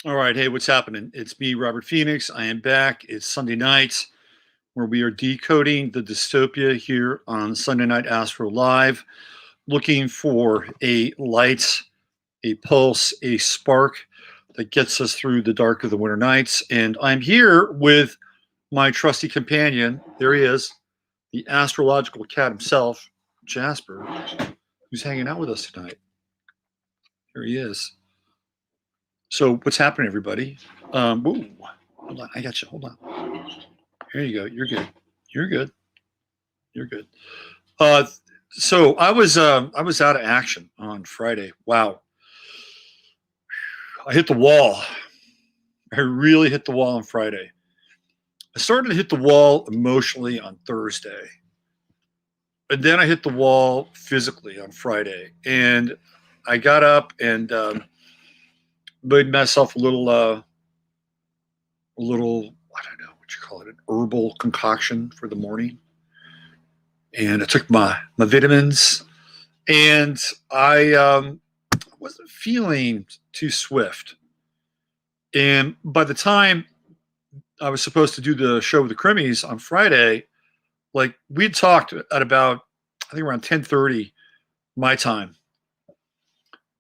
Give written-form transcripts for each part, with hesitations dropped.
All right, hey, what's happening? It's me, Robert Phoenix. I am back. It's Sunday night where we are decoding the dystopia here on Sunday Night AstroLive, looking for a light, a pulse, a spark that gets us through the dark of the winter nights. And I'm here with my trusty companion. There he is, the astrological cat himself, Jasper, who's hanging out with us tonight. Here he is. So, what's happening, everybody? Ooh, hold on, I got you. Hold on. Here you go. You're good. You're good. You're good. Uh, so I was out of action on Friday. Wow, I hit the wall. I really hit the wall on Friday. I started to hit the wall emotionally on Thursday, and then I hit the wall physically on Friday. And I got up and made myself a little I don't know what you call it, an herbal concoction for the morning. And I took my vitamins, and I wasn't feeling too swift. And by the time I was supposed to do the show with the Crimmies on Friday, like we'd talked at about I think around 10:30 my time,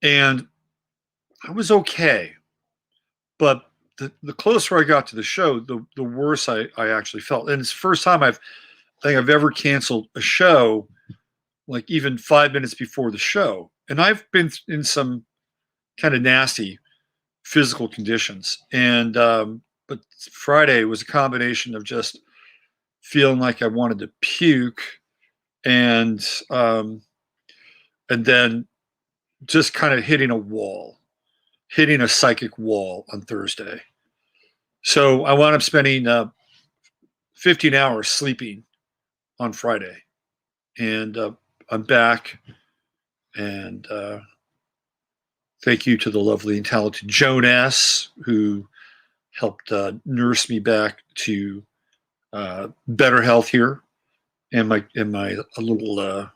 and I was okay. But the closer I got to the show, the worse I actually felt. And it's the first time I think I've ever canceled a show like even 5 minutes before the show. And I've been in some kind of nasty physical conditions. And but Friday was a combination of just feeling like I wanted to puke, and um, and then just kind of hitting a wall, hitting a psychic wall on Thursday. So I wound up spending 15 hours sleeping on Friday, and I'm back. And thank you to the lovely and talented Joan S., who helped nurse me back to better health here. And my a little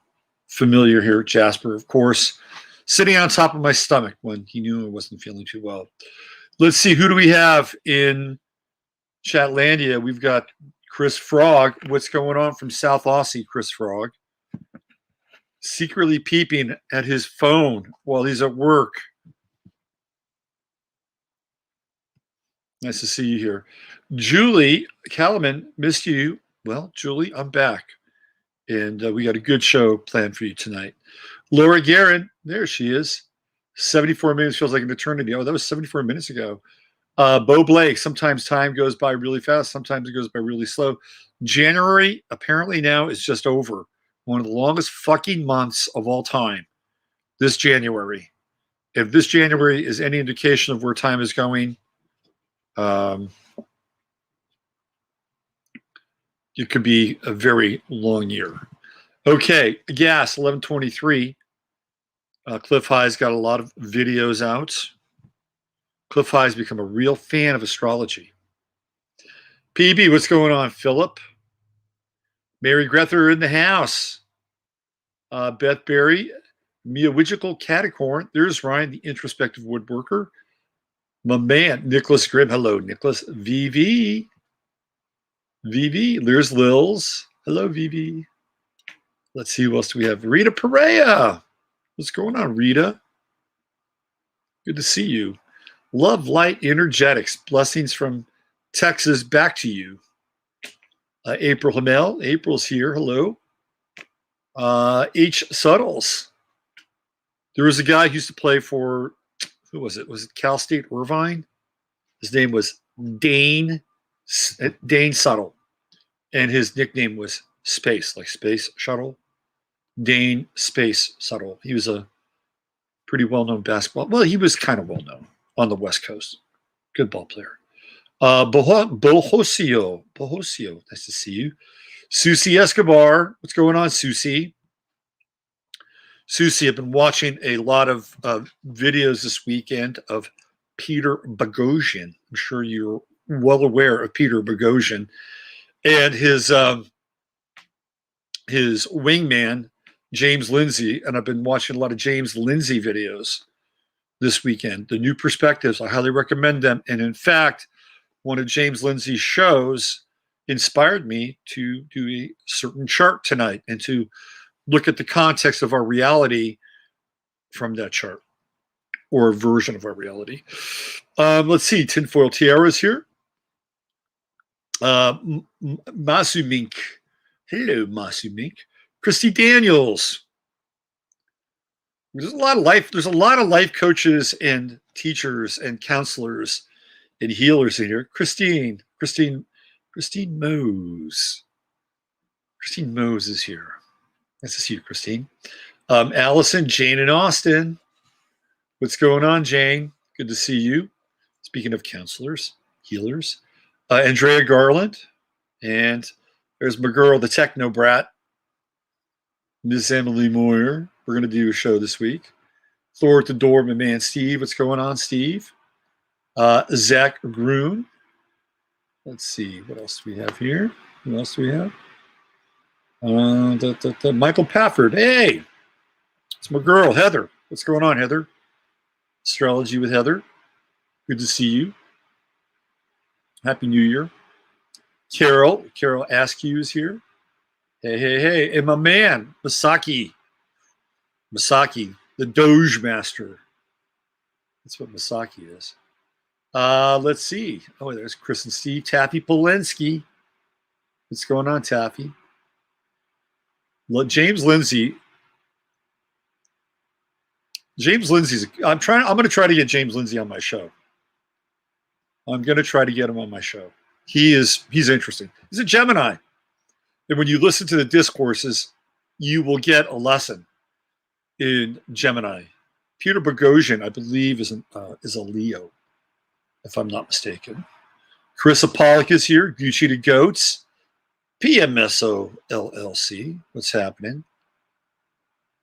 familiar here, Jasper, of course, sitting on top of my stomach when he knew I wasn't feeling too well. Let's see, who do we have in Chatlandia? We've got Chris Frog. What's going on from South Aussie, Chris Frog? Secretly peeping at his phone while he's at work. Nice to see you here. Julie Calaman, missed you. Well, Julie, I'm back. And we got a good show planned for you tonight. Laura Guerin, there she is. 74 minutes feels like an eternity. Oh, that was 74 minutes ago. Bo Blake, sometimes time goes by really fast. Sometimes it goes by really slow. January, apparently now, is just over. One of the longest fucking months of all time. This January. If this January is any indication of where time is going, it could be a very long year. Okay, gas 11:23. Cliff High's got a lot of videos out. Cliff High's become a real fan of astrology. PB, what's going on, Philip? Mary Grether in the house. Beth Berry, Mia Wigical Catacorn. There's Ryan, the introspective woodworker. My man, Nicholas Grimm. Hello, Nicholas. VV. VV. There's Lils. Hello, VV. Let's see who else do we have. Rita Perea. What's going on, Rita? Good to see you. Love, light, energetics. Blessings from Texas back to you. April Hamel. April's here. Hello. H. Suttles. There was a guy who used to play for, who was it? Was it Cal State Irvine? His name was Dane Suttle. And his nickname was Space, like Space Shuttle. Dane Space Suttle. He was a pretty well-known basketball. Well, he was kind of well-known on the West Coast. Good ball player. Bohosio. Nice to see you. Susie Escobar. What's going on, Susie? Susie, I've been watching a lot of videos this weekend of Peter Boghossian. I'm sure you're well aware of Peter Boghossian and his wingman, James Lindsay. And I've been watching a lot of James Lindsay videos. this weekend. The New Perspectives, I highly recommend them. And in fact, one of James Lindsay's shows inspired me to do a certain chart tonight and to look at the context of our reality from that chart, or a version of our reality. Let's see, Tinfoil Tiara's here. Masu Mink. Hello, Masu Mink. Christy Daniels. There's a lot of life coaches and teachers and counselors and healers in here. Christine Mose. Christine Mose is here. Nice to see you, Christine. Allison, Jane, and Austin. What's going on, Jane? Good to see you. Speaking of counselors, healers. Andrea Garland. And there's my girl, the techno brat, Miss Emily Moyer. We're going to do a show this week. Thor at the door, my man Steve. What's going on, Steve? Zach Groon. Let's see. What else do we have here? Who else do we have? Michael Pafford. Hey, it's my girl, Heather. What's going on, Heather? Astrology with Heather. Good to see you. Happy New Year. Carol Askew is here. Hey. And my man, Masaki, the Doge Master. That's what Masaki is. Let's see. Oh, there's Chris and Steve. Taffy Polensky. What's going on, Taffy? James Lindsay's. I'm going to try to get James Lindsay on my show. I'm going to try to get him on my show. He's interesting. He's a Gemini. And when you listen to the discourses, you will get a lesson in Gemini. Peter Boghossian, I believe, is a Leo, if I'm not mistaken. Carissa Pollock is here. Gucci to Goats. PMSO LLC. What's happening?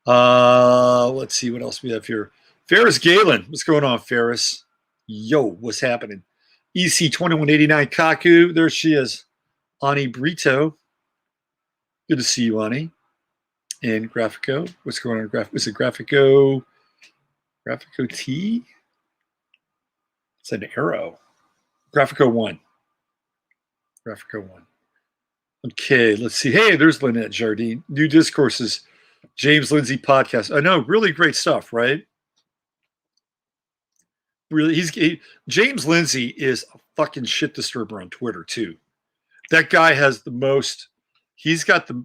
Let's see what else we have here. Ferris Galen. What's going on, Ferris? Yo, what's happening? EC2189 Kaku. There she is. Ani Brito. Good to see you, Ani. And Graphico. What's going on? Is it Graphico? Graphico T? It's an arrow. Graphico 1. Graphico 1. Okay, let's see. Hey, there's Lynette Jardine. New Discourses. James Lindsay podcast. I know, really great stuff, right? Really, James Lindsay is a fucking shit disturber on Twitter too. That guy has he's got the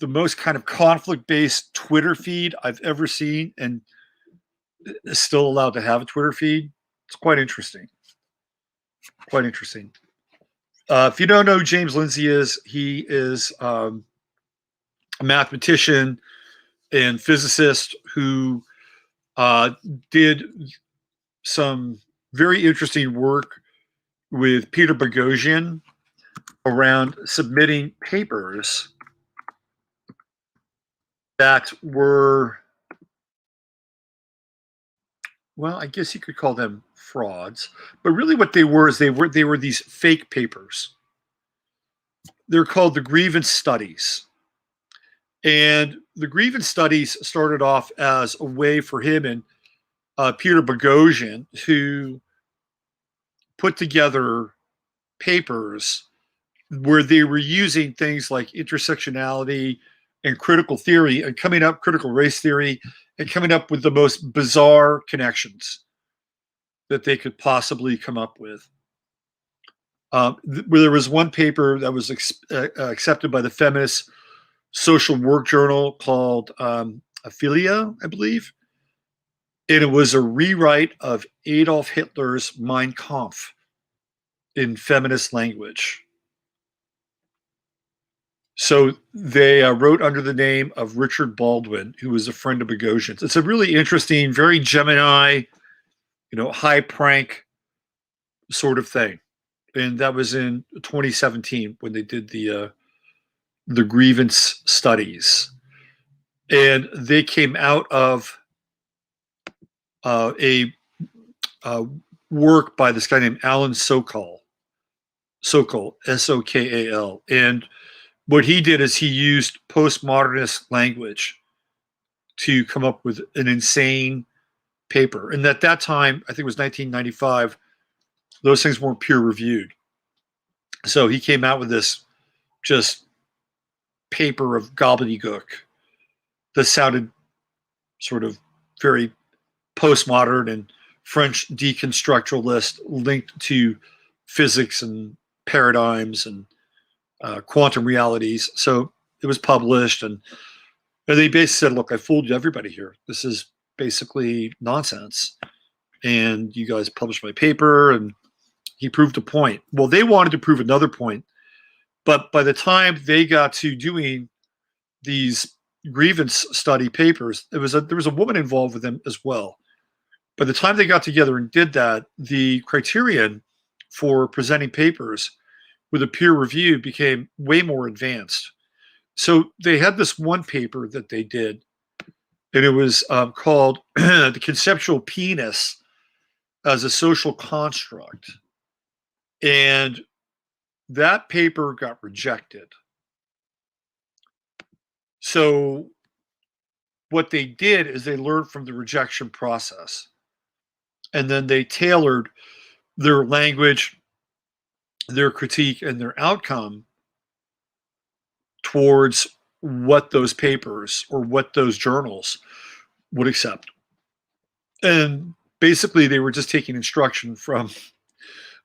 most kind of conflict-based Twitter feed I've ever seen, and is still allowed to have a Twitter feed. It's quite interesting. Quite interesting. If you don't know who James Lindsay is, he is a mathematician and physicist who did some very interesting work with Peter Boghossian around submitting papers that were, well, I guess you could call them frauds, but really what they were is they were these fake papers. They're called the grievance studies. And the grievance studies started off as a way for him and Peter Boghossian to put together papers where they were using things like intersectionality and critical theory and critical race theory, and coming up with the most bizarre connections that they could possibly come up with. There was one paper that was accepted by the feminist social work journal called Aphilia, I believe. And it was a rewrite of Adolf Hitler's Mein Kampf in feminist language. So they wrote under the name of Richard Baldwin, who was a friend of Boghossian's. It's a really interesting, very Gemini, high prank sort of thing. And that was in 2017 when they did the grievance studies. And they came out of a work by this guy named Alan Sokal, Sokal. And what he did is he used postmodernist language to come up with an insane paper. And at that time, I think it was 1995, those things weren't peer reviewed. So he came out with this just paper of gobbledygook that sounded sort of very postmodern and French deconstructuralist, linked to physics and paradigms and quantum realities. So it was published, and they basically said, look, I fooled everybody here. This is basically nonsense. And you guys published my paper, and he proved a point. Well, they wanted to prove another point, but by the time they got to doing these grievance study papers, there was a woman involved with them as well. By the time they got together and did that, the criterion for presenting papers with a peer review became way more advanced. So they had this one paper that they did, and it was called The Conceptual Penis as a Social Construct. And that paper got rejected. So what they did is they learned from the rejection process. And then they tailored their language, their critique, and their outcome towards what those papers or what those journals would accept. And basically, they were just taking instruction from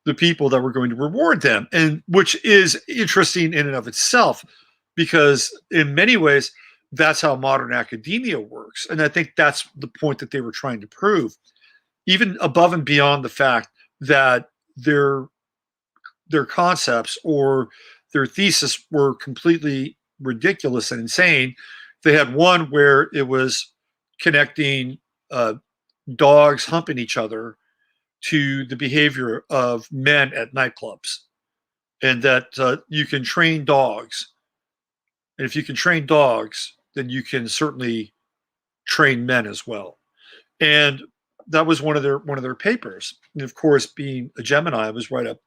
the people that were going to reward them, and which is interesting in and of itself, because in many ways, that's how modern academia works. And I think that's the point that they were trying to prove, even above and beyond the fact that their concepts or their thesis were completely ridiculous and insane. They had one where it was connecting dogs humping each other to the behavior of men at nightclubs, and that you can train dogs. And if you can train dogs, then you can certainly train men as well. And that was one of their papers. And of course, being a Gemini, I was right up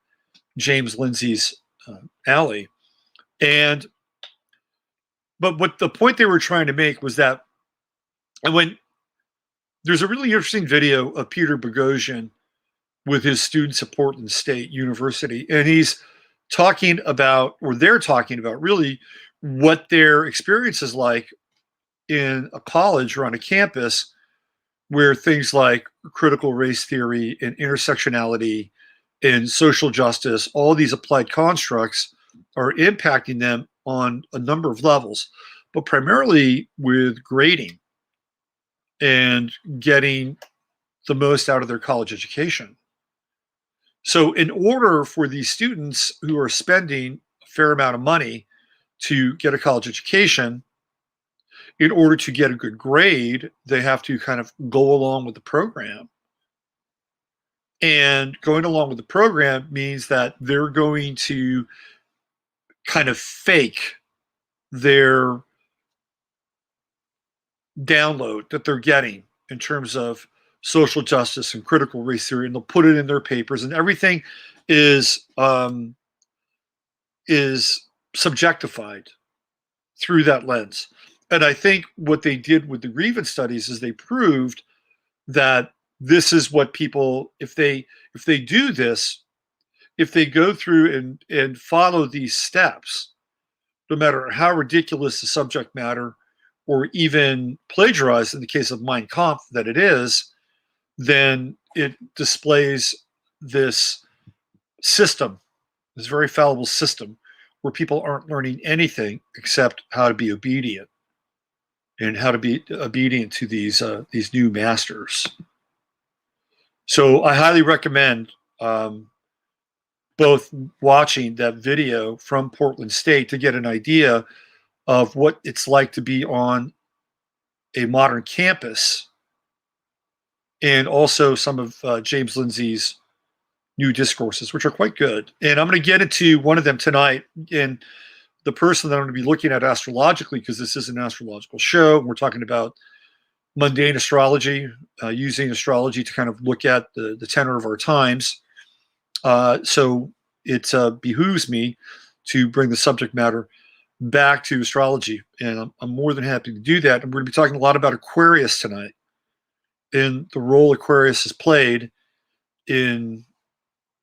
James Lindsay's alley. But what the point they were trying to make was that, and when there's a really interesting video of Peter Boghossian with his students at Portland State University, and he's talking about, or they're talking about, really what their experience is like in a college or on a campus where things like critical race theory and intersectionality and social justice, all these applied constructs, are impacting them on a number of levels, but primarily with grading and getting the most out of their college education. So in order for these students who are spending a fair amount of money to get a college education, in order to get a good grade, they have to kind of go along with the program. And going along with the program means that they're going to kind of fake their download that they're getting in terms of social justice and critical race theory, and they'll put it in their papers, and everything is subjectified through that lens. And I think what they did with the grievance studies is they proved that this is what people, if they do this, if they go through and follow these steps, no matter how ridiculous the subject matter or even plagiarized in the case of Mein Kampf that it is, then it displays this system, this very fallible system, where people aren't learning anything except how to be obedient and how to be obedient to these new masters. So I highly recommend both watching that video from Portland State to get an idea of what it's like to be on a modern campus, and also some of James Lindsay's new discourses, which are quite good. And I'm going to get into one of them tonight. And the person that I'm going to be looking at astrologically, because this is an astrological show, we're talking about mundane astrology, using astrology to kind of look at the tenor of our times. So it behooves me to bring the subject matter back to astrology, and I'm more than happy to do that. And we're going to be talking a lot about Aquarius tonight. in the role Aquarius has played in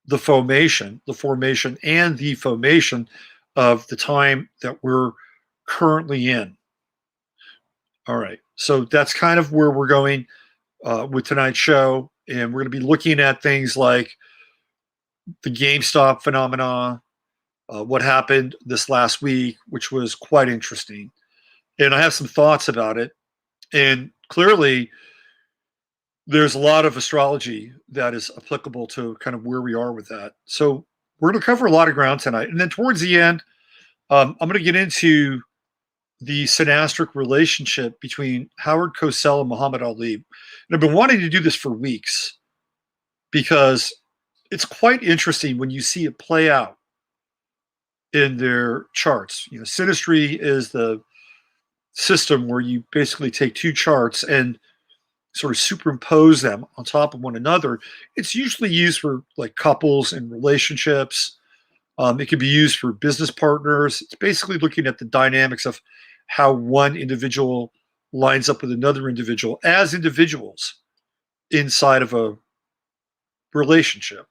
the formation and the formation of the time that we're currently in. All right. So that's kind of where we're going with tonight's show. And we're going to be looking at things like the Gamestop phenomena, what happened this last week, which was quite interesting. And I have some thoughts about it. And clearly, there's a lot of astrology that is applicable to kind of where we are with that. So we're going to cover a lot of ground tonight. And then towards the end, I'm going to get into the synastric relationship between Howard Cosell and Muhammad Ali. And I've been wanting to do this for weeks because it's quite interesting when you see it play out in their charts. You know, Synastry is the system where you basically take two charts and sort of superimpose them on top of one another. It's usually used for like couples and relationships. It can be used for business partners. It's basically looking at the dynamics of how one individual lines up with another individual as individuals inside of a relationship.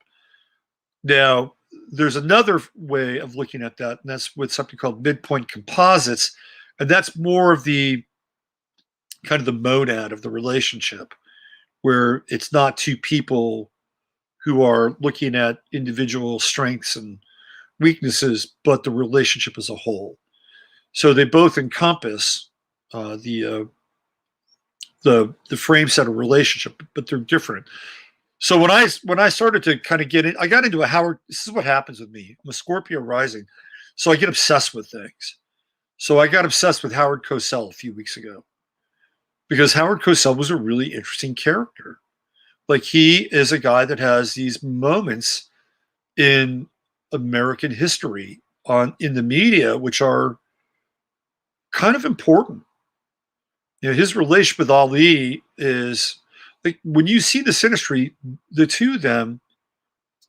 Now, there's another way of looking at that, and that's with something called midpoint composites. And that's more of the kind of the monad of the relationship, where it's not two people who are looking at individual strengths and weaknesses, but the relationship as a whole. So they both encompass the frame set of relationship, but they're different. So when I started to kind of get in, I got into a Howard. This is what happens with me. I'm a Scorpio rising, so I get obsessed with things. So I got obsessed with Howard Cosell a few weeks ago because Howard Cosell was a really interesting character. Like, he is a guy that has these moments in American history in the media, which are kind of important. You know, his relationship with Ali is like, when you see the Synastry, the two of them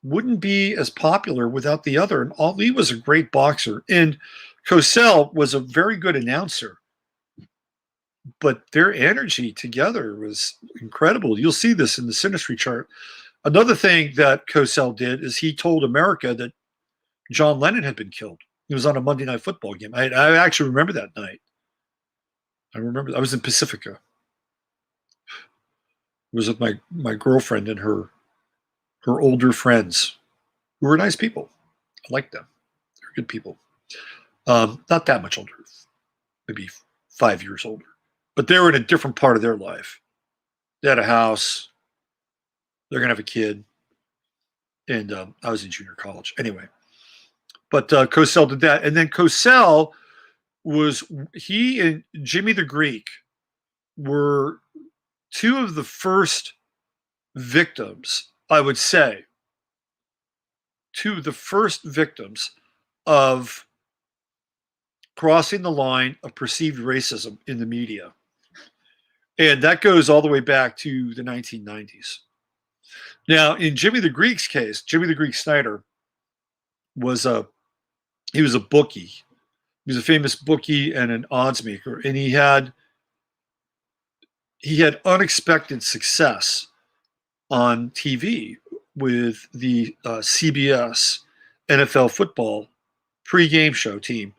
wouldn't be as popular without the other. And Ali was a great boxer, and Cosell was a very good announcer. But their energy together was incredible. You'll see this in the Synastry chart. Another thing that Cosell did is he told America that John Lennon had been killed. It was on a Monday Night Football game. I actually remember that night. I remember I was in Pacifica. I was with my girlfriend and her older friends, who were nice people. I liked them. They're good people. Not that much older, maybe 5 years older. But they were in a different part of their life. They had a house. They're going to have a kid. And I was in junior college. Anyway. But Cosell did that. And then Cosell he and Jimmy the Greek were two of the first victims, I would say, two of the first victims of crossing the line of perceived racism in the media. And that goes all the way back to the 1990s. Now, in Jimmy the Greek's case, Jimmy the Greek Snyder was a bookie. He was a famous bookie and an odds maker, and he had unexpected success on TV with the CBS NFL football pregame show team.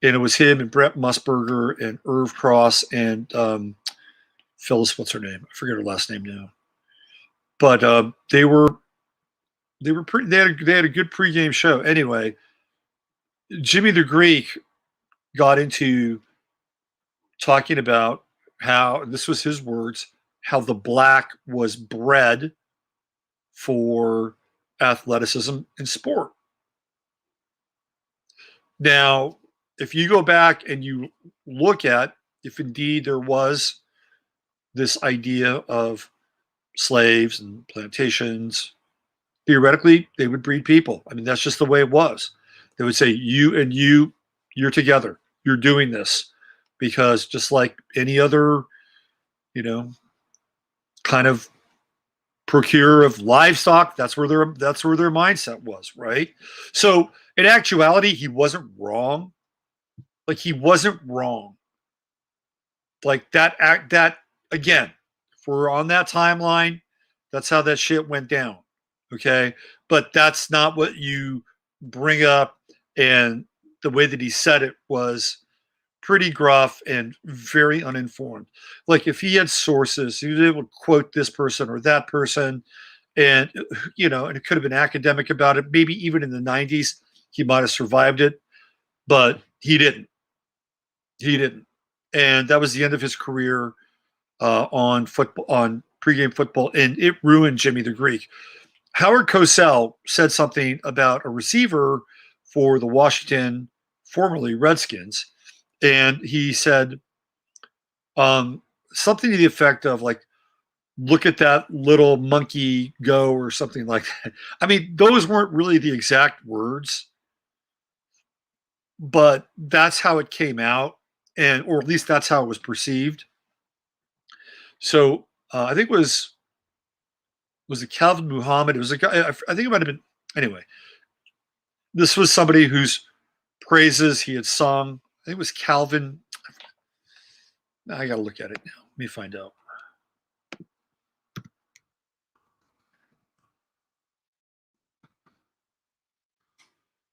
And it was him and Brett Musburger and Irv Cross and Phyllis, what's her name? I forget her last name now. But they had a good pregame show. Anyway, Jimmy the Greek got into talking about how, this was his words, how the black was bred for athleticism and sport. Now, if you go back and you look at if indeed there was this idea of slaves and plantations, theoretically, they would breed people. I mean, that's just the way it was. They would say, you and you're together. You're doing this. Because just like any other, kind of procure of livestock, that's where their mindset was, right? So in actuality, he wasn't wrong. Like, he wasn't wrong. Like that again, for on that timeline, that's how that shit went down. Okay. But that's not what you bring up. And the way that he said it was pretty gruff and very uninformed. Like if he had sources, he was able to quote this person or that person, and and it could have been academic about it. Maybe even in the 90s, he might have survived it, but he didn't. He didn't, and that was the end of his career on football, on pregame football, and it ruined Jimmy the Greek. Howard Cosell said something about a receiver for the Washington, formerly Redskins, and he said something to the effect of like, "Look at that little monkey go," or something like that. I mean, those weren't really the exact words, but that's how it came out, and or at least that's how it was perceived. So I think was it Calvin Muhammad? It was a guy. I think it might have been. Anyway, this was somebody whose praises he had sung. I think it was Calvin. I got to look at it now. Let me find out.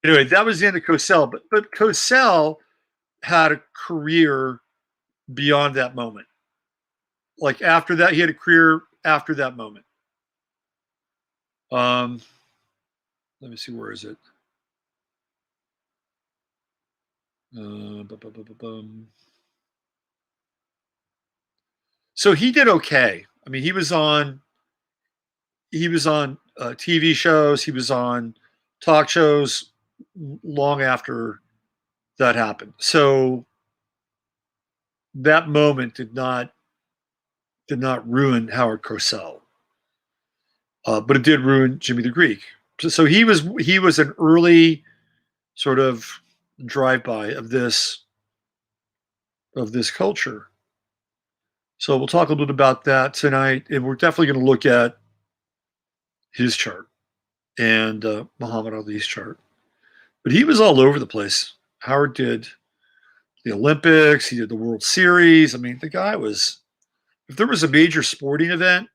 Anyway, that was the end of Cosell. But Cosell had a career beyond that moment. Like after that, he had a career after that moment. Let me see, where is it? So he did okay. I mean, he was on TV shows, he was on talk shows long after that happened. So that moment did not ruin Howard Cosell, but it did ruin Jimmy the Greek. So he was an early sort of drive-by of this culture. So we'll talk a little bit about that tonight, and we're definitely going to look at his chart and Muhammad Ali's chart. But he was all over the place. Howard did the Olympics, he did the World Series. I mean, the guy was, if there was a major sporting event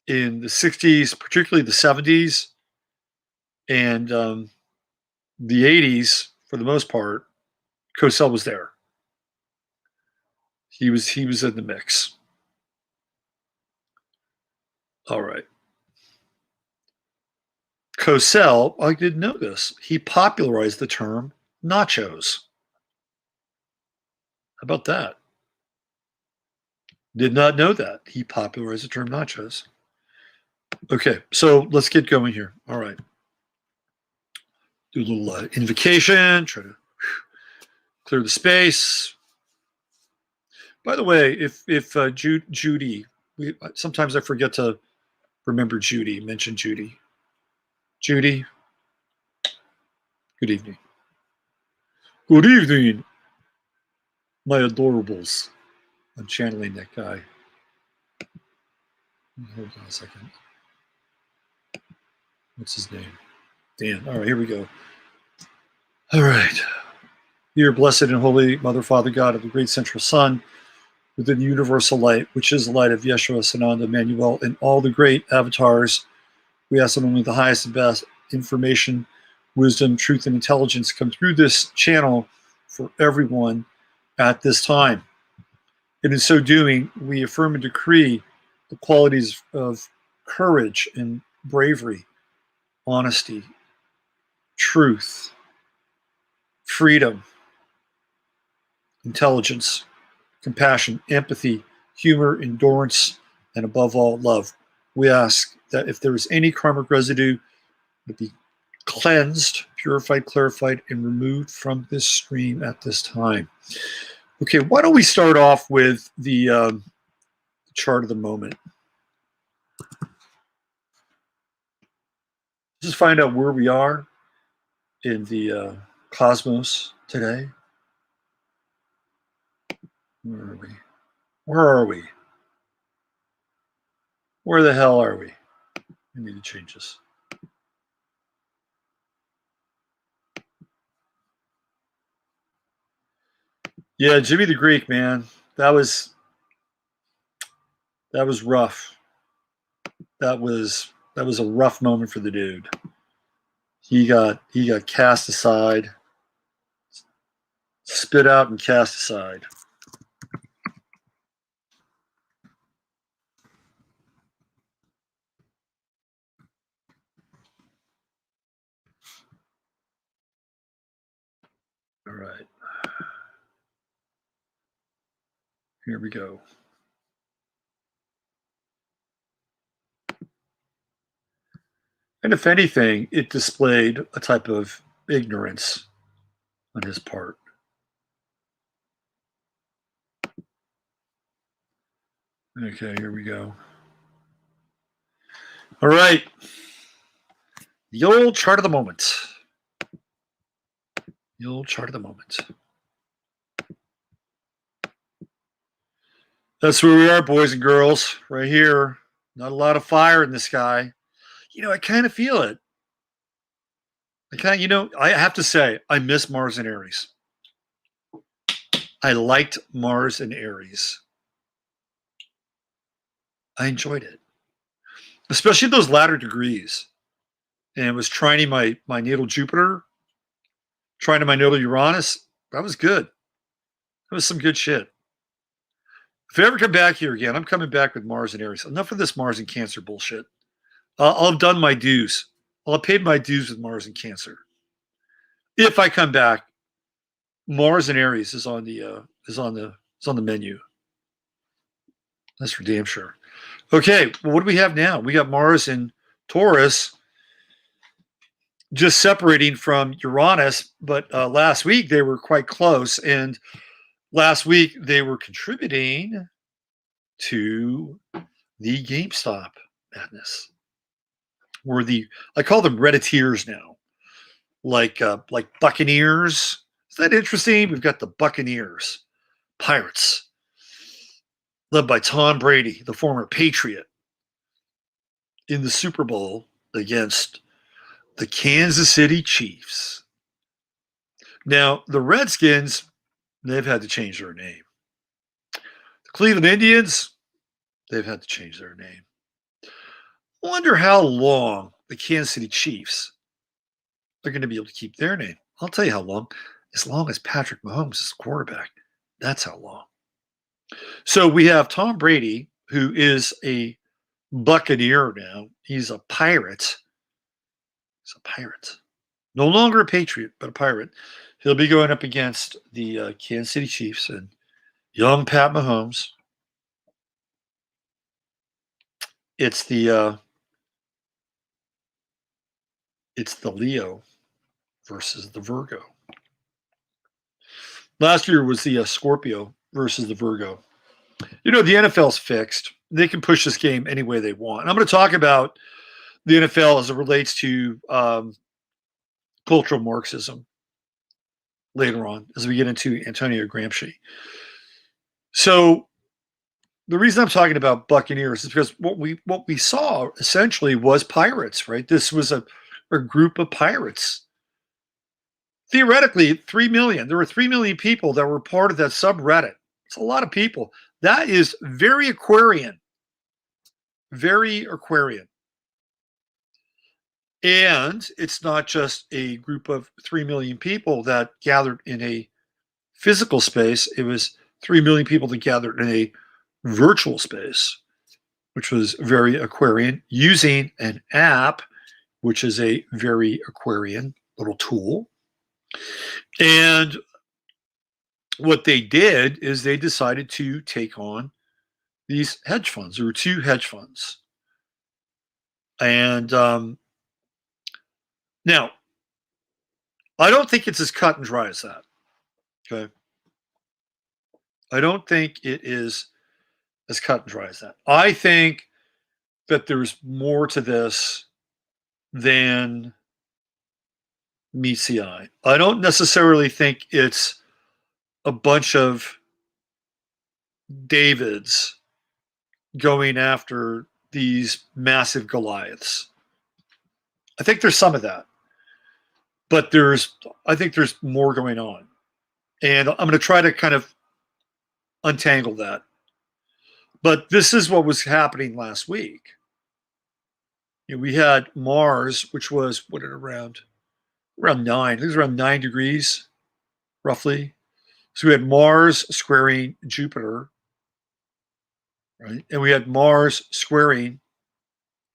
in the 60s, particularly the 70s, and the 80s, for the most part, Cosell was there. He was in the mix. All right. Cosell, I didn't know this. He popularized the term nachos. How about that? Did not know that. He popularized the term nachos. Okay, so let's get going here. All right. Do a little invocation, try to clear the space. By the way, if Judy, sometimes I forget to remember Judy, mention Judy. Judy, good evening. Good evening, my adorables. I'm channeling that guy. Hold on a second. What's his name? Dan. All right, here we go. All right. Dear blessed and holy Mother, Father, God of the great central sun, within the universal light, which is the light of Yeshua, Sananda, Emmanuel, and all the great avatars, we ask that only the highest and best information, wisdom, truth, and intelligence come through this channel for everyone at this time. And in so doing, we affirm and decree the qualities of courage and bravery, honesty, truth, freedom, intelligence, compassion, empathy, humor, endurance, and above all, love. We ask that if there is any karmic residue, it be cleansed, purified, clarified, and removed from this stream at this time. Okay, why don't we start off with the chart of the moment? Just find out where we are in the cosmos today. Where are we? Where are we? Where the hell are we? I need to change this. Yeah, Jimmy the Greek, man. That was That was rough. That was a rough moment for the dude. He got cast aside, spit out and cast aside. All right. Here we go. And if anything, it displayed a type of ignorance on his part. Okay, here we go. All right. The old chart of the moment. The old chart of the moment. That's where we are, boys and girls, right here. Not a lot of fire in the sky. I kind of feel it. I have to say, I miss Mars and Aries. I liked Mars and Aries. I enjoyed it, especially those latter degrees. And it was trining my natal Jupiter, trining my natal Uranus. That was good. That was some good shit. If I ever come back here again, I'm coming back with Mars and Aries. Enough of this Mars and Cancer bullshit. I'll have done my dues. I'll have paid my dues with Mars and Cancer. If I come back, Mars and Aries is on the menu. That's for damn sure. Okay, well, what do we have now? We got Mars in Taurus, just separating from Uranus, but last week they were quite close, and last week they were contributing to the Gamestop madness. I call them Redditears now, like Buccaneers. Is that interesting? We've got the Buccaneers, Pirates, led by Tom Brady, the former Patriot, in the Super Bowl against the Kansas City Chiefs. Now, the Redskins, they've had to change their name. The Cleveland Indians, they've had to change their name. I wonder how long the Kansas City Chiefs are going to be able to keep their name. I'll tell you how long. As long as Patrick Mahomes is quarterback. That's how long. So we have Tom Brady, who is a Buccaneer now. He's a Pirate. He's a Pirate. No longer a Patriot, but a Pirate. He'll be going up against the Kansas City Chiefs and young Pat Mahomes. It's the Leo versus the Virgo. Last year was the Scorpio versus the Virgo. The NFL's fixed. They can push this game any way they want. And I'm going to talk about the NFL as it relates to cultural Marxism later on as we get into Antonio Gramsci. So the reason I'm talking about Buccaneers is because what we saw essentially was pirates, right? This was a group of pirates. Theoretically, 3 million. There were 3 million people that were part of that subreddit. It's a lot of people. That is very Aquarian. Very Aquarian. And it's not just a group of 3 million people that gathered in a physical space. It was 3 million people that gathered in a virtual space, which was very Aquarian, using an app, which is a very Aquarian little tool. And what they did is they decided to take on these hedge funds. There were 2 hedge funds. And now, I don't think it's as cut and dry as that. Okay. I don't think it is as cut and dry as that. I think that there's more to this than meets the eye. I don't necessarily think it's a bunch of Davids going after these massive Goliaths. I think there's some of that. But I think there's more going on. And I'm going to try to kind of untangle that. But this is what was happening last week. We had Mars, which was around 9. I think it was around 9 degrees, roughly. So we had Mars squaring Jupiter, right? And we had Mars squaring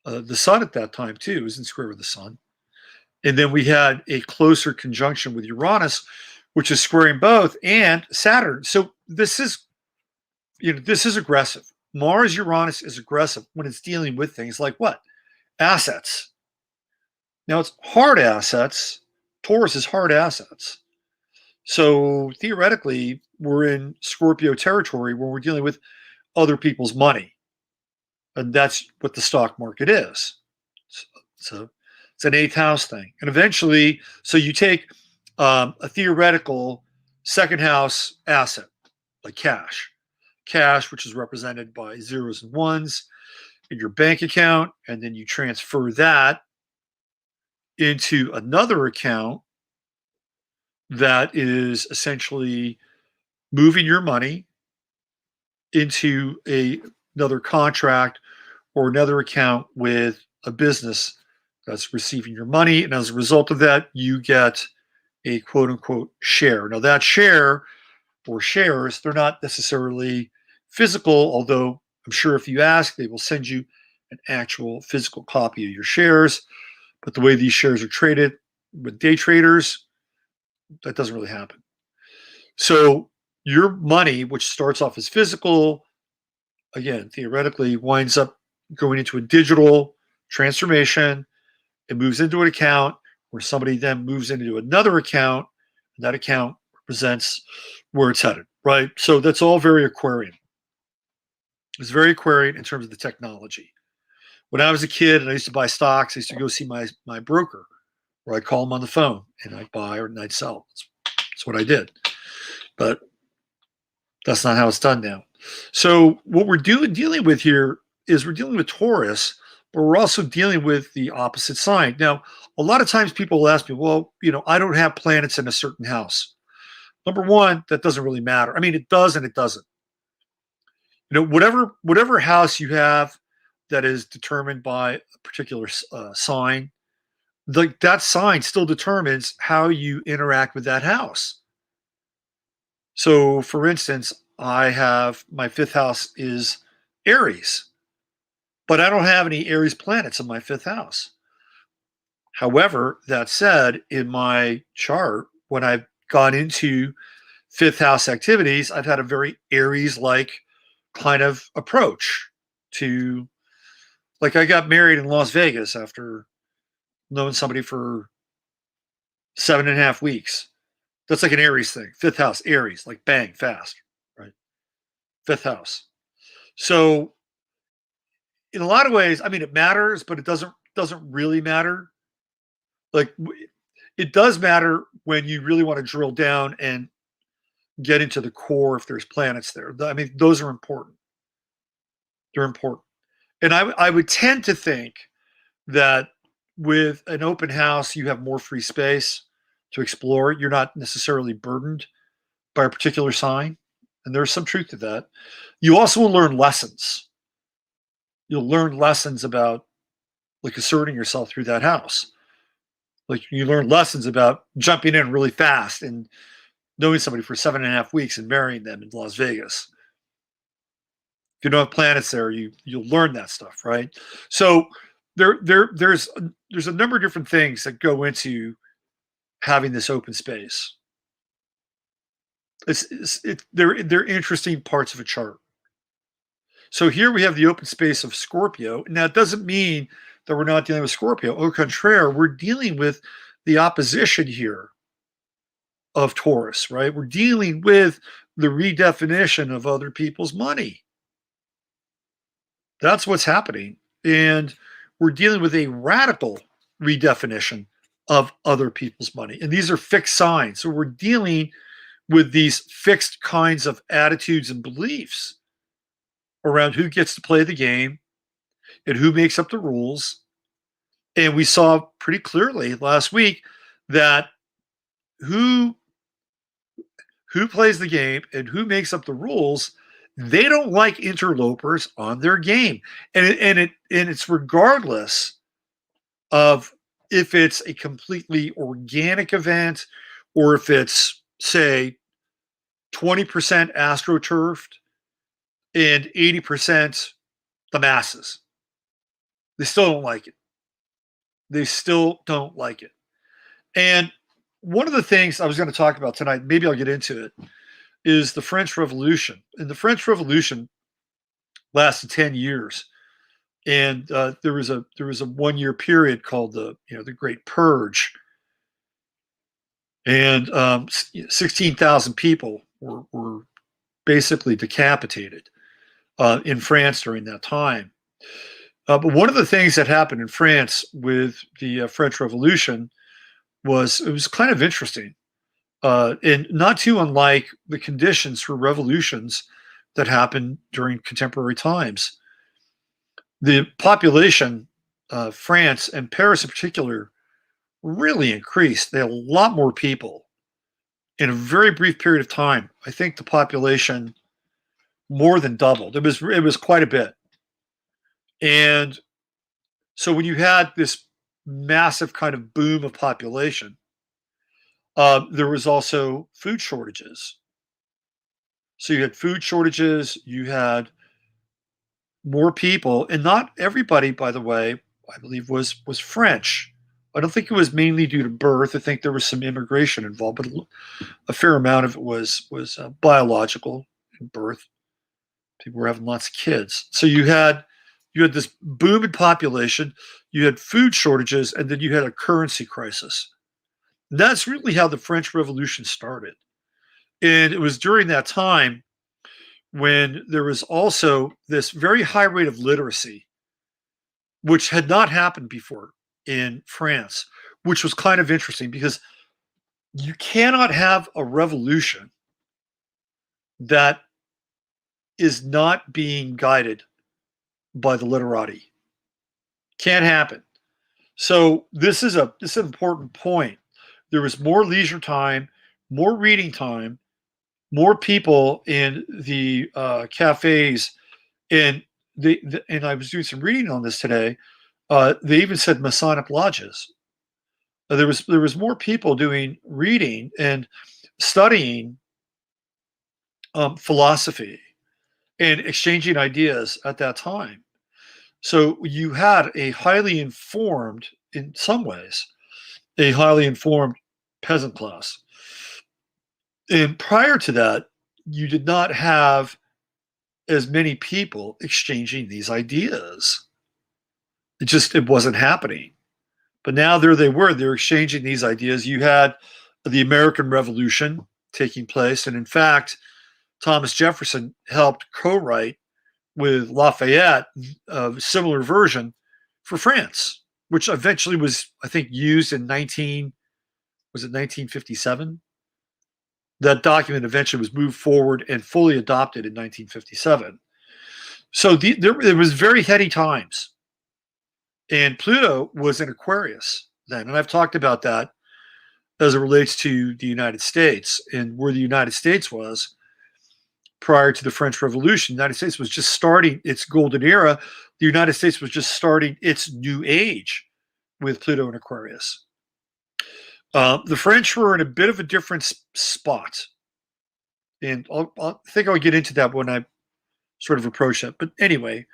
the sun at that time too. It was in square with the sun. And then we had a closer conjunction with Uranus, which is squaring both, and Saturn. So this is aggressive. Mars Uranus is aggressive when it's dealing with things like what? Assets. Now it's hard assets. Taurus is hard assets. So theoretically, we're in Scorpio territory where we're dealing with other people's money. And that's what the stock market is. So it's an 8th house thing. And eventually, so you take a theoretical second house asset, like cash, which is represented by zeros and ones in your bank account, and then you transfer that into another account that is essentially moving your money into another contract or another account with a business that's receiving your money. And as a result of that, you get a quote unquote share. Now, that share or shares, they're not necessarily physical, although I'm sure if you ask, they will send you an actual physical copy of your shares. But the way these shares are traded with day traders, that doesn't really happen. So your money, which starts off as physical, again, theoretically winds up going into a digital transformation. It moves into an account where somebody then moves into another account, and that account represents where it's headed, right? So that's all very Aquarian. It's very Aquarian in terms of the technology. When I was a kid and I used to buy stocks, I used to go see my broker, where I'd call him on the phone and I'd buy or I'd sell. That's what I did. But that's not how it's done now. So what we're dealing with here is we're dealing with Taurus, but we're also dealing with the opposite sign. Now, a lot of times people will ask me, well, I don't have planets in a certain house. Number one, that doesn't really matter. I mean, it does and it doesn't. Whatever house you have that is determined by a particular sign, that sign still determines how you interact with that house. So, for instance, I have my 5th house is Aries, but I don't have any Aries planets in my 5th house. However, that said, in my chart, when I've gone into 5th house activities, I've had a very Aries-like kind of approach to, like, I got married in Las Vegas after knowing somebody for 7.5 weeks. That's like an Aries thing. 5th house, Aries, like bang, fast, right? 5th house. So in a lot of ways, I mean, it matters, but it doesn't really matter. Like, it does matter when you really want to drill down and get into the core if there's planets there. I mean, those are important. They're important. And I would tend to think that with an open house, you have more free space to explore. You're not necessarily burdened by a particular sign. And there's some truth to that. You also will learn lessons. You'll learn lessons about, like, asserting yourself through that house. Like, you learn lessons about jumping in really fast and knowing somebody for 7.5 weeks and marrying them in Las Vegas. If you don't have planets there, you'll learn that stuff, right? So there's a number of different things that go into having this open space. They're interesting parts of a chart. So here we have the open space of Scorpio. Now, it doesn't mean that we're not dealing with Scorpio. Au contraire, we're dealing with the opposition here of Taurus, right? We're dealing with the redefinition of other people's money. That's what's happening. And we're dealing with a radical redefinition of other people's money. And these are fixed signs. So we're dealing with these fixed kinds of attitudes and beliefs around who gets to play the game and who makes up the rules. And we saw pretty clearly last week that who plays the game and who makes up the rules They don't like interlopers on their game, and it's regardless of if it's a completely organic event or if it's, say, 20% astroturfed and 80% the masses. They still don't like it. They still don't like it. And one of the things I was going to talk about tonight, maybe I'll get into it, is the French Revolution. And the French Revolution lasted 10 years. And there was a 1 year period called the Great Purge, and 16,000 people were basically decapitated in France during that time. But one of the things that happened in France with the French Revolution was it was kind of interesting, and not too unlike the conditions for revolutions that happened during contemporary times. The population of France and Paris in particular really increased. They had a lot more people in a very brief period of time. I think the population more than doubled. It was quite a bit. And so when you had this massive kind of boom of population, there was also food shortages. So you had food shortages, you had more people, and not everybody, by the way, I believe was French. I don't think it was mainly due to birth. I think there was some immigration involved, but a fair amount of it was biological in birth. People were having lots of kids. So you had this boom in population, you had food shortages, and then you had a currency crisis. And that's really how the French Revolution started. And it was during that time when there was also this very high rate of literacy, which had not happened before in France, which was kind of interesting because you cannot have a revolution that is not being guided by the literati. Can't happen. So this is an important point. There was more leisure time, more reading time, more people in the cafes, and and I was doing some reading on this today. They even said Masonic lodges. There was more people doing reading and studying philosophy and exchanging ideas at that time. So you had a highly informed, in some ways, a highly informed peasant class. And prior to that, you did not have as many people exchanging these ideas. It wasn't happening. But now there they were, they're exchanging these ideas. You had the American Revolution taking place. And in fact, Thomas Jefferson helped co-write with Lafayette a similar version for France, which eventually was, I think, used in 1957? That document eventually was moved forward and fully adopted in 1957. So it was very heady times. And Pluto was in Aquarius then. And I've talked about that as it relates to the United States and where the United States was prior to the French Revolution. The United States was just starting its golden era. The United States was just starting its new age with Pluto in Aquarius. The French were in a bit of a different spot. And I think I'll get into that when I sort of approach that. But anyway,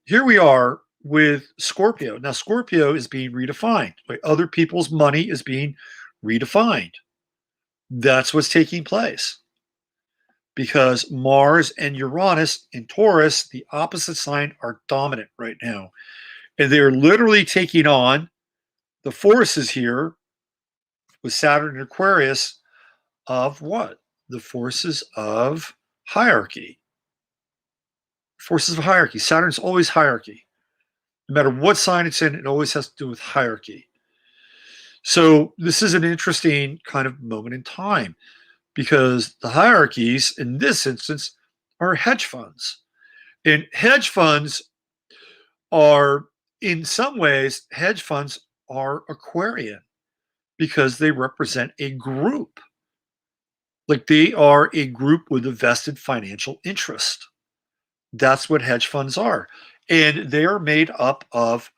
here we are with Scorpio. Now, Scorpio is being redefined. Like other people's money is being redefined. That's what's taking place. Because Mars and Uranus in Taurus, the opposite sign, are dominant right now. And they're literally taking on the forces here with Saturn and Aquarius of what? The forces of hierarchy. Forces of hierarchy. Saturn's always hierarchy. No matter what sign it's in, it always has to do with hierarchy. So this is an interesting kind of moment in time because the hierarchies in this instance are hedge funds. And hedge funds are, in some ways, hedge funds are Aquarian because they represent a group. Like they are a group with a vested financial interest. That's what hedge funds are. And they are made up of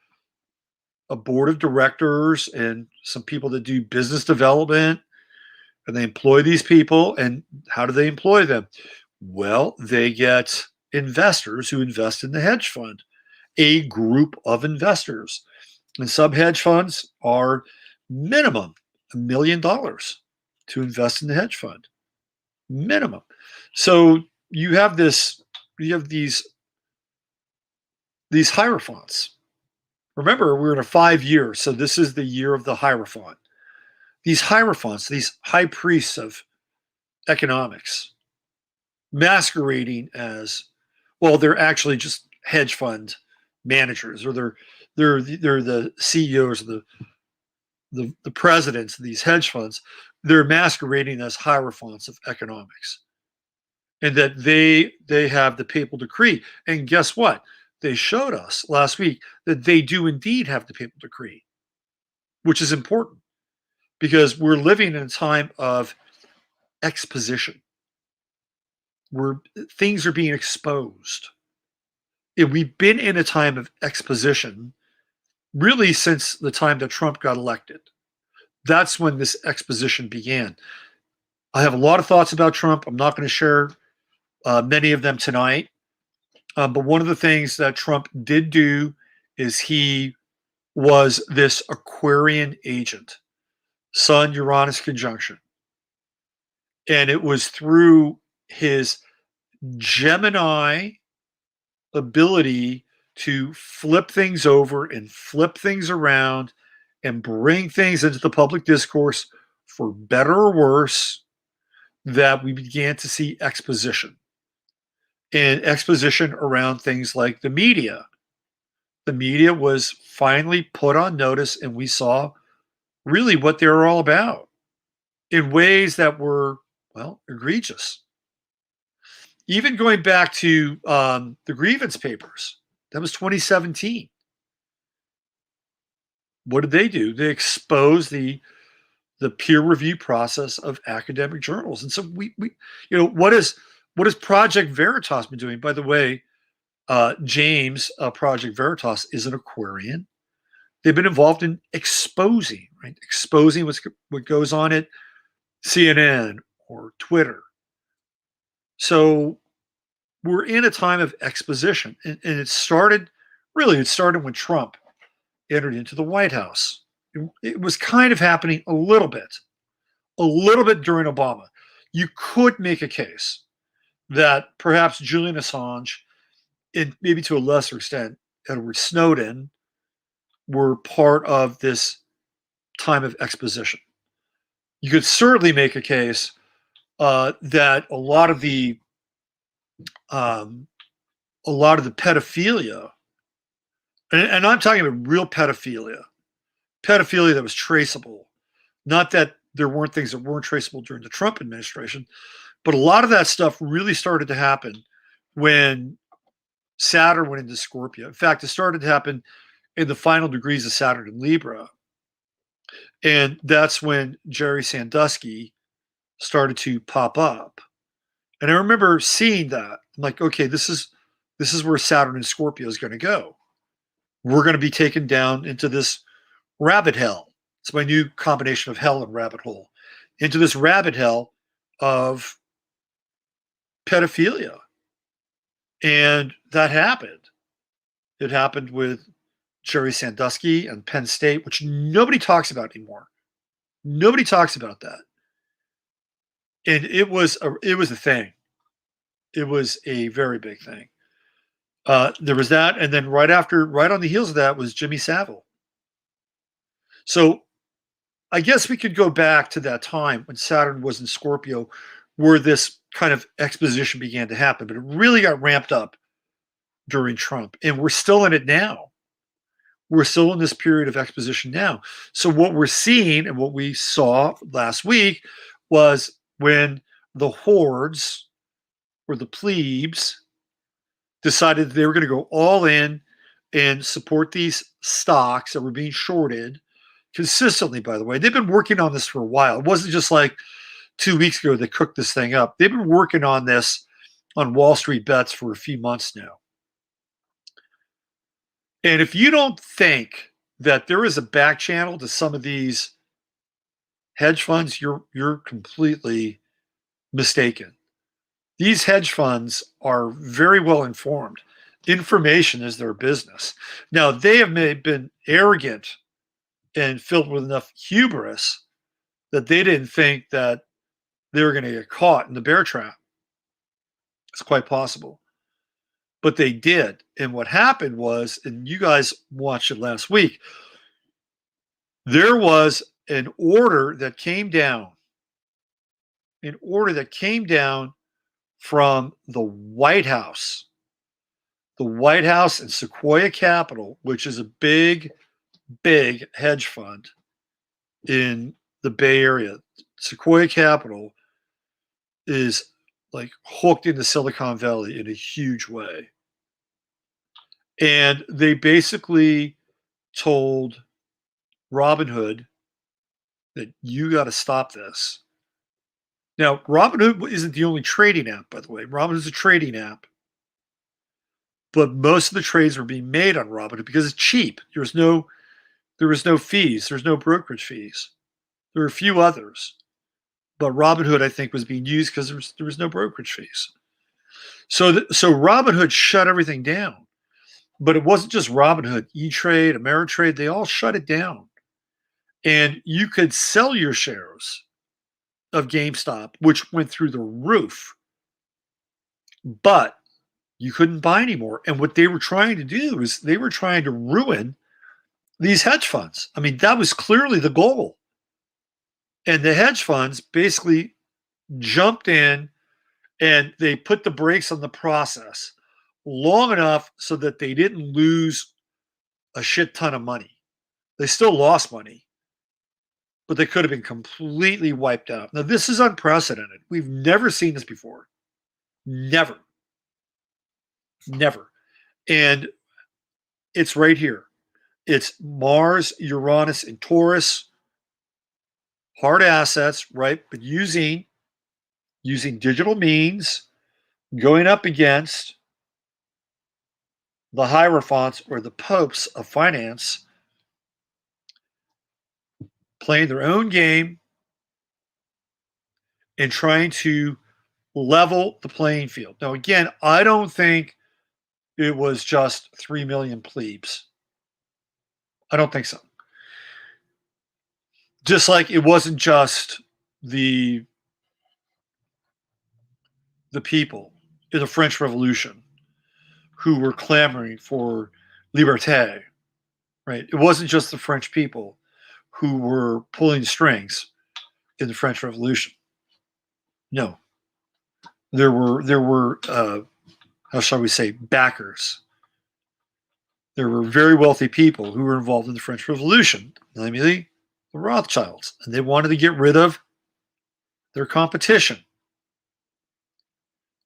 a board of directors and some people that do business development, and they employ these people. And how do they employ them? Well, they get investors who invest in the hedge fund, a group of investors. And some hedge funds are minimum $1 million to invest in the hedge fund. Minimum. So you have these hierophants. Remember, we're in a 5 year, so this is the year of the hierophant. These hierophants, these high priests of economics, masquerading as, well, they're actually just hedge fund managers, or they're the CEOs, the presidents of these hedge funds. They're masquerading as hierophants of economics, and that they have the papal decree. And guess what? They showed us last week that they do indeed have the papal decree, which is important because we're living in a time of exposition where things are being exposed. And we've been in a time of exposition really since the time that Trump got elected. That's when this exposition began. I have a lot of thoughts about Trump. I'm not going to share many of them tonight. But one of the things that Trump did do is he was this Aquarian agent, Sun Uranus conjunction. And it was through his Gemini ability to flip things over and flip things around and bring things into the public discourse, for better or worse, that we began to see exposition. And exposition around things like the media. The media was finally put on notice, and we saw really what they were all about in ways that were, well, egregious. Even going back to the grievance papers, that was 2017. What did they do? They exposed the peer review process of academic journals. And so we what is Project Veritas been doing? By the way, James, Project Veritas, is an Aquarian. They've been involved in exposing what goes on at CNN or Twitter. So we're in a time of exposition, and it started when Trump entered into the White House. It was kind of happening a little bit during Obama. You could make a case that perhaps Julian Assange, and maybe to a lesser extent Edward Snowden, were part of this time of exposition. You could certainly make a case that a lot of the pedophilia, and I'm talking about real pedophilia that was traceable. Not that there weren't things that weren't traceable during the Trump administration, but a lot of that stuff really started to happen when Saturn went into Scorpio. In fact, it started to happen in the final degrees of Saturn in Libra. And that's when Jerry Sandusky started to pop up. And I remember seeing that. I'm like, okay, this is where Saturn and Scorpio is going to go. We're going to be taken down into this rabbit hell. It's my new combination of hell and rabbit hole. Into this rabbit hell of pedophilia. And that happened. It happened with Jerry Sandusky and Penn State, which nobody talks about anymore. Nobody talks about that. And it was a thing. It was a very big thing. There was that, and then right on the heels of that was Jimmy Savile. So I guess we could go back to that time when Saturn was in Scorpio, where this kind of exposition began to happen, but it really got ramped up during Trump, and we're still in it now. We're still in this period of exposition now. So what we're seeing, and what we saw last week, was when the hordes or the plebes decided that they were going to go all in and support these stocks that were being shorted consistently, by the way. They've been working on this for a while. It wasn't just like 2 weeks ago they cooked this thing up. They've been working on this on Wall Street bets for a few months now. And if you don't think that there is a back channel to some of these hedge funds, you're completely mistaken. These hedge funds are very well informed. Information is their business. Now, they have been arrogant and filled with enough hubris that they didn't think that they were going to get caught in the bear trap. It's quite possible. But they did. And what happened was, and you guys watched it last week, there was an order that came down, from the White House. The White House and Sequoia Capital, which is a big, big hedge fund in the Bay Area. Sequoia Capital is like hooked into Silicon Valley in a huge way. And they basically told Robinhood that you got to stop this. Now, Robinhood isn't the only trading app, by the way. Robinhood is a trading app. But most of the trades were being made on Robinhood because it's cheap. There was no fees. There's no brokerage fees. There were a few others. But Robinhood, I think, was being used because there was no brokerage fees. So Robinhood shut everything down. But it wasn't just Robinhood. E-Trade, Ameritrade, they all shut it down. And you could sell your shares of GameStop, which went through the roof. But you couldn't buy anymore. And what they were trying to do is they were trying to ruin these hedge funds. I mean, that was clearly the goal. And the hedge funds basically jumped in and they put the brakes on the process long enough so that they didn't lose a shit ton of money. They still lost money, but they could have been completely wiped out. Now, this is unprecedented. We've never seen this before. Never. And it's right here. It's Mars, Uranus, and Taurus. Hard assets, right? But using digital means, going up against the hierophants or the popes of finance, playing their own game and trying to level the playing field. Now, again, I don't think it was just 3 million plebes. I don't think so. Just like it wasn't just the people in the French Revolution who were clamoring for liberté, right? It wasn't just the French people who were pulling strings in the French Revolution. No, there were how shall we say, backers. There were very wealthy people who were involved in the French Revolution, namely the Rothschilds, and they wanted to get rid of their competition.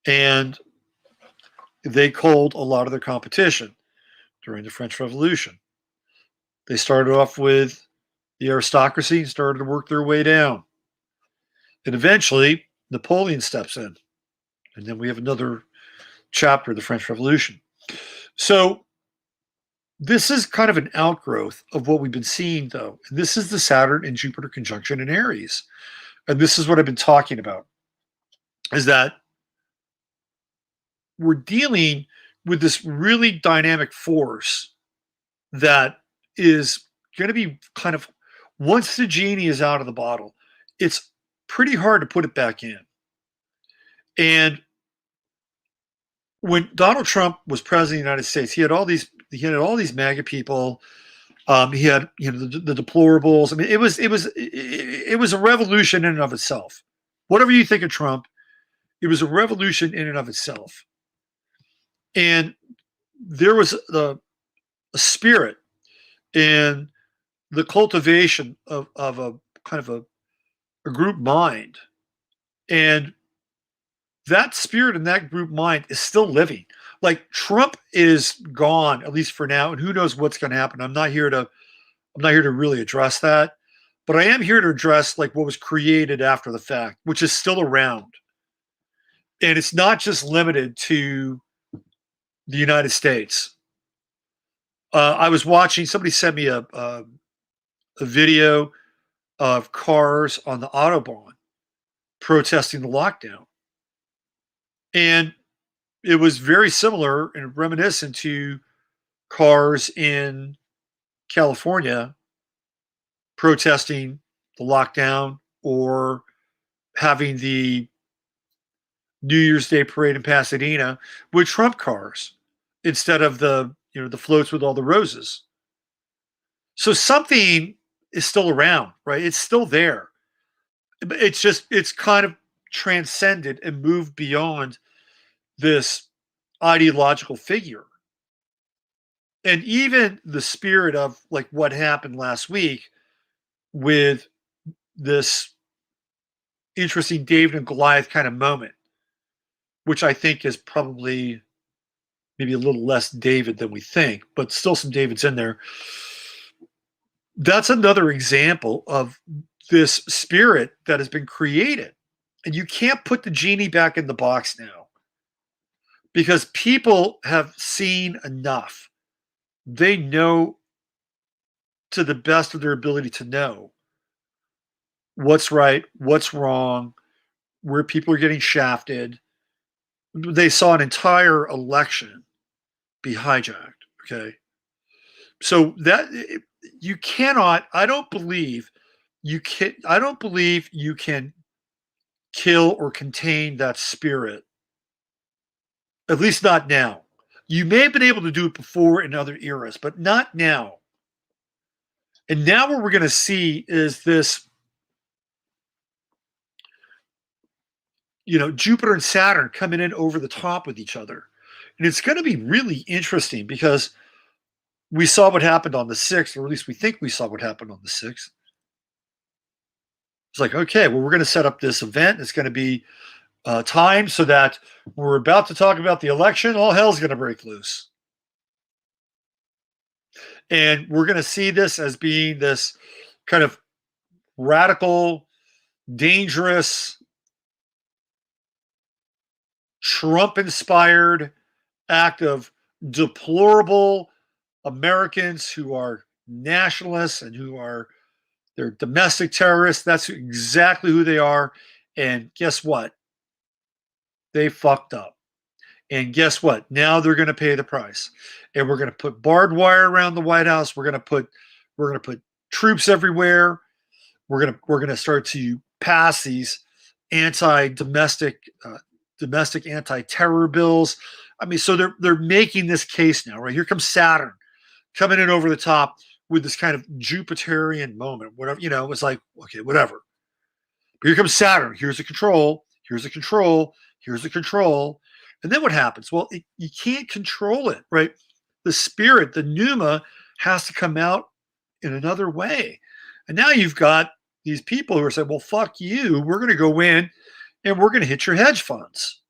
And they culled a lot of their competition during the French Revolution. They started off with the aristocracy and started to work their way down. And eventually, Napoleon steps in. And then we have another chapter of the French Revolution. So this is kind of an outgrowth of what we've been seeing, though. And this is the Saturn and Jupiter conjunction in Aries. And this is what I've been talking about, is that we're dealing with this really dynamic force that is going to be kind of, once the genie is out of the bottle, it's pretty hard to put it back in. And when Donald Trump was president of the United States, he had all these MAGA people. He had the deplorables. I mean, it was a revolution in and of itself. Whatever you think of Trump, it was a revolution in and of itself. And there was a spirit in the cultivation of a kind of a group mind. And that spirit and that group mind is still living. Like, Trump is gone, at least for now, and who knows what's going to happen. I'm not here to really address that, but I am here to address like what was created after the fact, which is still around. And it's not just limited to the United States. I was watching, somebody sent me a video of cars on the Autobahn protesting the lockdown. And it was very similar and reminiscent to cars in California protesting the lockdown, or having the New Year's Day parade in Pasadena with Trump cars instead of the floats with all the roses. So something is still around, right? It's still there. It's kind of transcended and moved beyond this ideological figure. And even the spirit of like what happened last week with this interesting David and Goliath kind of moment, which I think is probably maybe a little less David than we think, but still some Davids in there. That's another example of this spirit that has been created. And you can't put the genie back in the box now, because people have seen enough. They know, to the best of their ability to know, what's right, what's wrong, where people are getting shafted. They saw an entire election be hijacked. Okay. So that you cannot, I don't believe you can kill or contain that spirit, at least not now. You may have been able to do it before in other eras, but not now. And now what we're going to see is this, Jupiter and Saturn coming in over the top with each other. And it's going to be really interesting, because we saw what happened on the 6th, or at least we think we saw what happened on the 6th. It's like, okay, well, we're going to set up this event. It's going to be timed so that we're about to talk about the election. All hell's going to break loose. And we're going to see this as being this kind of radical, dangerous, Trump-inspired act of deplorable Americans who are nationalists and they're domestic terrorists. That's exactly who they are. And guess what? They fucked up. And guess what? Now they're going to pay the price. And we're going to put barbed wire around the White House. We're going to put troops everywhere. We're going to start to pass these domestic anti-terror bills. I mean, so they're making this case now, right? Here comes Saturn coming in over the top with this kind of Jupiterian moment. Whatever, it's like, okay, whatever. But here comes Saturn. Here's the control. Here's the control. Here's the control. And then what happens? Well, you can't control it, right? The spirit, the pneuma, has to come out in another way. And now you've got these people who are saying, well, fuck you. We're going to go in and we're going to hit your hedge funds.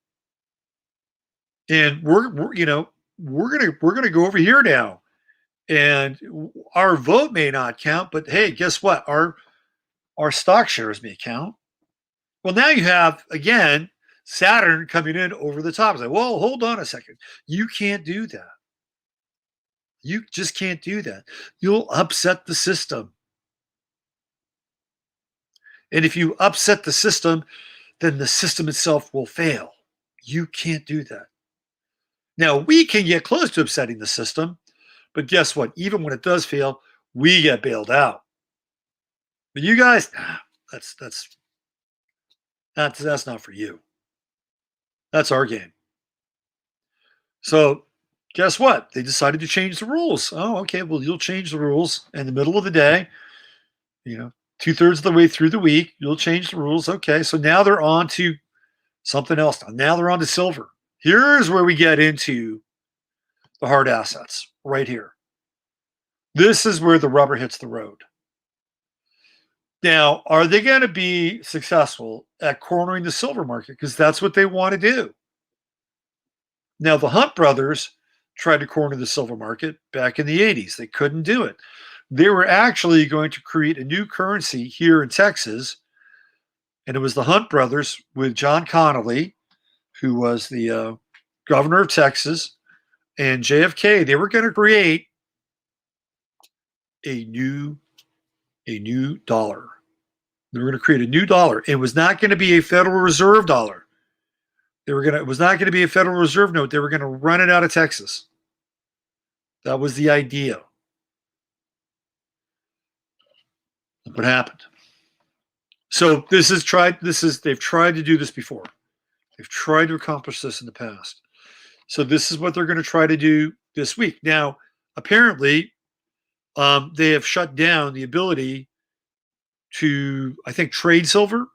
And we're going to go over here now. And our vote may not count, but hey, guess what? Our stock shares may count. Well, now you have, again, Saturn coming in over the top. It's like, well, hold on a second. You can't do that. You just can't do that. You'll upset the system. And if you upset the system, then the system itself will fail. You can't do that. Now, we can get close to upsetting the system, but guess what? Even when it does fail, we get bailed out. But you guys, that's not for you. That's our game. So guess what? They decided to change the rules. Oh, okay. Well, you'll change the rules in the middle of the day. 2/3 of the way through the week, you'll change the rules. Okay. So now they're on to something else. Now they're on to silver. Here's where we get into the hard assets right here. This is where the rubber hits the road. Now, are they going to be successful at cornering the silver market? Because that's what they want to do. Now, the Hunt brothers tried to corner the silver market back in the 80s. They couldn't do it. They were actually going to create a new currency here in Texas. And it was the Hunt brothers with John Connolly, who was the governor of Texas, and JFK, they were going to create a new dollar. They were going to create a new dollar. It was not going to be a Federal Reserve dollar. It was not going to be a Federal Reserve note. They were going to run it out of Texas. That was the idea. Look what happened. So they've tried to do this before. They've tried to accomplish this in the past. So this is what they're going to try to do this week. Now, apparently, they have shut down the ability to, I think, trade silver,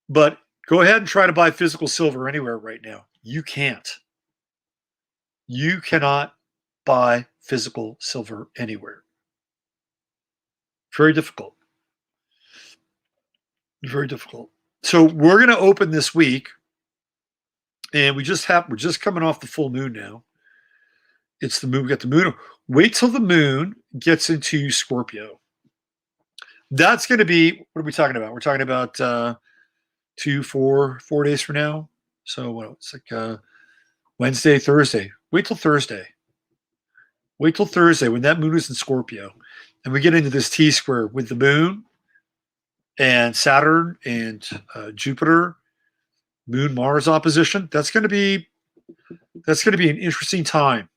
but go ahead and try to buy physical silver anywhere right now. You can't. You cannot buy physical silver anywhere. Very difficult. Very difficult. So we're going to open this week, and we're just coming off the full moon now. It's the moon. We got the moon. Wait till the moon gets into Scorpio. That's going to be, what are we talking about? We're talking about 4 days from now. So it's like Wednesday, Thursday. Wait till Thursday. Wait till Thursday when that moon is in Scorpio, and we get into this T-square with the moon and Saturn and Jupiter, Moon Mars opposition. That's going to be an interesting time.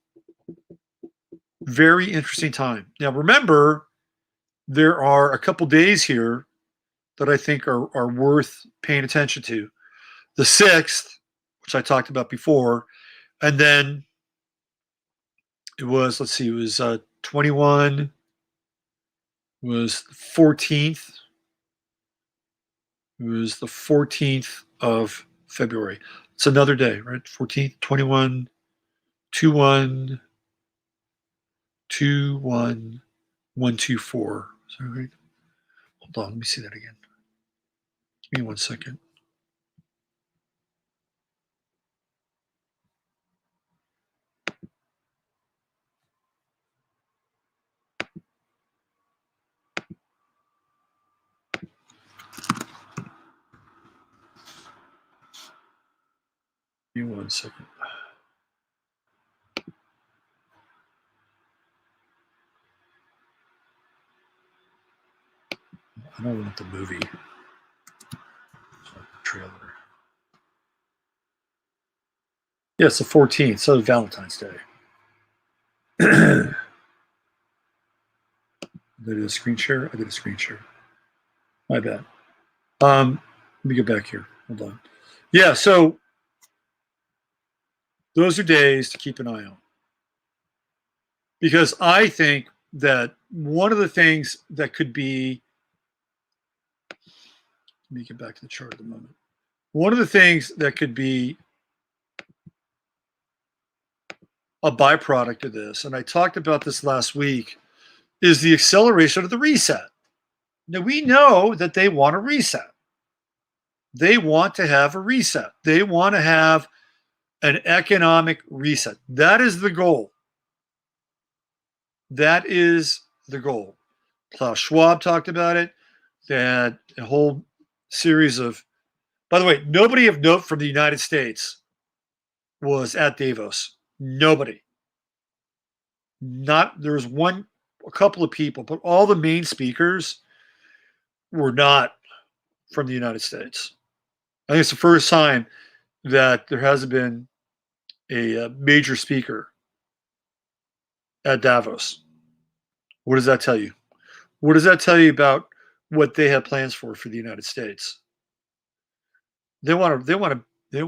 Very interesting time. Now remember, there are a couple days here that I think are worth paying attention to. The 6th, which I talked about before, and then it was 21, was the 14th. It was the 14th of February. It's another day, right? 14th, 21, 2-1, 2-1, 1-2-4. Is that right? Hold on, let me see that again. Give me 1 second. Give me 1 second. I don't want the movie. Trailer. Yeah, it's the 14th, so it's Valentine's Day. Did I do a screen share? I did a screen share. My bad. Let me get back here. Hold on. Yeah, so those are days to keep an eye on. Because I think that one of the things that could be, let me get back to the chart at the moment. One of the things that could be a byproduct of this, and I talked about this last week, is the acceleration of the reset. Now, we know that they want a reset. They want to have a reset. They want to have an economic reset. That is the goal. That is the goal. Klaus Schwab talked about it. They had a whole series of, by the way, nobody of note from the United States was at Davos. Nobody. There was a couple of people, but all the main speakers were not from the United States. I think it's the first time that there hasn't been a major speaker at Davos. What does that tell you? What does that tell you about what they have plans for the United States? They want to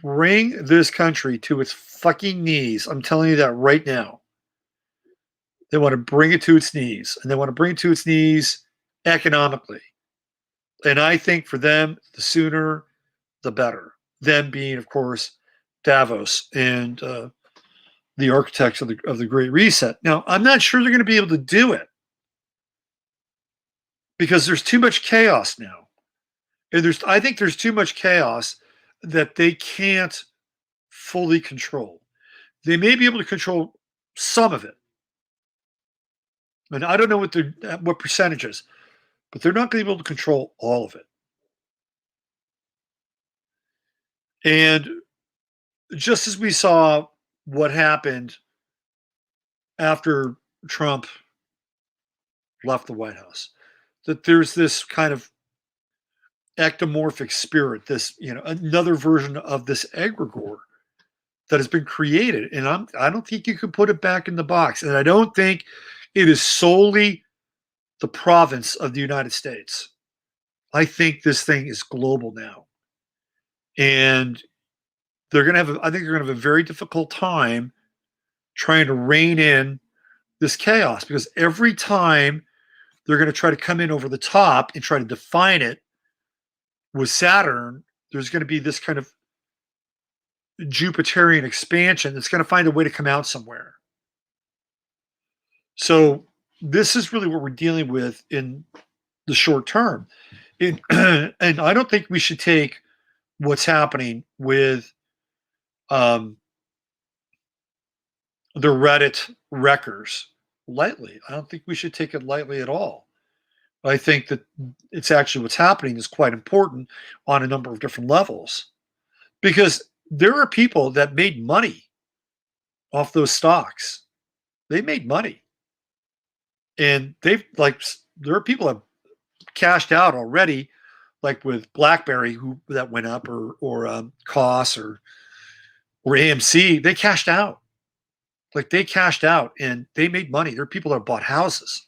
bring this country to its fucking knees. I'm telling you that right now. They want to bring it to its knees, and they want to bring it to its knees economically. And I think for them, the sooner, the better. Them being, of course, Davos and the architects of the Great Reset. Now, I'm not sure they're going to be able to do it because there's too much chaos now. And I think there's too much chaos that they can't fully control. They may be able to control some of it. And I don't know what percentages, but they're not going to be able to control all of it. And just as we saw what happened after Trump left the White House, that there's this kind of ectomorphic spirit, this, another version of this egregore that has been created. And I don't think you can put it back in the box. And I don't think it is solely the province of the United States. I think this thing is global now. And I think they're going to have a very difficult time trying to rein in this chaos, because every time they're going to try to come in over the top and try to define it with Saturn, there's going to be this kind of Jupiterian expansion that's going to find a way to come out somewhere. So this is really what we're dealing with in the short term. And I don't think we should take what's happening with the Reddit wreckers lightly. I don't think we should take it lightly at all. I think that it's actually what's happening is quite important on a number of different levels, because there are people that made money off those stocks. They made money. And there are people that cashed out already, like with BlackBerry, that went up, or Cos or AMC. They cashed out. They cashed out and they made money. There are people that bought houses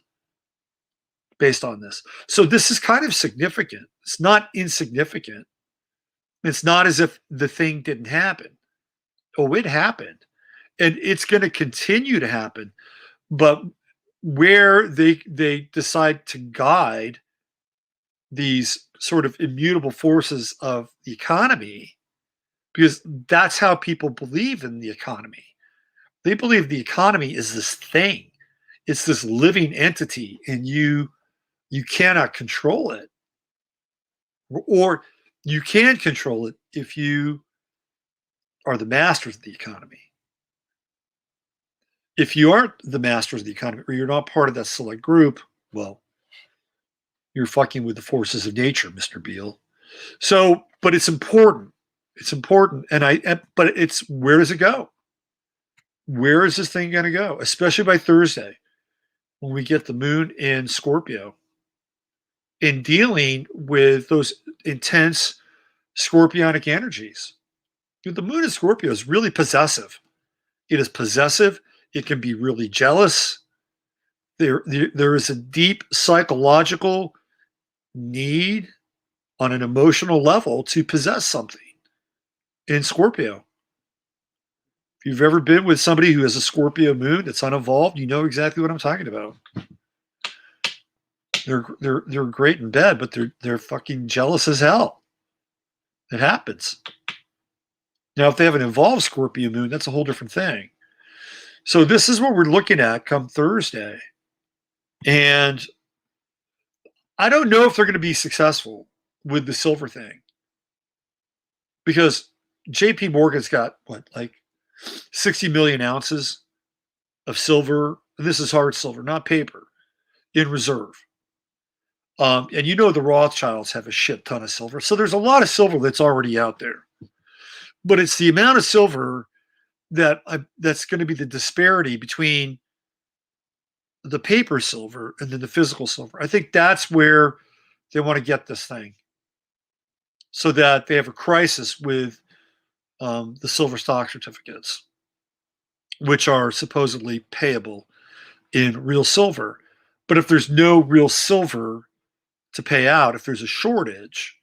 based on this. So this is kind of significant. It's not insignificant. It's not as if the thing didn't happen. Oh, it happened. And it's going to continue to happen. But where they decide to guide these sort of immutable forces of the economy, because that's how people believe in the economy. They believe the economy is this thing. It's this living entity, and you cannot control it. Or you can control it if you are the masters of the economy. If you aren't the masters of the economy, or you're not part of that select group, well, you're fucking with the forces of nature, Mr. Beale. So, but it's important. It's important. But it's, where does it go? Where is this thing going to go? Especially by Thursday, when we get the moon in Scorpio, in dealing with those intense scorpionic energies. The moon in Scorpio is really possessive. It is possessive. It can be really jealous. There is a deep psychological need on an emotional level to possess something in Scorpio. If you've ever been with somebody who has a Scorpio moon that's unevolved, you know exactly what I'm talking about. They're great in bed, but they're fucking jealous as hell. It happens. Now, if they have an evolved Scorpio moon, that's a whole different thing. So this is what we're looking at come Thursday. And I don't know if they're going to be successful with the silver thing, because JP Morgan's got 60 million ounces of silver. And this is hard silver, not paper, in reserve. And the Rothschilds have a shit ton of silver. So there's a lot of silver that's already out there. But it's the amount of silver that's going to be the disparity between the paper silver and then the physical silver. I think that's where they want to get this thing, so that they have a crisis with the silver stock certificates, which are supposedly payable in real silver. But if there's no real silver to pay out, if there's a shortage,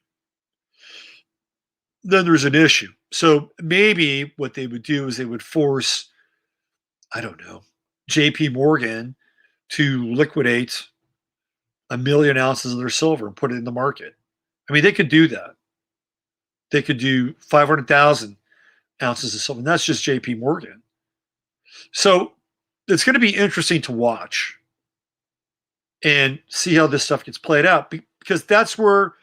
then there's an issue. So maybe what they would do is they would force, I don't know, JP Morgan to liquidate 1 million ounces of their silver and put it in the market. I mean, they could do that. They could do 500,000 ounces of silver, and that's just JP Morgan. So it's going to be interesting to watch and see how this stuff gets played out, because that's where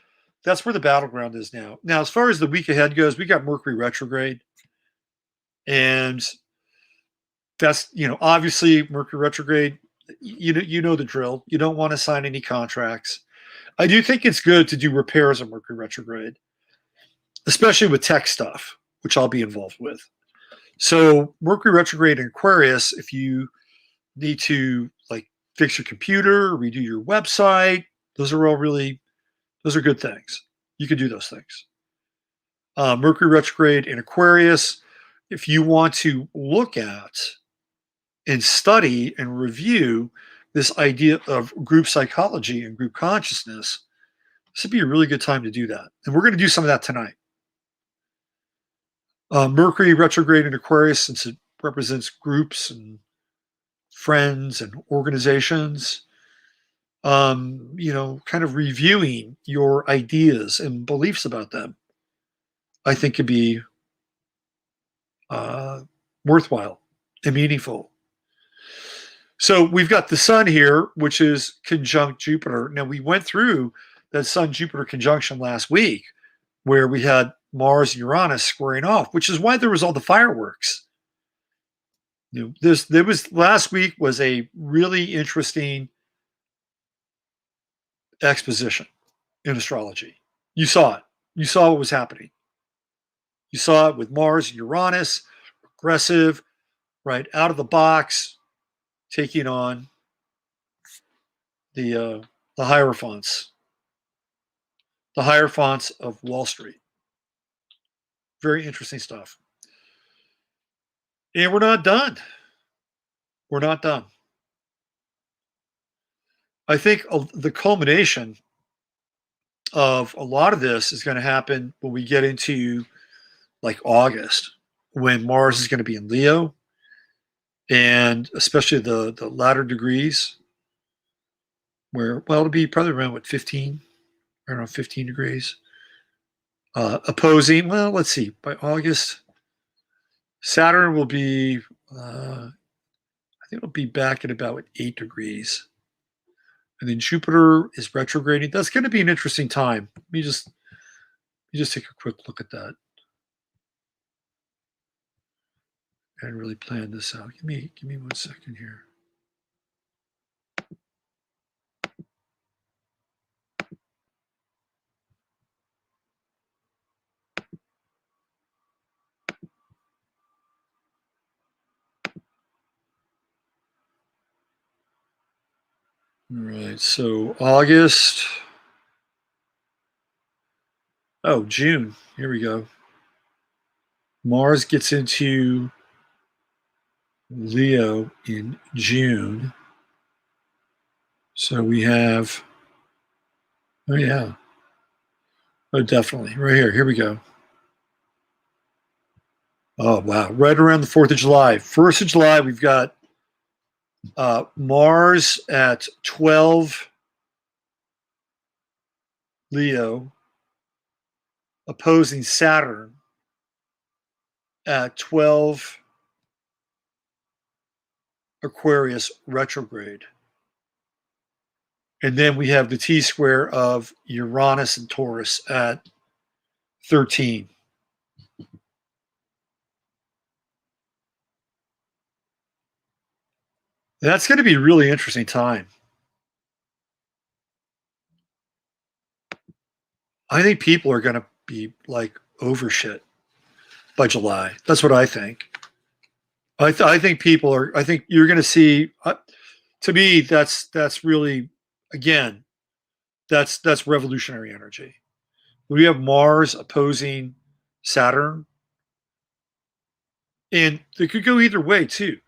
the battleground is now. Now, as far as the week ahead goes, we got Mercury retrograde, and that's, obviously Mercury retrograde. You know the drill. You don't want to sign any contracts. I do think it's good to do repairs on Mercury retrograde. especially with tech stuff, which I'll be involved with. So Mercury retrograde in Aquarius, if you need to like fix your computer, redo your website, those are good things. You can do those things. Mercury retrograde in Aquarius, if you want to look at and study and review this idea of group psychology and group consciousness, this would be a really good time to do that. And we're going to do some of that tonight. Mercury retrograde in Aquarius, since it represents groups and friends and organizations, kind of reviewing your ideas and beliefs about them, I think could be worthwhile and meaningful. So we've got the sun here, which is conjunct Jupiter. Now, we went through that Sun-Jupiter conjunction last week where we had Mars and Uranus squaring off, which is why there was all the fireworks. Last week was a really interesting exposition in astrology. You saw it. You saw what was happening. You saw it with Mars and Uranus, aggressive, right out of the box, taking on the hierophants of Wall Street. Very interesting stuff. And we're not done. We're not done. I think the culmination of a lot of this is going to happen when we get into like August, when Mars is going to be in Leo, and especially the latter degrees, where, well, it'll be probably around 15 degrees. Opposing, well, let's see, by August, Saturn will be, I think it'll be back at about 8 degrees. And then Jupiter is retrograding. That's going to be an interesting time. Let me just take a quick look at that. I hadn't really planned this out. Give me 1 second here. All right, so August. Oh, June. Here we go. Mars gets into Leo in June. So we have, oh yeah. Oh, definitely. Right here. Here we go. Oh, wow. Right around the 4th of July. 1st of July, we've got Mars at 12 Leo opposing Saturn at 12 Aquarius retrograde. And then we have the T-square of Uranus and Taurus at 13. That's going to be a really interesting time. I think people are going to be like over shit by July. That's what I think. I think people are. I think you're going to see. To me, that's really, again, that's revolutionary energy. We have Mars opposing Saturn, and it could go either way too,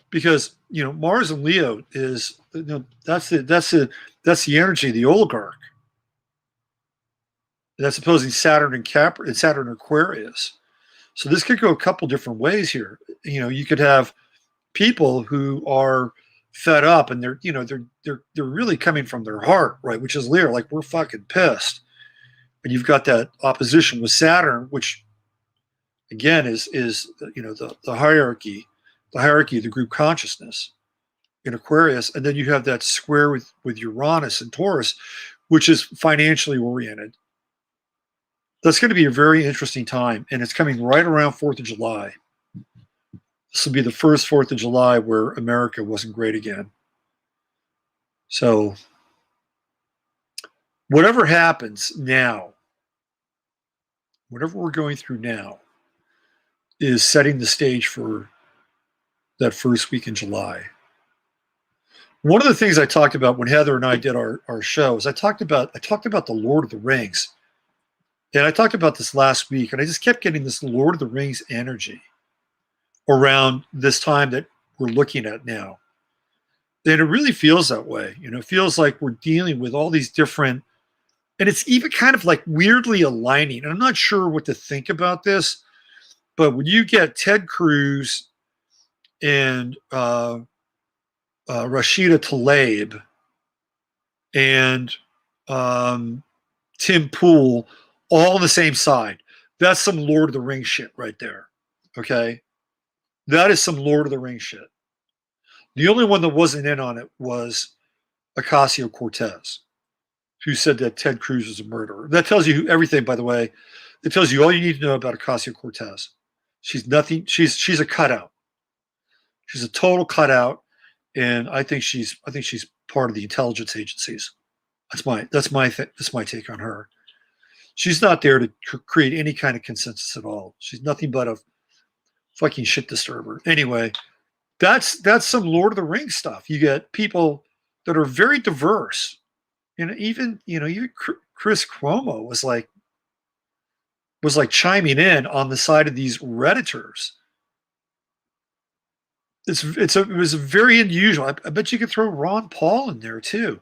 because Mars and Leo is that's the energy of the oligarch. That's opposing Saturn and Saturn Aquarius. So this could go a couple different ways here. You could have people who are fed up and they're really coming from their heart, right? Which is Leo, like, we're fucking pissed. And you've got that opposition with Saturn, which again is the hierarchy of the group consciousness in Aquarius. And then you have that square with Uranus and Taurus, which is financially oriented. That's going to be a very interesting time, and it's coming right around 4th of July. This will be the first 4th of July where America wasn't great again. So whatever happens now whatever we're going through now is setting the stage for that first week in July. One of the things I talked about when Heather and I did our show is I talked about the Lord of the Rings. And I talked about this last week, and I just kept getting this Lord of the Rings energy around this time that we're looking at now. And it really feels that way. It feels like we're dealing with all these different, and it's even kind of like weirdly aligning. And I'm not sure what to think about this, but when you get Ted Cruz and Rashida Tlaib and Tim Pool all on the same side, that's some Lord of the Rings shit right there. Okay? That is some Lord of the Rings shit. The only one that wasn't in on it was Ocasio-Cortez, who said that Ted Cruz was a murderer. That tells you everything, by the way. It tells you all you need to know about Ocasio-Cortez. She's nothing. She's a cutout. She's a total cutout, and I think she's part of the intelligence agencies. That's my take on her. She's not there to create any kind of consensus at all. She's nothing but a fucking shit disturber. Anyway, that's some Lord of the Rings stuff. You get people that are very diverse. Even Chris Cuomo was like chiming in on the side of these Redditors. It was very unusual. I bet you could throw Ron Paul in there too.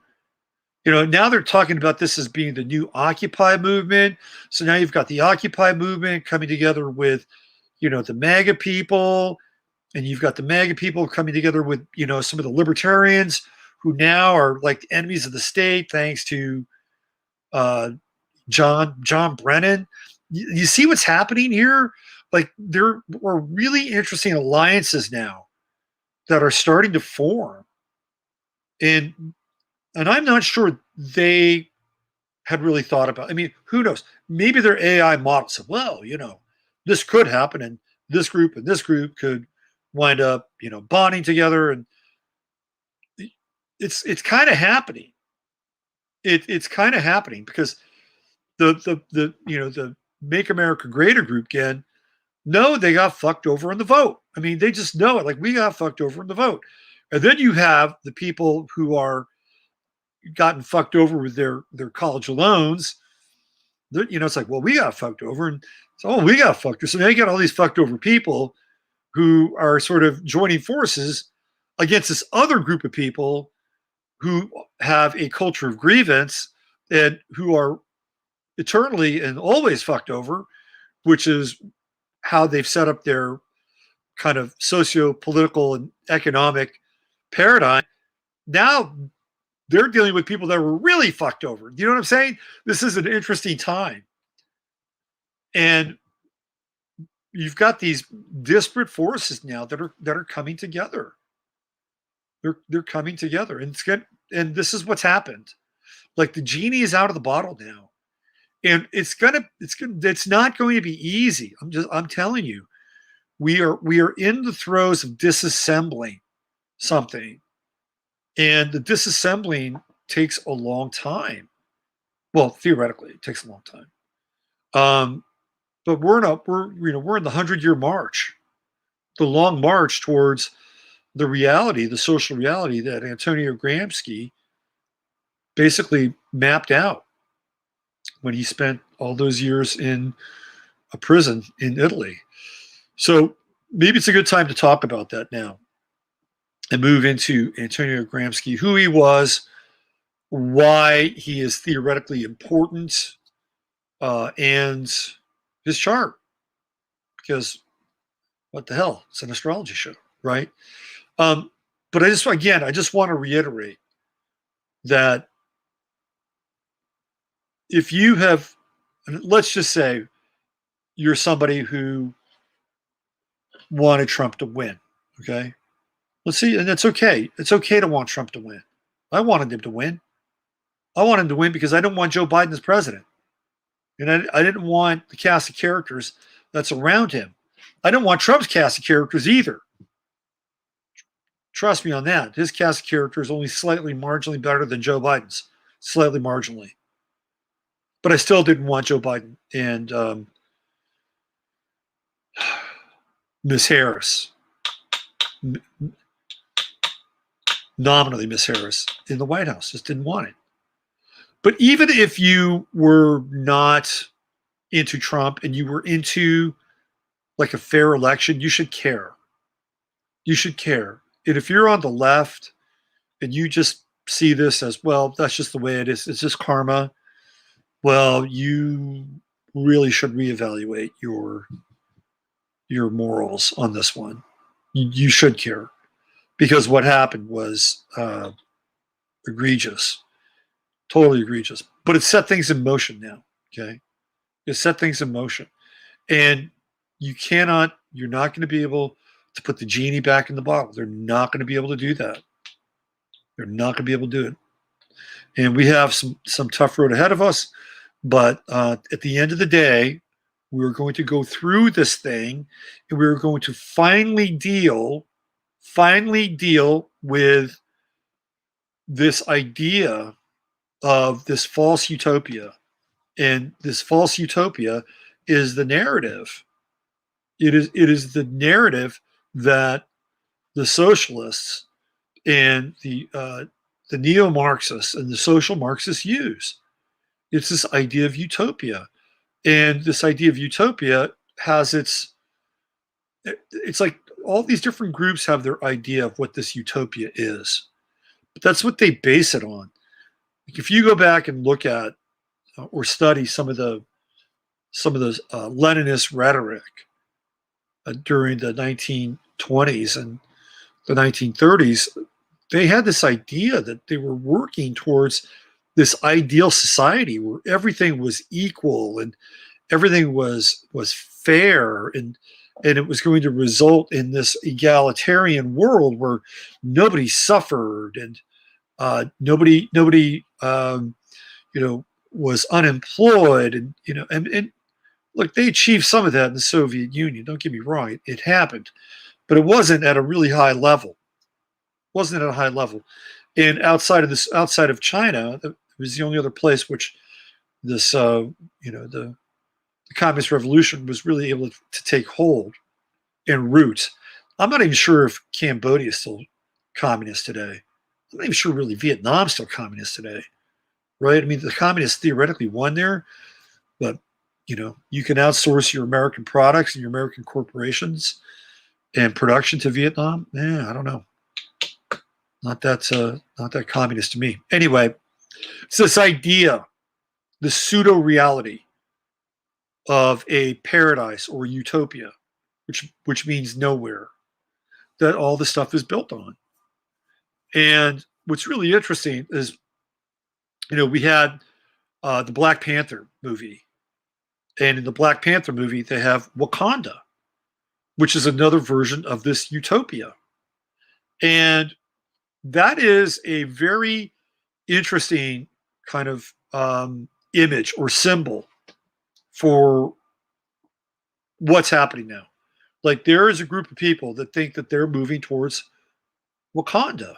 Now they're talking about this as being the new Occupy movement. So now you've got the Occupy movement coming together with, the MAGA people, and you've got the MAGA people coming together with, some of the libertarians who now are like the enemies of the state, thanks to John Brennan. You see what's happening here? Like there are really interesting alliances now that are starting to form. And I'm not sure they had really thought about. I mean, who knows? Maybe their AI model said, well, this could happen, and this group could wind up, bonding together, and it's kind of happening. It's kind of happening because the Make America Greater group again, no, they got fucked over in the vote. I mean, they just know it. Like, we got fucked over in the vote. And then you have the people who are gotten fucked over with their college loans. It's like, well, we got fucked over, and so we got fucked over. So now you got all these fucked over people who are sort of joining forces against this other group of people who have a culture of grievance and who are eternally and always fucked over, which is how they've set up their kind of socio-political and economic paradigm. Now they're dealing with people that were really fucked over. You know what I'm saying? This is an interesting time. And you've got these disparate forces now that are coming together. They're coming together, and and this is what's happened. Like, the genie is out of the bottle now, and it's not going to be easy. I'm telling you, we are in the throes of disassembling something, and the disassembling takes a long time. Well, theoretically, it takes a long time. But we're in the 100-year march, the long march towards the reality, the social reality that Antonio Gramsci basically mapped out when he spent all those years in a prison in Italy. So maybe it's a good time to talk about that now and move into Antonio Gramsci, who he was, why he is theoretically important, and his chart. Because what the hell? It's an astrology show, right? But I just want to reiterate that if you have, let's just say you're somebody who wanted Trump to win, okay? Let's see, and it's okay. It's okay to want Trump to win. I wanted him to win. I wanted him to win because I didn't want Joe Biden as president. And I didn't want the cast of characters that's around him. I didn't want Trump's cast of characters either. Trust me on that. His cast of characters is only slightly marginally better than Joe Biden's. Slightly marginally. But I still didn't want Joe Biden. And Miss Harris, nominally Miss Harris, in the White House, just didn't want it. But even if you were not into Trump and you were into like a fair election, you should care. You should care. And if you're on the left and you just see this as, well, that's just the way it is, it's just karma, well, you really should reevaluate your morals on this one. You should care, because what happened was egregious, totally egregious. But it set things in motion now. Okay, it set things in motion, and you're not going to be able to put the genie back in the bottle. They're not going to be able to do that. They're not going to be able to do it. And we have some tough road ahead of us. But at the end of the day, we're going to go through this thing, and we're going to finally deal with this idea of this false utopia. And this false utopia is the narrative. It is the narrative that the socialists and the neo-Marxists and the social Marxists use. It's this idea of utopia. And this idea of utopia has it's like all these different groups have their idea of what this utopia is. But that's what they base it on. Like if you go back and look at or study some of those Leninist rhetoric during the 1920s and the 1930s, they had this idea that they were working towards this ideal society where everything was equal and everything was fair, and it was going to result in this egalitarian world where nobody suffered and nobody was unemployed, and and look, they achieved some of that in the Soviet Union. Don't get me wrong, it happened, but it wasn't at a really high level. Wasn't at a high level, and outside of China, it was the only other place which this the communist revolution was really able to take hold and root. I'm not even sure if Cambodia is still communist today. I'm not even sure really Vietnam's still communist today, right? I mean, the communists theoretically won there, but you can outsource your American products and your American corporations and production to Vietnam. I don't know. Not that communist to me. Anyway, it's this idea, the pseudo reality of a paradise or utopia, which means nowhere, that all the stuff is built on. And what's really interesting is, we had the Black Panther movie, and in the Black Panther movie, they have Wakanda, which is another version of this utopia. And that is a very interesting kind of image or symbol for what's happening now. Like, there is a group of people that think that they're moving towards Wakanda,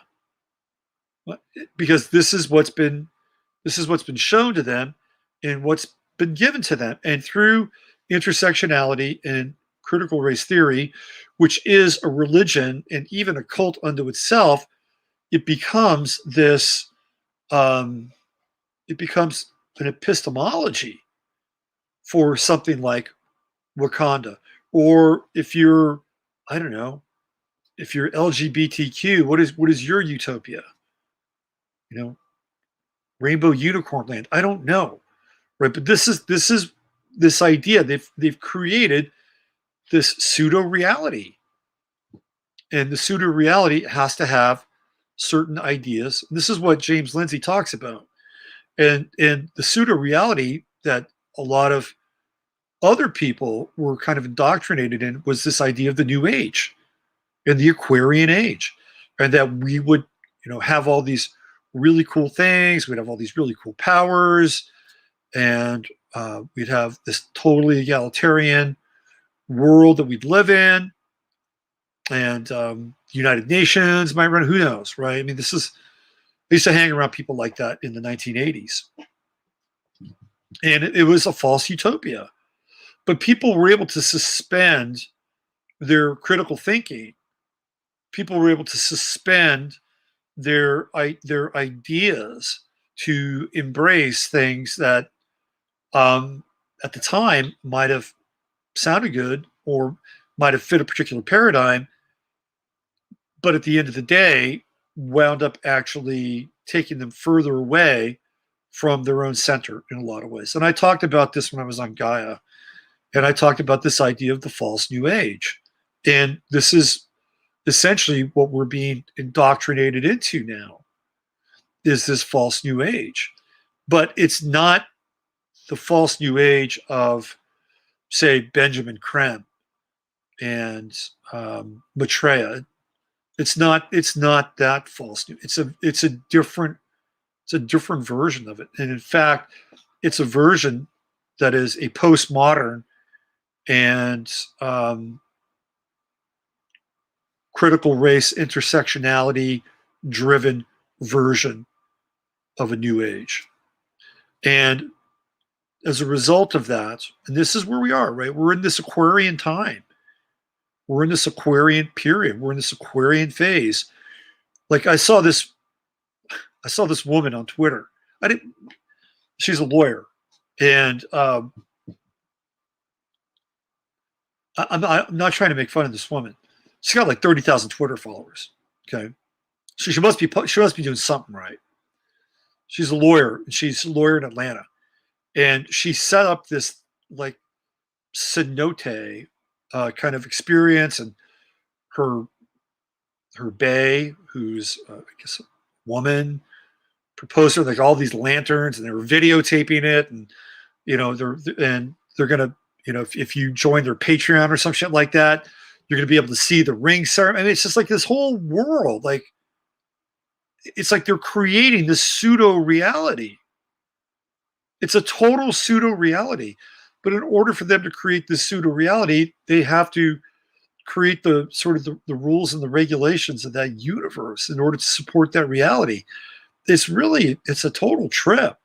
because this is what's been shown to them and what's been given to them. And through intersectionality and critical race theory, which is a religion and even a cult unto itself, it becomes this it becomes an epistemology for something like Wakanda. Or if you're, I don't know, if you're LGBTQ, what is your utopia? Rainbow unicorn land. I don't know, right? But this is this idea. They've created this pseudo reality, and the pseudo reality has to have certain ideas. And this is what James Lindsay talks about, and the pseudo reality that a lot of other people were kind of indoctrinated in was this idea of the New Age and the Aquarian Age, and that we would have all these really cool things. We'd have all these really cool powers, and we'd have this totally egalitarian world that we'd live in, and the United Nations might run. Who knows, right? I mean, I used to hang around people like that in the 1980s, and it was a false utopia. But people were able to suspend their critical thinking. People were able to suspend their ideas to embrace things that at the time might have sounded good or might have fit a particular paradigm, but at the end of the day wound up actually taking them further away from their own center in a lot of ways. And I talked about this when I was on Gaia, and I talked about this idea of the false new age. And this is essentially what we're being indoctrinated into now, is this false new age. But it's not the false new age of, say, Benjamin Creme and Maitreya. It's not that false new. It's a different version of it. And in fact, it's a version that is a postmodern and critical race intersectionality driven version of a new age. And as a result of that, and this is where we are, right? We're in this Aquarian time. We're in this Aquarian period. We're in this Aquarian phase. Like I saw this woman on Twitter. She's a lawyer, and I'm not trying to make fun of this woman. She's got like 30,000 Twitter followers. Okay, so she must be doing something right. She's a lawyer. She's a lawyer in Atlanta, and she set up this like cenote kind of experience, and her bae, who's I guess a woman, proposed her like all these lanterns, and they were videotaping it, and they're gonna, if you join their Patreon or some shit like that, you're gonna be able to see the ring ceremony. I mean, it's just like this whole world, like it's like they're creating this pseudo reality. It's a total pseudo reality. But in order for them to create this pseudo reality, they have to create the sort of the rules and the regulations of that universe in order to support that reality. It's a total trip.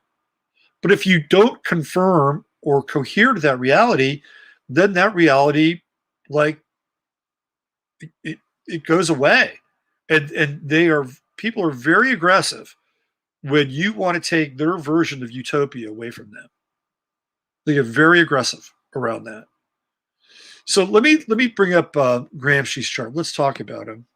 But if you don't confirm or cohere to that reality, then that reality, like, it goes away. And people are very aggressive when you want to take their version of utopia away from them. They get very aggressive around that. So let me bring up Gramsci's chart. Let's talk about him.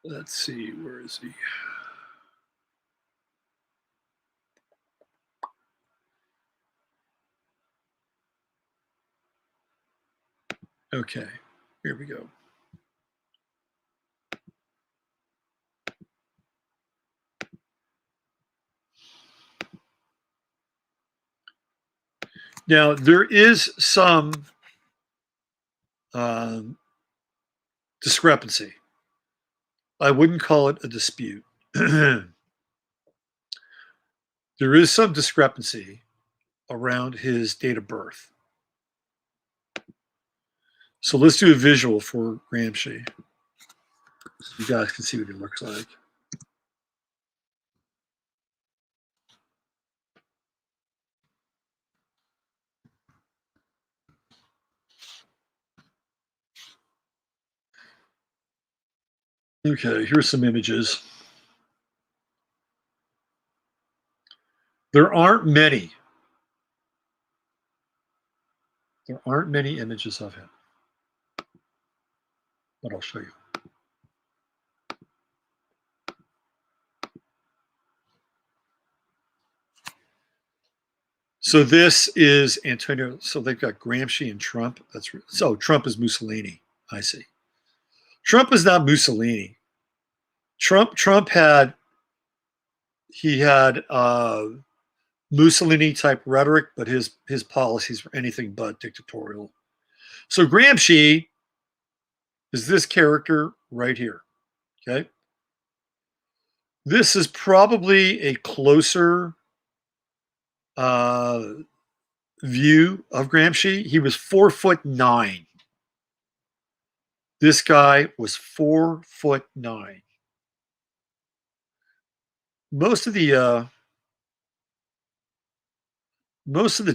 Let's see, where is he? Okay, here we go. Now, there is some discrepancy. I wouldn't call it a dispute. There is some discrepancy around his date of birth. So let's do a visual for Gramsci, so you guys can see what he looks like. Okay, here's some images. There aren't many. There aren't many images of him, but I'll show you. So this is Antonio. So they've got Gramsci and Trump. So Trump is Mussolini. I see. Trump is not Mussolini. Trump had Mussolini type rhetoric, but his policies were anything but dictatorial. So Gramsci is this character right here. Okay. This is probably a closer view of Gramsci, he was 4'9". This guy was 4'9". Most of the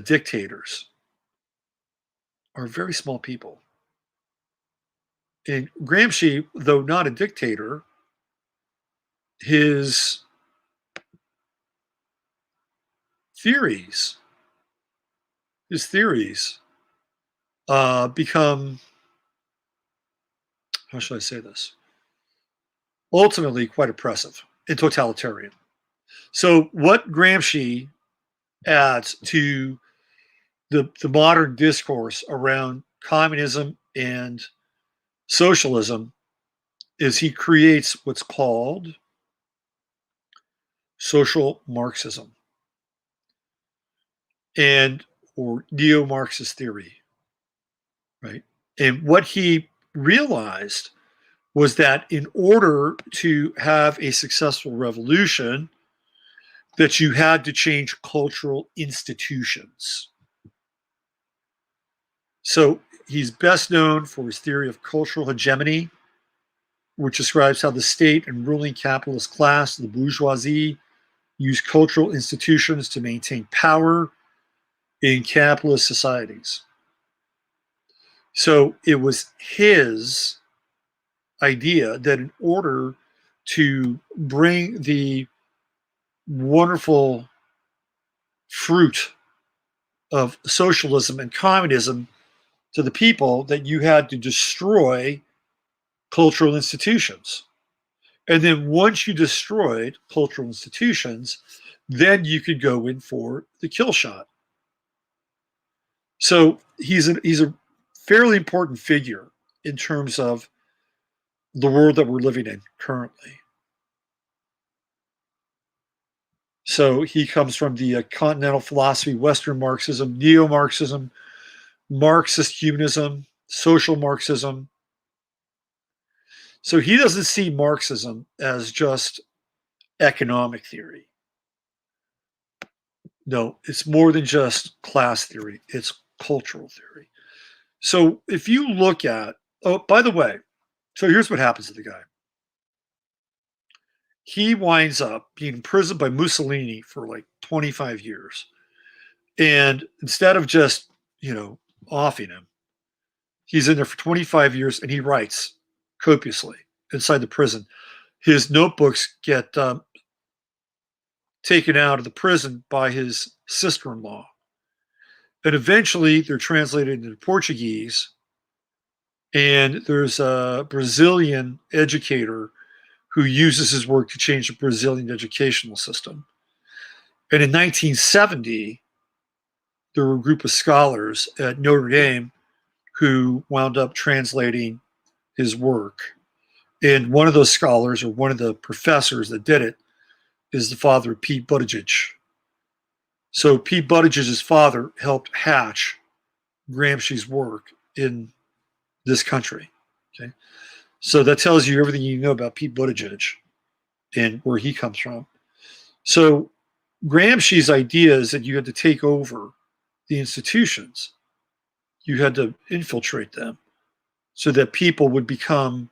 dictators are very small people. And Gramsci, though not a dictator, his theories become, how should I say this, ultimately quite oppressive and totalitarian. So what Gramsci adds to the modern discourse around communism and socialism is he creates what's called social Marxism and or neo-Marxist theory, right? And what he realized was that in order to have a successful revolution, that you had to change cultural institutions. So he's best known for his theory of cultural hegemony, which describes how the state and ruling capitalist class, the bourgeoisie, use cultural institutions to maintain power in capitalist societies. So it was his idea that in order to bring the wonderful fruit of socialism and communism to the people, that you had to destroy cultural institutions. And then once you destroyed cultural institutions, then you could go in for the kill shot. So he's a fairly important figure in terms of the world that we're living in currently. So he comes from the continental philosophy, Western Marxism, neo-Marxism, Marxist humanism, social Marxism. So he doesn't see Marxism as just economic theory. No, it's more than just class theory. It's cultural theory. So if you look at, oh, by the way, so here's what happens to the guy. He winds up being imprisoned by Mussolini for like 25 years. And instead of just, offing him, he's in there for 25 years and he writes copiously inside the prison. His notebooks get taken out of the prison by his sister-in-law. And eventually they're translated into Portuguese. And there's a Brazilian educator who uses his work to change the Brazilian educational system. And in 1970, there were a group of scholars at Notre Dame who wound up translating his work. And one of those scholars, or one of the professors that did it, is the father of Pete Buttigieg. So Pete Buttigieg's father helped hatch Gramsci's work in this country. Okay, so that tells you everything you know about Pete Buttigieg and where he comes from. So Gramsci's idea is that you had to take over the institutions. You had to infiltrate them so that people would become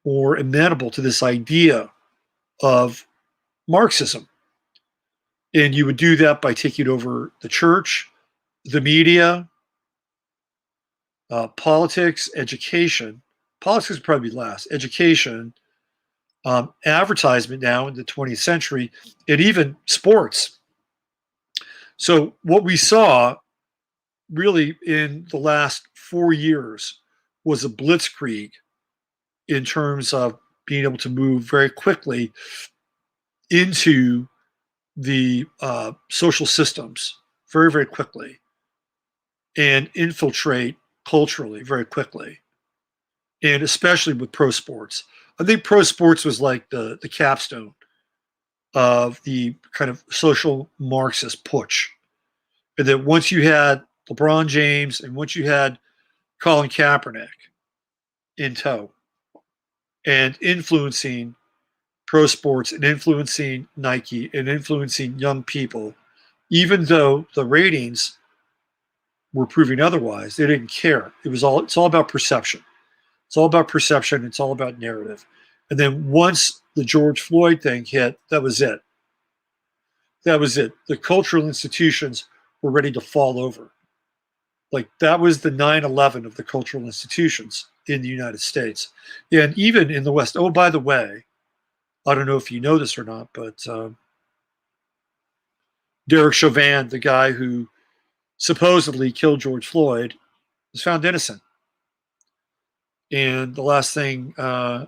more amenable to this idea of Marxism. And you would do that by taking over the church, the media, politics, education. Politics would probably be last. Education, advertisement now in the 20th century, and even sports. So what we saw really in the last 4 years was a blitzkrieg in terms of being able to move very quickly into the social systems very, very quickly and infiltrate culturally very quickly, and especially with pro sports. I think pro sports was like the capstone of the kind of social Marxist putsch. And that once you had LeBron James and once you had Colin Kaepernick in tow and influencing pro sports and influencing Nike and influencing young people even though the ratings were proving otherwise. They didn't care. It's all about perception. It's all about perception. It's all about narrative. And then once the George Floyd thing hit, that was it. That was it. The cultural institutions were ready to fall over. Like that was the 9/11 of the cultural institutions in the United States. And even in the West. Oh, by the way, I don't know if you know this or not, but Derek Chauvin, the guy who supposedly killed George Floyd, was found innocent. And the last thing I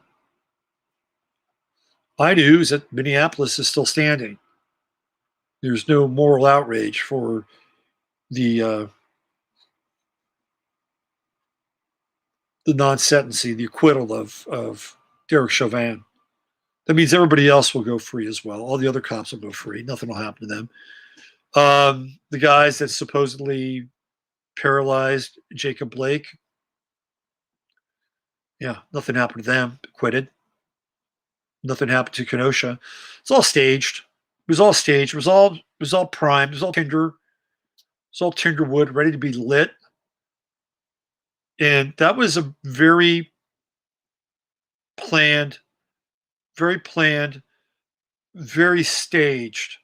knew is that Minneapolis is still standing. There's no moral outrage for the non-sentencing, the acquittal of Derek Chauvin. That means everybody else will go free as well. All the other cops will go free. Nothing will happen to them. The guys that supposedly paralyzed Jacob Blake, yeah, nothing happened to them. Acquitted. Nothing happened to Kenosha. It's all staged. It was all staged. It was all primed. It was all tinder. It was all tinder wood, ready to be lit. And that was a very planned, very staged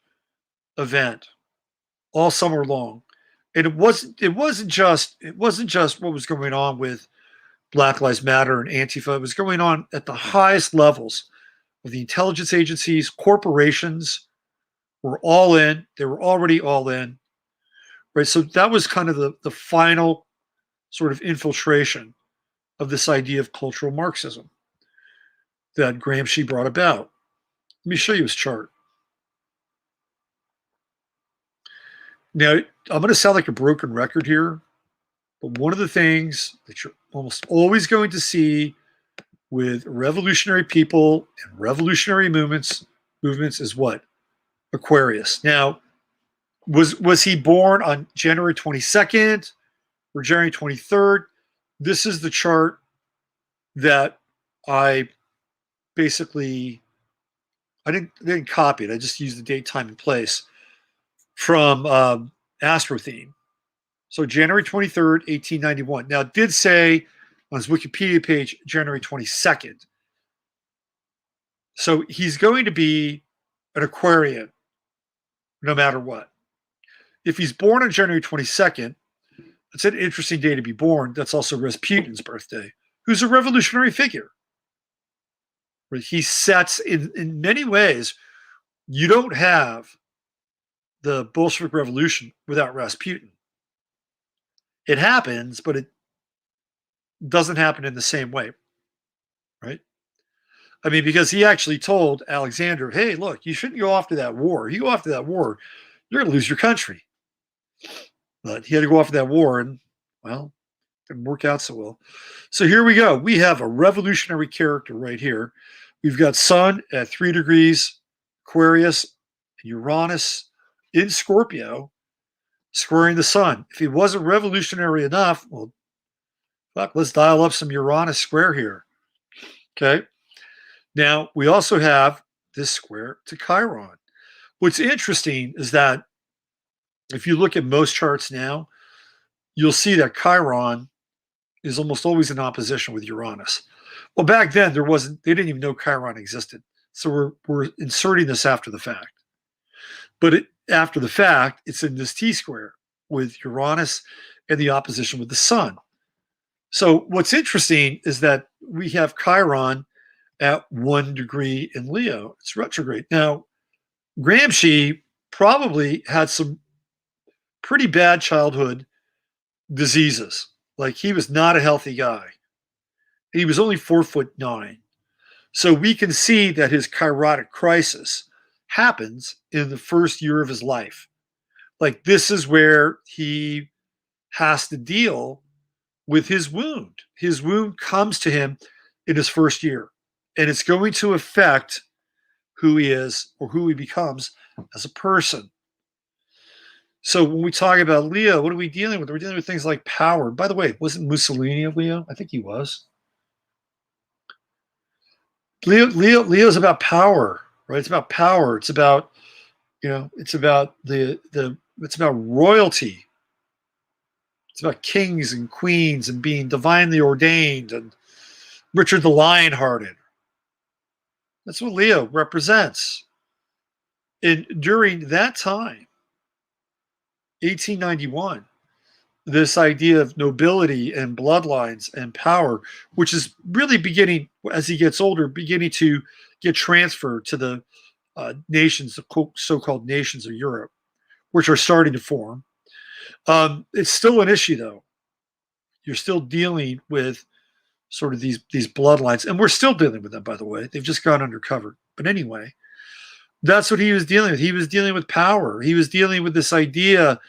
event all summer long. And it wasn't just what was going on with Black Lives Matter and Antifa. It was going on at the highest levels of the intelligence agencies. Corporations were all in. They were already all in. Right. So that was kind of the final sort of infiltration of this idea of cultural Marxism that Gramsci brought about. Let me show you his chart. Now, I'm going to sound like a broken record here, but one of the things that you're almost always going to see with revolutionary people and revolutionary movements is what? Aquarius. Now, was he born on January 22nd or January 23rd? This is the chart that I basically I didn't copy it. I just used the date, time, and place from AstroTheme. So January 23rd, 1891. Now, it did say on his Wikipedia page January 22nd. So he's going to be an Aquarian no matter what. If he's born on January 22nd, it's an interesting day to be born. That's also Rasputin's birthday, who's a revolutionary figure. He sets, in many ways, you don't have the Bolshevik Revolution without Rasputin. It happens, but it doesn't happen in the same way, right? I mean, because he actually told Alexander, hey, look, you shouldn't go off to that war. You go off to that war, you're going to lose your country. But he had to go off to that war, and, well, it didn't work out so well. So here we go. We have a revolutionary character right here. We've got Sun at 3 degrees, Aquarius, and Uranus in Scorpio, squaring the Sun. If he wasn't revolutionary enough, well, fuck, let's dial up some Uranus square here. Okay. Now, we also have this square to Chiron. What's interesting is that if you look at most charts now, you'll see that Chiron is almost always in opposition with Uranus. Well, back then they didn't even know Chiron existed. So we're inserting this after the fact. But after the fact, it's in this T-square with Uranus and the opposition with the Sun. So what's interesting is that we have Chiron at 1 degree in Leo. It's retrograde. Now, Gramsci probably had some pretty bad childhood diseases. Like, he was not a healthy guy. He was only 4'9". So we can see that his chirotic crisis happens in the first year of his life. Like, this is where he has to deal with his wound. His wound comes to him in his first year, and it's going to affect who he is or who he becomes as a person. So when we talk about Leo, what are we dealing with? We're dealing with things like power. By the way, wasn't Mussolini a Leo? I think he was. Leo's about power, right? It's about power. It's about, it's about the It's about royalty. It's about kings and queens and being divinely ordained and Richard the Lionhearted. That's what Leo represents. And during that time, 1891, this idea of nobility and bloodlines and power, which is really beginning, as he gets older, beginning to get transferred to the nations, the so-called nations of Europe, which are starting to form. It's still an issue, though. You're still dealing with sort of these bloodlines, and we're still dealing with them, by the way. They've just gone undercover. But anyway, that's what he was dealing with. He was dealing with power. He was dealing with this idea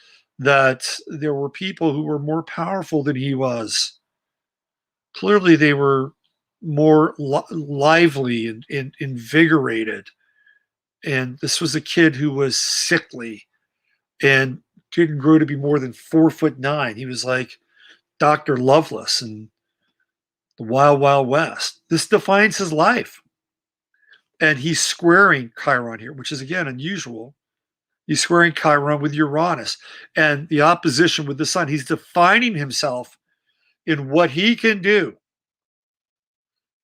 that there were people who were more powerful than he was. Clearly, they were more lively and invigorated. And this was a kid who was sickly and didn't grow to be more than 4'9". He was like Dr. Lovelace and the Wild Wild West. This defines his life. And he's squaring Chiron here, which is, again, unusual. He's squaring Chiron with Uranus and the opposition with the sun. He's defining himself in what he can do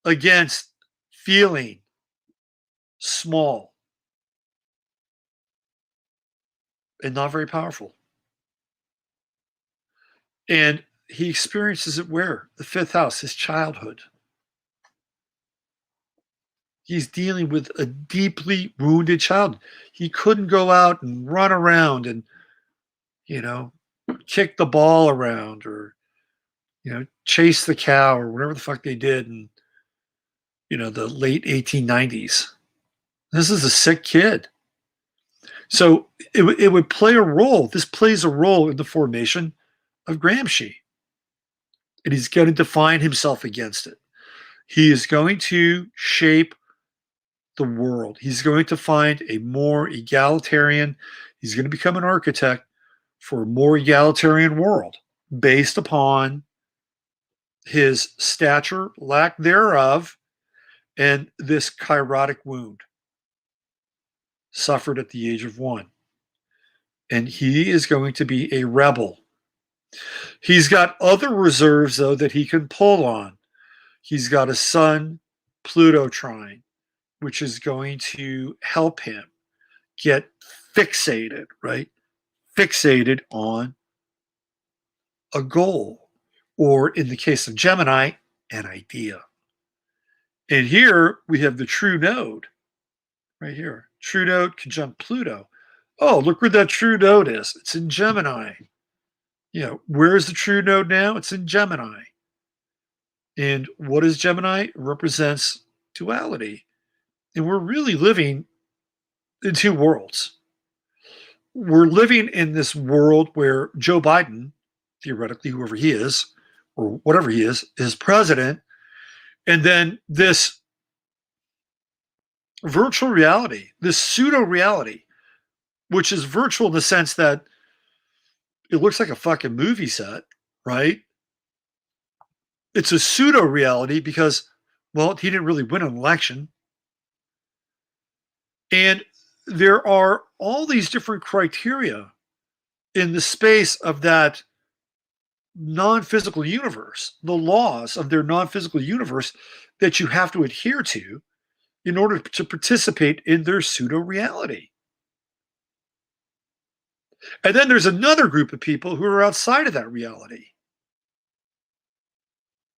against feeling small and not very powerful. And he experiences it where? The fifth house, his childhood. He's dealing with a deeply wounded child. He couldn't go out and run around and, kick the ball around or, chase the cow or whatever the fuck they did in, the late 1890s. This is a sick kid. So it would play a role. This plays a role in the formation of Gramsci. And he's going to define himself against it. He is going to shape the world. He's going to find a more egalitarian, he's going to become an architect for a more egalitarian world based upon his stature, lack thereof, and this chirotic wound suffered at the age of 1. And he is going to be a rebel. He's got other reserves, though, that he can pull on. He's got a Sun-Pluto trine, which is going to help him get fixated, right? Fixated on a goal, or in the case of Gemini, an idea. And here we have the true node, right here. True node conjunct Pluto. Oh, look where that true node is. It's in Gemini. Where's the true node now? It's in Gemini. And what is Gemini? It represents duality. And we're really living in two worlds. We're living in this world where Joe Biden, theoretically, whoever he is, or whatever he is president. And then this virtual reality, this pseudo reality, which is virtual in the sense that it looks like a fucking movie set, right? It's a pseudo reality because, well, he didn't really win an election. And there are all these different criteria in the space of that non-physical universe, the laws of their non-physical universe that you have to adhere to in order to participate in their pseudo-reality. And then there's another group of people who are outside of that reality.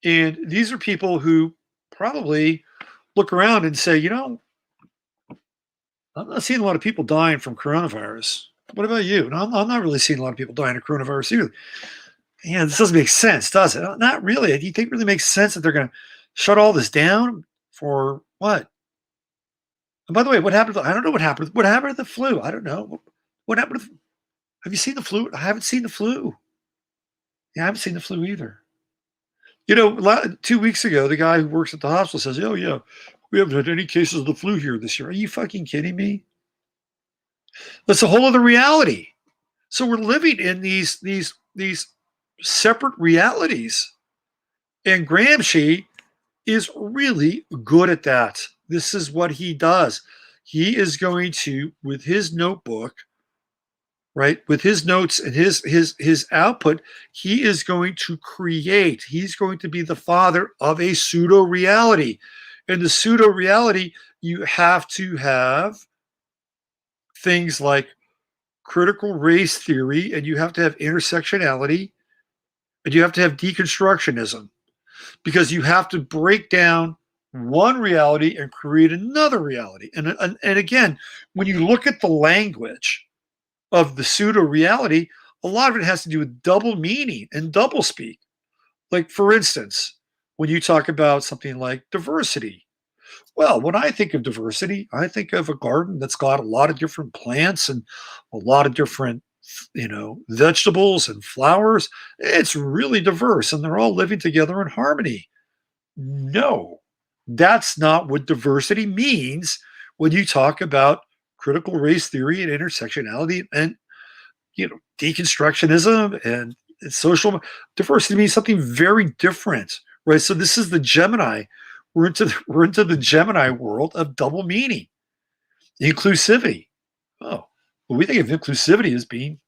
And these are people who probably look around and say, I'm not seeing a lot of people dying from coronavirus. What about you? No, I'm not really seeing a lot of people dying of coronavirus either. Yeah, this doesn't make sense, does it? Not really. Do you think it really makes sense that they're going to shut all this down for what? And by the way, what happened? I don't know what happened. What happened to the flu? I don't know. What happened to have you seen the flu? I haven't seen the flu. Yeah, I haven't seen the flu either. 2 weeks ago, the guy who works at the hospital says, oh, yeah, we haven't had any cases of the flu here this year. Are you fucking kidding me? That's a whole other reality. So we're living in these separate realities. And Gramsci is really good at that. This is what he does. He is going to, with his notebook, right? With his notes and his output, he is going to create. He's going to be the father of a pseudo reality. And the pseudo reality, you have to have things like critical race theory, and you have to have intersectionality, and you have to have deconstructionism, because you have to break down one reality and create another reality. And again, when you look at the language of the pseudo reality, a lot of it has to do with double meaning and double speak. Like, for instance, when you talk about something like diversity, well, when I think of diversity, I think of a garden that's got a lot of different plants and a lot of different, vegetables and flowers. It's really diverse and they're all living together in harmony. No, that's not what diversity means when you talk about critical race theory and intersectionality and deconstructionism and social diversity means something very different, right? So this is the Gemini. We're into the Gemini world of double meaning, inclusivity. Oh, well, we think of inclusivity as being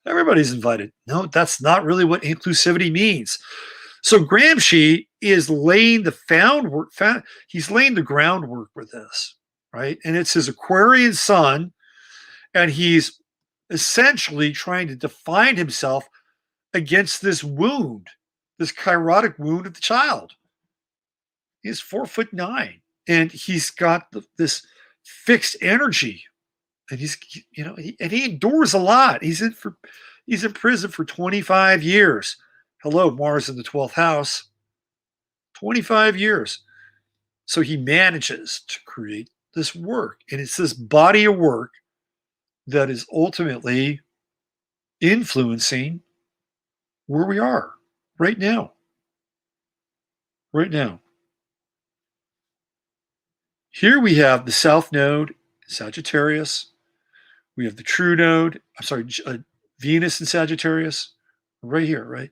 everybody's invited. No, that's not really what inclusivity means. So Gramsci is laying he's laying the groundwork for this, right? And it's his Aquarian sun, and he's essentially trying to define himself against this wound, this chirotic wound of the child. He's 4'9", and he's got this fixed energy, and he endures a lot. He's in prison for 25 years. Hello, Mars in the 12th house. 25 years. So he manages to create this work, and it's this body of work that is ultimately influencing where we are right now. Right now. Here we have the South Node, Sagittarius. We have the True Node. Venus in Sagittarius. Right here, right?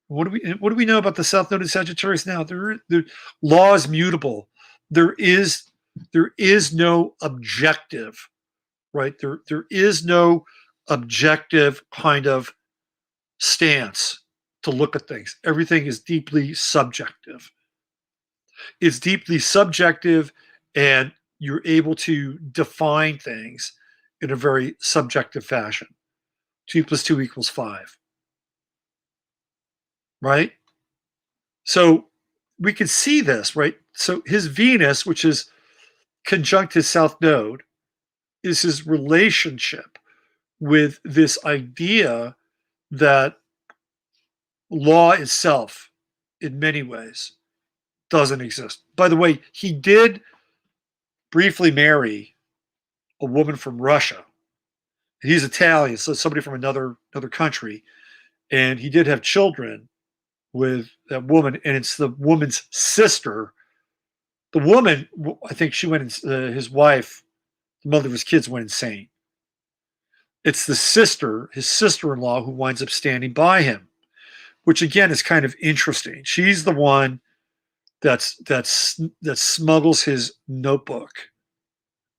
What do we know about the South Node in Sagittarius now? The law is mutable. There is no objective, right? There is no objective kind of stance to look at things. Everything is deeply subjective. It's deeply subjective, and you're able to define things in a very subjective fashion. 2 + 2 = 5. Right? So we can see this, right? So his Venus, which is conjunct his South Node, is his relationship with this idea that law itself, in many ways, doesn't exist. By the way, he did briefly marry a woman from Russia. He's Italian, so somebody from another country, and he did have children with that woman, and it's the woman's sister. The woman, I think she went, his wife, the mother of his kids, went insane. It's the sister, his sister-in-law, who winds up standing by him, which again is kind of interesting. She's the one that smuggles his notebook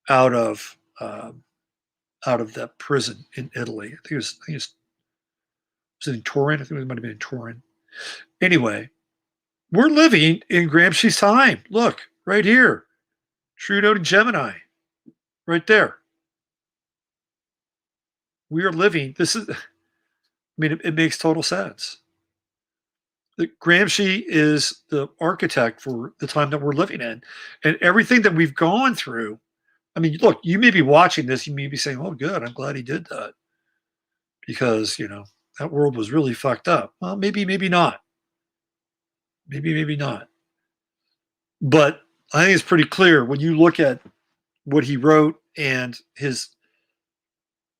out of that prison in Italy. I think it was in Turin. I think it might have been in Turin. Anyway, we're living in Gramsci's time. Look, right here. True Node and Gemini. Right there. We are living. It makes total sense. Gramsci is the architect for the time that we're living in. And everything that we've gone through. Look, you may be watching this. You may be saying, oh, good. I'm glad he did that. Because, that world was really fucked up. Well, maybe not. Maybe not. But I think it's pretty clear when you look at what he wrote and his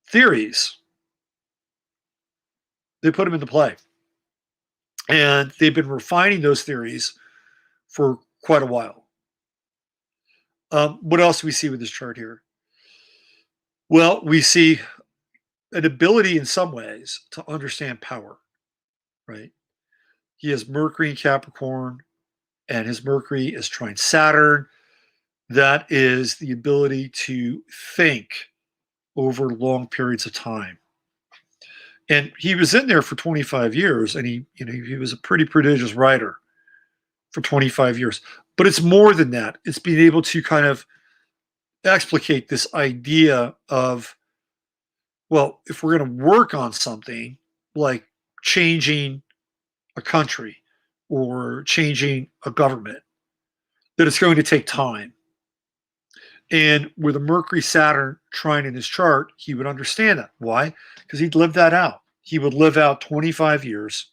theories, they put him into play. And they've been refining those theories for quite a while. What else do we see with this chart here? Well, we see an ability in some ways to understand power, right? He has Mercury in Capricorn, and his Mercury is trine Saturn. That is the ability to think over long periods of time. And he was in there for 25 years, and he was a pretty prodigious writer for 25 years. But it's more than that. It's being able to kind of explicate this idea of, well, if we're going to work on something like changing a country or changing a government, that it's going to take time. And with a Mercury Saturn trine in his chart, he would understand that. Why? Because he'd lived that out. He would live out 25 years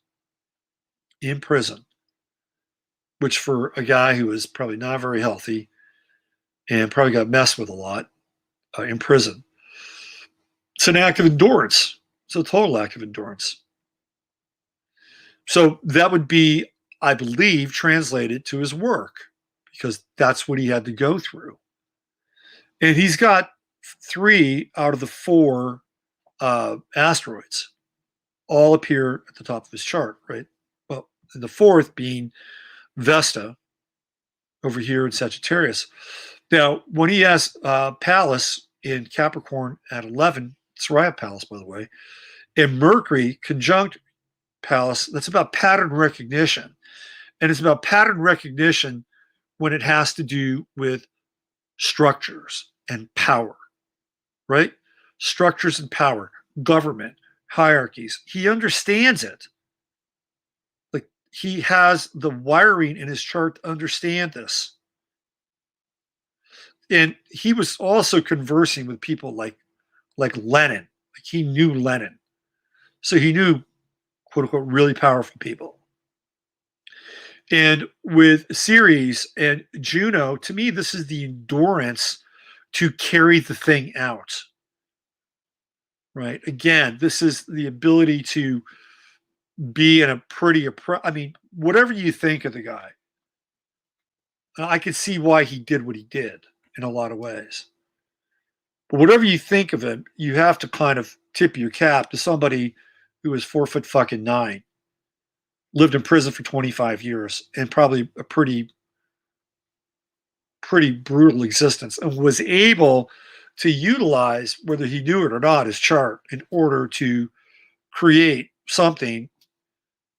in prison, which for a guy who was probably not very healthy and probably got messed with a lot in prison, it's an act of endurance. It's a total act of endurance. So that would be, I believe, translated to his work, because that's what he had to go through. And he's got 3 out of the 4 asteroids all appear at the top of his chart, right? Well, and the 4th being Vesta over here in Sagittarius. Now, when he has Pallas in Capricorn at 11, it's right at Pallas, by the way, and Mercury conjunct Pallas, that's about pattern recognition. And it's about pattern recognition when it has to do with structures and power, right? Structures and power, government, hierarchies. He understands it. Like, he has the wiring in his chart to understand this. And he was also conversing with people like Lenin. Like, he knew Lenin. So he knew, quote unquote, really powerful people. And with Ceres and Juno, to me, this is the endurance to carry the thing out, right? Again, this is the ability to be in a pretty, I mean, whatever you think of the guy, I can see why he did what he did in a lot of ways. But whatever you think of him, you have to kind of tip your cap to somebody who was 4'9", lived in prison for 25 years, and probably a pretty brutal existence, and was able to utilize, whether he knew it or not, his chart in order to create something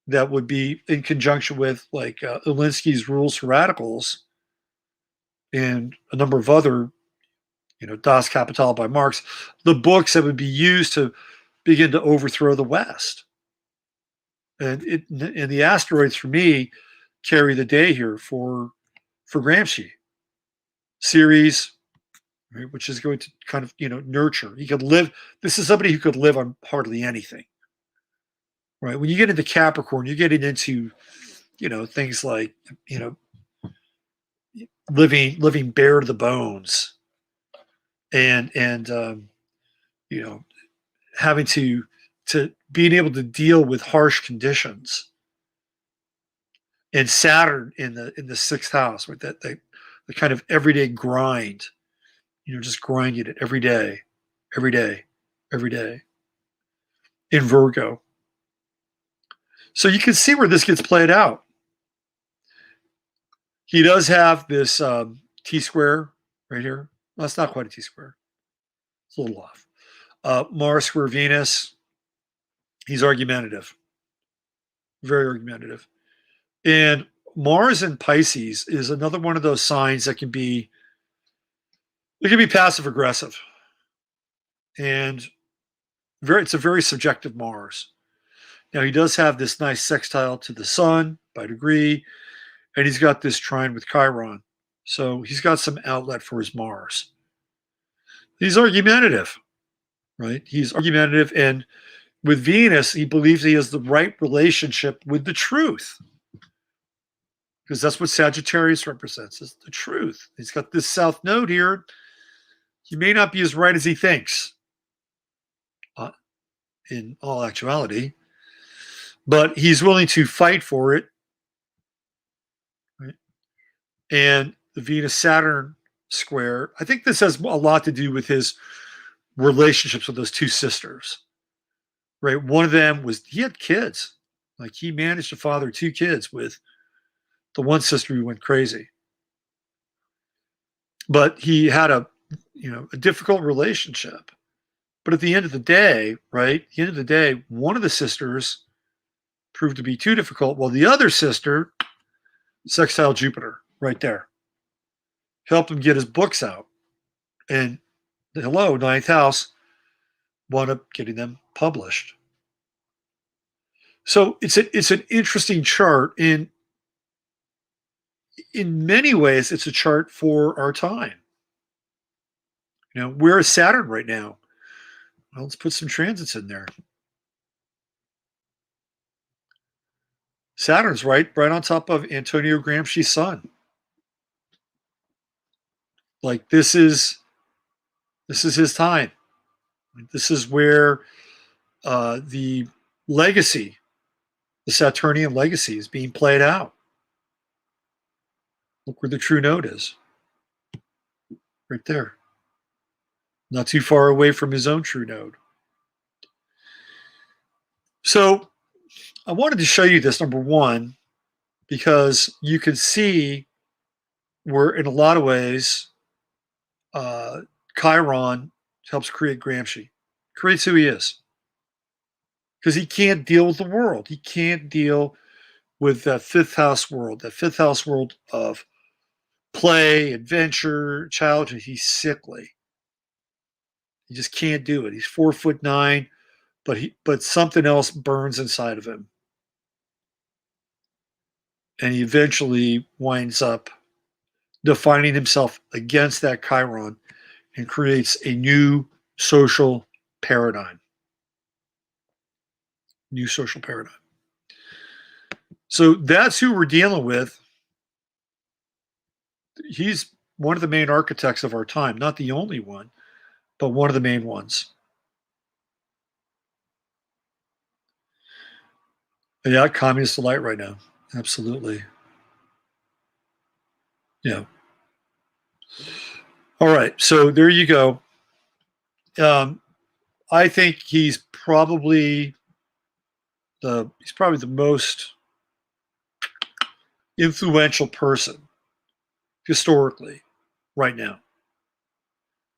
that would be in conjunction with, like, Alinsky's Rules for Radicals and a number of other, Das Kapital by Marx, the books that would be used to begin to overthrow the West. And the asteroids, for me, carry the day here for Gramsci. Ceres, right, which is going to kind of, nurture. He could live. This is somebody who could live on hardly anything, right? When you get into Capricorn, you're getting into, things like, living bare to the bones, and having to being able to deal with harsh conditions. And Saturn in the 6th house, with that the kind of everyday grind, just grinding it every day, every day, every day. In Virgo. So you can see where this gets played out. He does have this T-square right here. Well, it's not quite a T-square. It's a little off. Mars square Venus. He's argumentative. Very argumentative. And Mars in Pisces is another one of those signs that can be passive aggressive. And it's a very subjective Mars. Now, he does have this nice sextile to the sun by degree, and he's got this trine with Chiron. So he's got some outlet for his Mars. He's argumentative, right? He's argumentative, and with Venus, he believes he has the right relationship with the truth, because that's what Sagittarius represents, is the truth. He's got this south node here. He may not be as right as he thinks, in all actuality, but he's willing to fight for it. Right? And the Venus-Saturn square, I think this has a lot to do with his relationships with those 2 sisters. Right? One of them he had kids. Like, he managed to father 2 kids with the one sister who went crazy. But he had a difficult relationship. But at the end of the day, right? At the end of the day, one of the sisters proved to be too difficult, while the other sister, sextile Jupiter, right there, helped him get his books out. And hello, ninth house, wound up getting them published. So it's an interesting chart. In many ways, it's a chart for our time. You know, where is Saturn right now? Well, let's put some transits in there. Saturn's right on top of Antonio Gramsci's sun. Like this is his time. This is where the legacy, the Saturnian legacy, is being played out. Look where the true node is. Right there. Not too far away from his own true node. So I wanted to show you this, number one, because you can see where, in a lot of ways, Chiron helps create Gramsci, creates who he is. Because he can't deal with the world. He can't deal with that fifth house world of play, adventure, childhood. He's sickly. He just can't do it. He's 4'9", but something else burns inside of him. And he eventually winds up defining himself against that Chiron and creates a new social paradigm. New social paradigm. So that's who we're dealing with. He's one of the main architects of our time, not the only one, but one of the main ones. Yeah, communist delight right now. Absolutely. Yeah. All right. So there you go. I think he's probably the most influential person historically right now.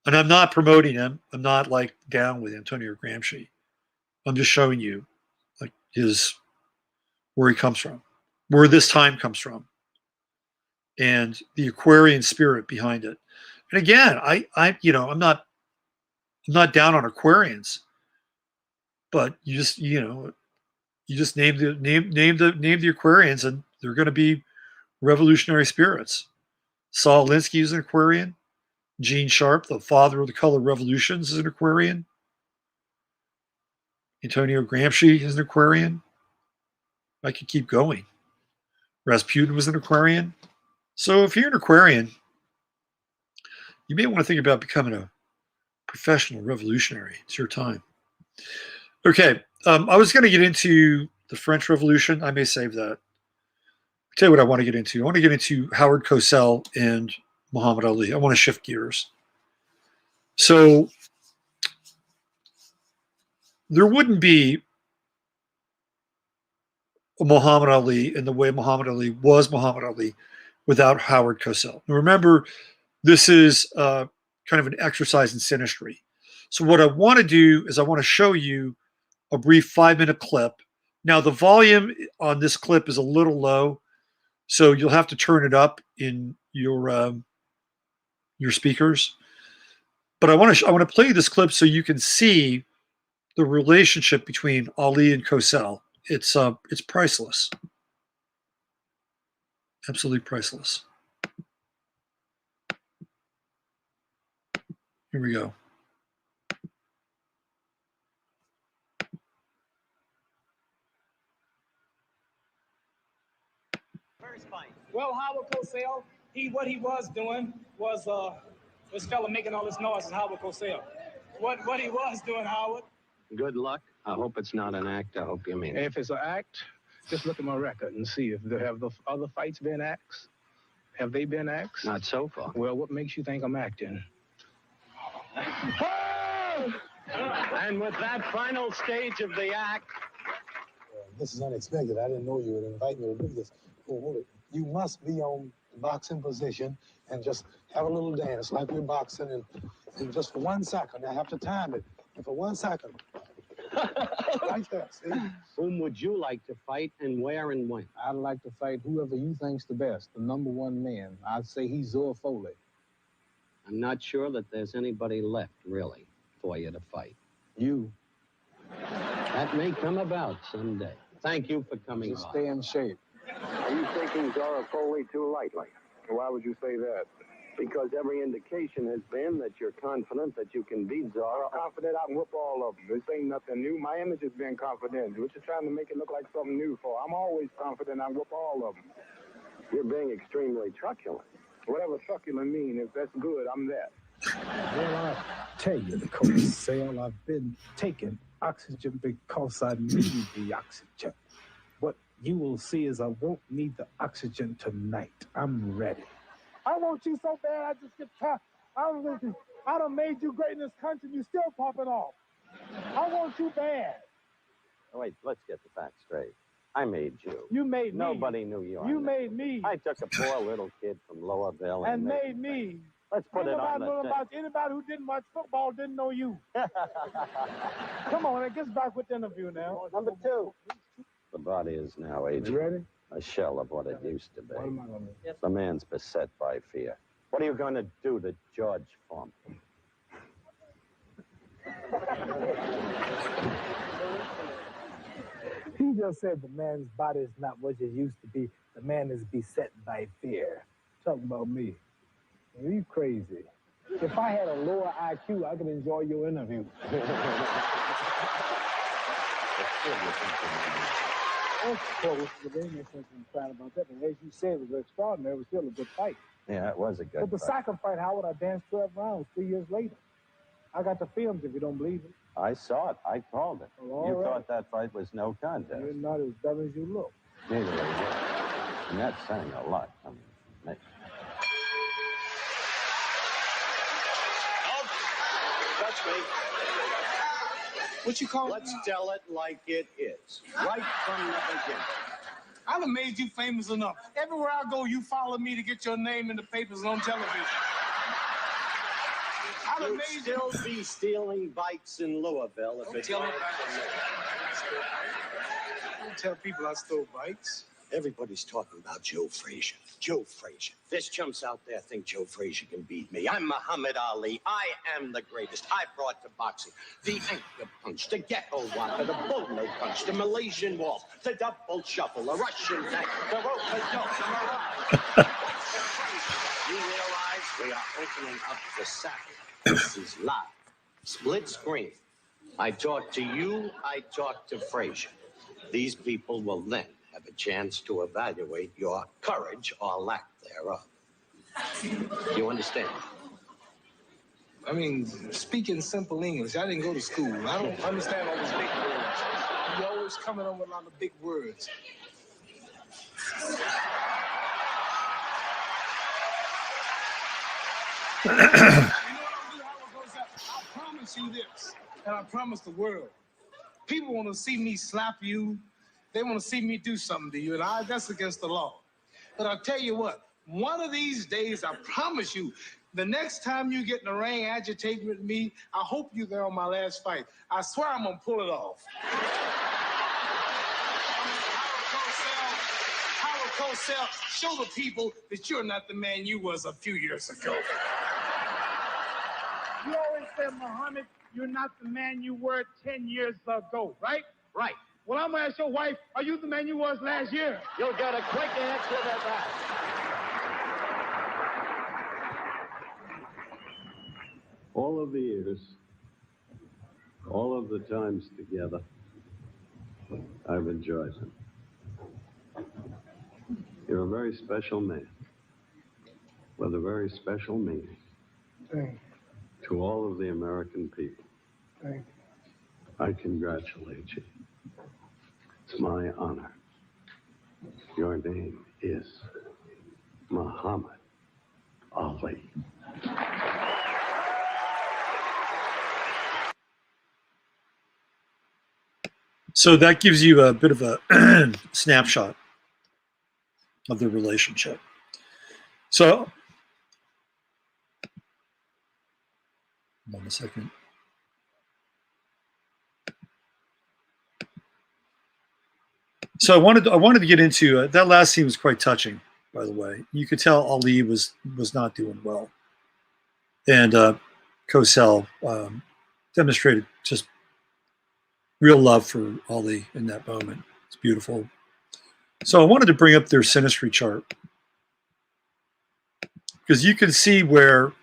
And I'm not promoting him. I'm not like down with Antonio Gramsci. I'm just showing you like where he comes from, where this time comes from, and the Aquarian spirit behind it. And again, I'm not down on Aquarians, but you just name the Aquarians, and they're going to be revolutionary spirits. Saul Alinsky is an Aquarian. Gene Sharp, the father of the color revolutions, is an Aquarian. Antonio Gramsci is an Aquarian. I could keep going. Rasputin was an Aquarian. So if you're an Aquarian, you may want to think about becoming a professional revolutionary. It's your time. Okay, I was going to get into the French Revolution. I may save that. I'll tell you what I want to get into. I want to get into Howard Cosell and Muhammad Ali. I want to shift gears. So there wouldn't be a Muhammad Ali in the way Muhammad Ali was Muhammad Ali without Howard Cosell. Now remember, this is kind of an exercise in synastry. So what I want to do is I want to show you a brief 5-minute clip. Now the volume on this clip is a little low, so you'll have to turn it up in your speakers. But I want to play you this clip so you can see the relationship between Ali and Cosell. It's priceless, absolutely priceless. Here we go. Well, Howard Cosell, what he was doing was this fella making all this noise is Howard Cosell. What he was doing, Howard. Good luck. I hope it's not an act. I hope you mean it. If it's an act, just look at my record and see if there have the other fights been acts. Have they been acts? Not so far. Well, what makes you think I'm acting? And with that final stage of the act. This is unexpected. I didn't know you would invite me to do this. Oh, hold it. You must be on boxing position and just have a little dance like we're boxing and just for 1 second. I have to time it. For 1 second. Right there, see? Whom would you like to fight and where and when? I'd like to fight whoever you think's the best, the #1 man. I'd say he's Zoe Foley. I'm not sure that there's anybody left, really, for you to fight. You. That may come about someday. Thank you for coming Just by. stay in shape. Are you taking Zora Foley too lightly? Why would you say that? Because every indication has been that you're confident that you can beat Zora. I'm confident I can whoop all of them. This ain't nothing new. My image has been confident. What you trying to make it look like something new for? I'm always confident I can whoop all of them. You're being extremely truculent. Whatever succulent mean, if that's good, I'm that. Well, I tell you, Cosell, I've been taking oxygen because I need the oxygen. What you will see is I won't need the oxygen tonight. I'm ready. I want you so bad, I just get tired. I done made you great in this country, and you still popping off. I want you bad. Wait, let's get the facts straight. I made you. You made me. Nobody knew you. You made me. I took a poor little kid from Lowerville and made me. Let's put it on the tape. Anybody who didn't watch football didn't know you. Come on, it gets back with the interview now. Number 2. The body is now aging. You ready? A shell of what it used to be. What am I going to do? The man's beset by fear. What are you going to do to George Fump? He just said the man's body is not what it used to be. The man is beset by fear. Talking about me. Are you crazy? If I had a lower IQ, I could enjoy your interview. That's close, but there ain't no sense in crying about that. But as you said, it was extraordinary. It was still a good fight. Yeah, it was a good But the fight. second fight, Howard, I danced 12 rounds 3 years later. I got the films if you don't believe it. I saw it. I called it. Oh, all You right. thought that fight was no contest. You're not as dumb as you look. Neither are you. And that's saying a lot coming from me. That's me. What you call Let's tell it like it is. Right from the beginning. I done made you famous enough. Everywhere I go, you follow me to get your name in the papers and on television. I done You'd made still be stealing bikes in Louisville if it tell weren't nobody. for me. Don't tell people I stole bikes. Everybody's talking about Joe Frazier. Joe Frazier. There's chumps out there think Joe Frazier can beat me. I'm Muhammad Ali. I am the greatest. I brought to boxing the anchor punch, the ghetto whopper, the bolo punch, the Malaysian waltz, the double shuffle, the Russian tank, the rope-a-dope, the mirage. You realize we are opening up the sack. This is live. Split screen. I talk to you, I talk to Frazier. These people will then have a chance to evaluate your courage or lack thereof. You understand? I mean, speaking simple English, I didn't go to school. I don't understand all these big words. You're always coming up with a lot of big words. You know what I'll do, Howard Cosell? I promise you this, and I promise the world. People want to see me slap you. They want to see me do something to you, and that's against the law. But I'll tell you what, one of these days, I promise you, the next time you get in the ring agitating with me, I hope you're there on my last fight. I swear I'm going to pull it off. Howard Cosell, show the people that you're not the man you was a few years ago. You always said, Muhammad, you're not the man you were 10 years ago, right? Right. Well, I'm going to ask your wife, are you the man you was last year? You'll get a quick answer to that. All of the years, all of the times together, I've enjoyed them. You're a very special man with a very special meaning Thank to all of the American people. you. Thank you. I congratulate you. It's my honor. Your name is Muhammad Ali. So that gives you a bit of a snapshot of the relationship. So, 1 second. So I wanted to get into that last scene was quite touching, by the way. You could tell Ali was not doing well, and Cosell demonstrated just real love for Ali in that moment. It's beautiful. So I wanted to bring up their Synastry chart because you can see where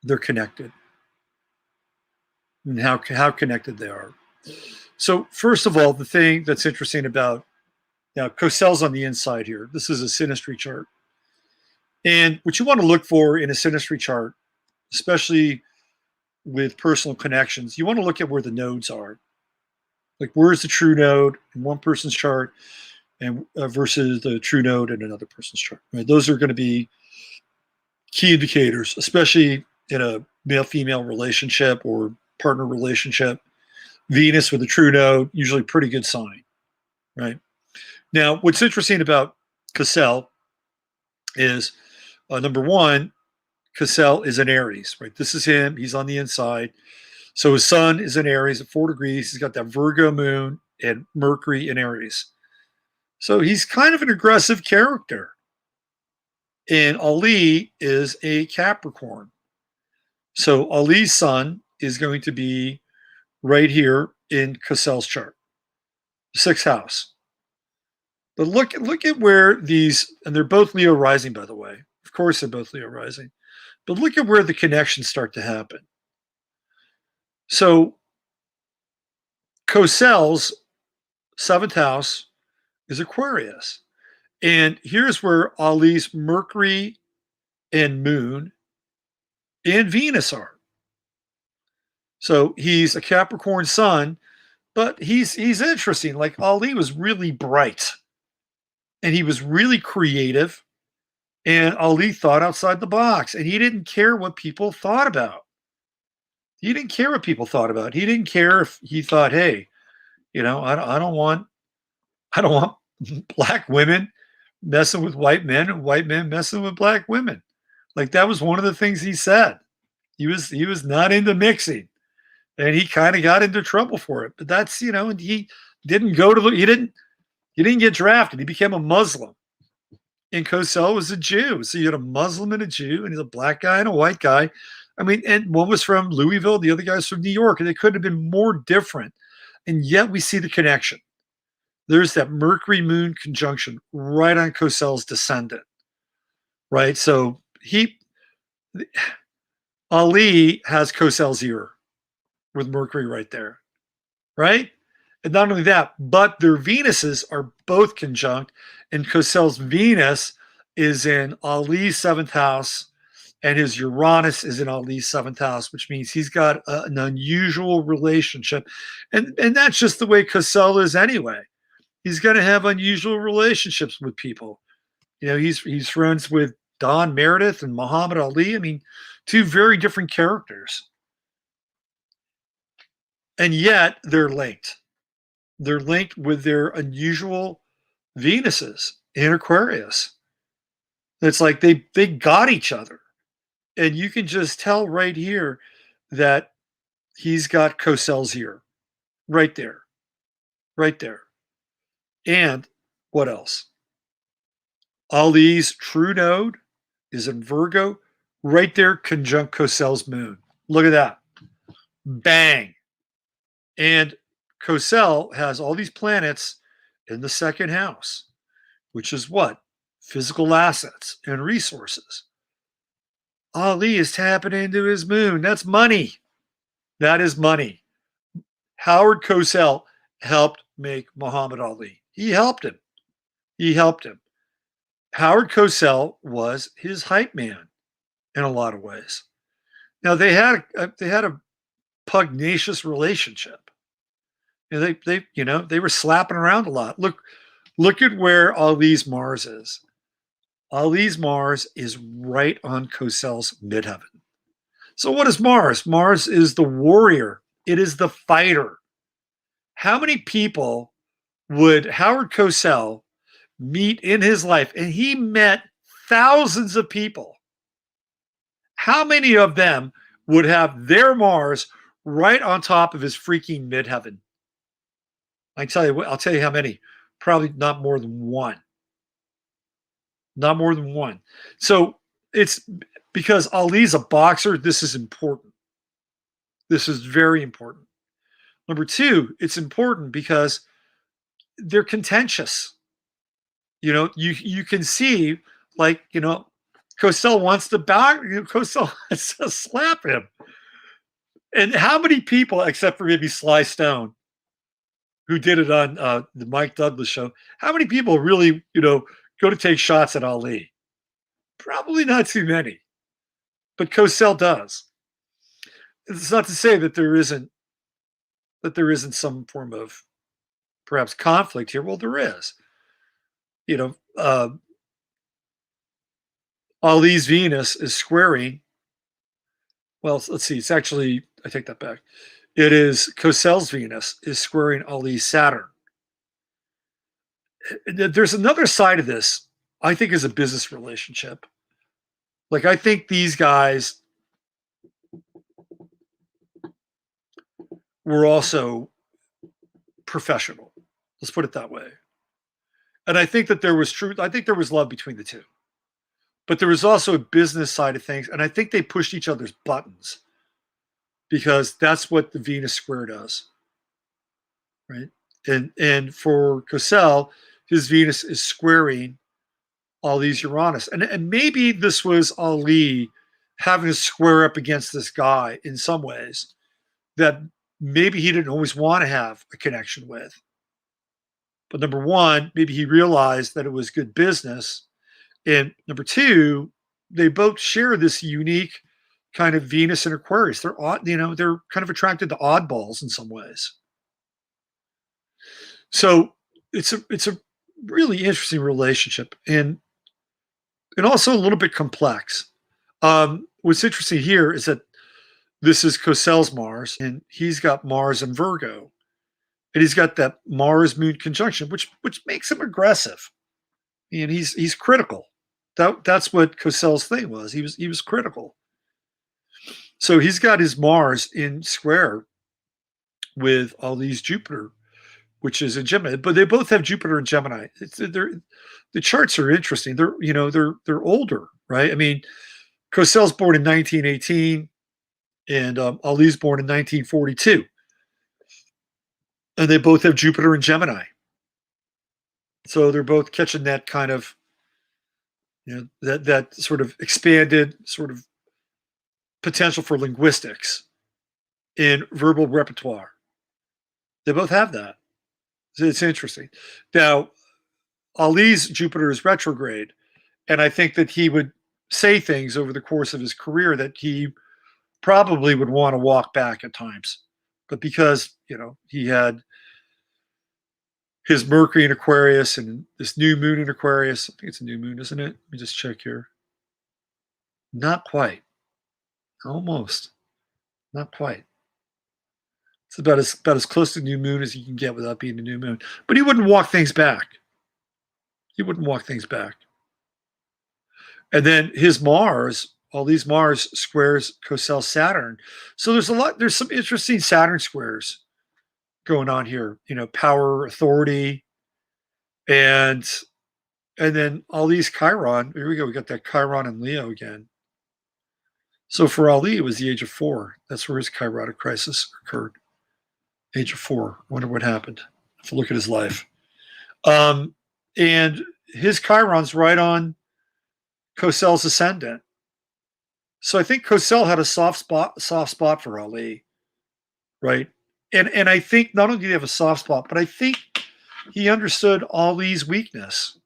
they're connected and how connected they are. So first of all, the thing that's interesting about now Cosell's on the inside here. This is a Synastry chart. And what you want to look for in a Synastry chart, especially with personal connections, you want to look at where the nodes are. Like where's the true node in one person's chart and versus the true node in another person's chart. Right? Those are going to be key indicators, especially in a male-female relationship or partner relationship. Venus with a true node, usually pretty good sign, right? Now, what's interesting about Cosell is, number one, Cosell is an Aries, right? This is him. He's on the inside. So his sun is in Aries at 4 degrees. He's got that Virgo moon and Mercury in Aries. So he's kind of an aggressive character. And Ali is a Capricorn. So Ali's sun is going to be right here in Cosell's chart, 6th house. But look at where these, and they're both Leo rising, by the way. Of course, they're both Leo rising. But look at where the connections start to happen. So Cosell's 7th house is Aquarius. And here's where Ali's Mercury and Moon and Venus are. So he's a Capricorn sun, but he's interesting. Like Ali was really bright and he was really creative, and Ali thought outside the box, and he didn't care what people thought about. He didn't care what people thought about. He didn't care if he thought, hey, you know, I don't want black women messing with white men and white men messing with black women. Like that was one of the things he said. He was not into mixing. And he kind of got into trouble for it. But that's, you know, and he didn't go to he didn't get drafted. He became a Muslim. And Cosell was a Jew. So you had a Muslim and a Jew, and he's a black guy and a white guy. I mean, and one was from Louisville, the other guy's from New York, and they couldn't have been more different. And yet we see the connection. There's that Mercury Moon conjunction right on Cosell's descendant. Right? So Ali has Cosell's ear with Mercury right there, right? And not only that, but their Venuses are both conjunct, and Cosell's Venus is in Ali's 7th house, and his Uranus is in Ali's 7th house, which means he's got an unusual relationship. And that's just the way Cosell is anyway. He's going to have unusual relationships with people. You know, he's friends with Don Meredith and Muhammad Ali. I mean, two very different characters. And yet they're linked. They're linked with their unusual Venuses in Aquarius. It's like they got each other. And you can just tell right here that he's got Cosell's ear. Right there. Right there. And what else? Ali's true node is in Virgo. Right there, conjunct Cosell's moon. Look at that. Bang. And Cosell has all these planets in the 2nd house, which is what? Physical assets and resources. Ali is tapping into his moon. That's money. That is money. Howard Cosell helped make Muhammad Ali. He helped him. He helped him. Howard Cosell was his hype man in a lot of ways. Now they had a pugnacious relationship. They were slapping around a lot. Look at where Ali's Mars is. Ali's Mars is right on Cosell's midheaven. So what is Mars? Mars is the warrior. It is the fighter. How many people would Howard Cosell meet in his life? And he met thousands of people. How many of them would have their Mars right on top of his freaking midheaven? I can tell you, I'll tell you how many. Probably not more than one. Not more than one. So it's because Ali's a boxer. This is important. This is very important. Number two, it's important because they're contentious. You can see, like, Cosell wants to Cosell wants to slap him. And how many people, except for maybe Sly Stone, who did it on the Mike Douglas show, how many people really, go to take shots at Ali? Probably not too many. But Cosell does. It's not to say that there isn't some form of perhaps conflict here. Well, there is. Ali's Venus is squaring. Well, let's see. It's actually, I take that back. It is Cosell's Venus is squaring Ali's Saturn. There's another side of this, I think, is a business relationship. Like, I think these guys were also professional. Let's put it that way. And I think that there was truth. I think there was love between the two. But there was also a business side of things. And I think they pushed each other's buttons because that's what the Venus square does. Right? And for Cosell, his Venus is squaring Ali's Uranus. And maybe this was Ali having to square up against this guy in some ways that maybe he didn't always want to have a connection with. But number one, maybe he realized that it was good business. And number two, they both share this unique kind of Venus and Aquarius. They're odd, they're kind of attracted to oddballs in some ways. So it's a really interesting relationship and also a little bit complex. What's interesting here is that this is Cosell's Mars, and he's got Mars in Virgo. And he's got that Mars-Moon conjunction, which makes him aggressive. And he's critical. That's what Cosell's thing was. He was critical. So he's got his Mars in square with Ali's Jupiter, which is in Gemini. But they both have Jupiter and Gemini. The charts are interesting. They're older, right? I mean, Cosell's born in 1918, and Ali's born in 1942. And they both have Jupiter and Gemini. So they're both catching that kind of, that sort of expanded sort of potential for linguistics in verbal repertoire. They both have that. It's interesting. Now, Ali's Jupiter is retrograde, and I think that he would say things over the course of his career that he probably would want to walk back at times. But because, he had his Mercury in Aquarius and this new moon in Aquarius. I think it's a new moon, isn't it? Let me just check here. Not quite. Almost. Not quite. It's about as close to new moon as you can get without being a new moon. But he wouldn't walk things back. He wouldn't walk things back. And then his Mars, all these Mars squares Cosell Saturn. So there's some interesting Saturn squares going on here, power, authority, and then Ali's Chiron. Here we go. We got that Chiron in Leo again. So for Ali, it was the age of 4. That's where his Chironic crisis occurred. Age of 4. Wonder what happened. If you look at his life. And his Chiron's right on Cosell's ascendant. So I think Cosell had a soft spot for Ali, right? And I think not only did he have a soft spot, but I think he understood Ali's weakness.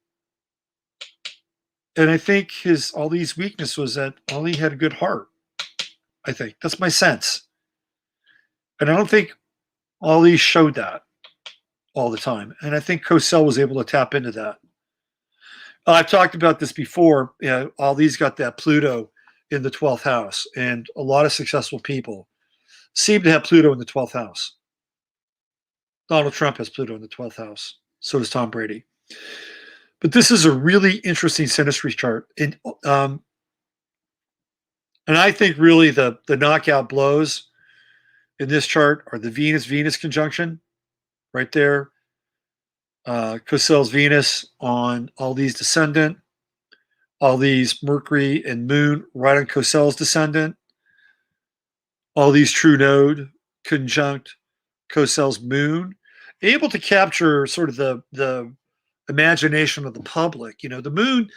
And I think Ali's weakness was that Ali had a good heart. I think that's my sense. And I don't think Ali showed that all the time. And I think Cosell was able to tap into that. I've talked about this before. Ali's got that Pluto in the 12th house, and a lot of successful people seem to have Pluto in the 12th house. Donald Trump has Pluto in the 12th house. So does Tom Brady. But this is a really interesting Synastry chart. And I think really the knockout blows in this chart are the Venus-Venus conjunction right there, Cosell's Venus on Ali's descendant, Ali's Mercury and Moon right on Cosell's descendant, Ali's true node conjunct Cosell's Moon, able to capture sort of the imagination of the public. You know, the Moon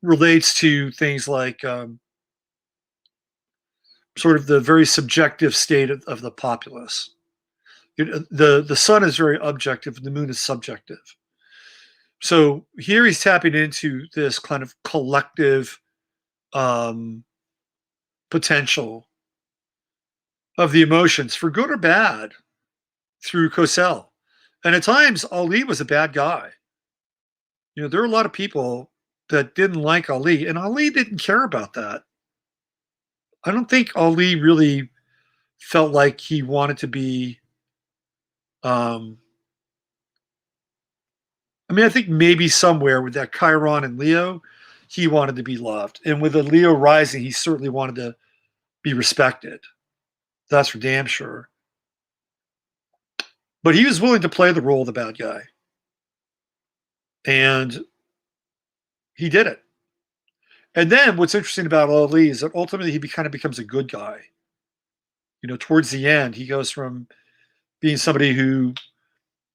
relates to things like sort of the very subjective state of the populace. The sun is very objective, and the moon is subjective. So here he's tapping into this kind of collective potential of the emotions, for good or bad, through Cosell. And at times, Ali was a bad guy. You know, there are a lot of people that didn't like Ali, and Ali didn't care about that. I don't think Ali really felt like he wanted to be. I mean, I think maybe somewhere with that Chiron and Leo, he wanted to be loved. And with the Leo rising, he certainly wanted to be respected. That's for damn sure. But he was willing to play the role of the bad guy. And he did it. And then what's interesting about Ali is that ultimately he kind of becomes a good guy. You know, towards the end, he goes from being somebody who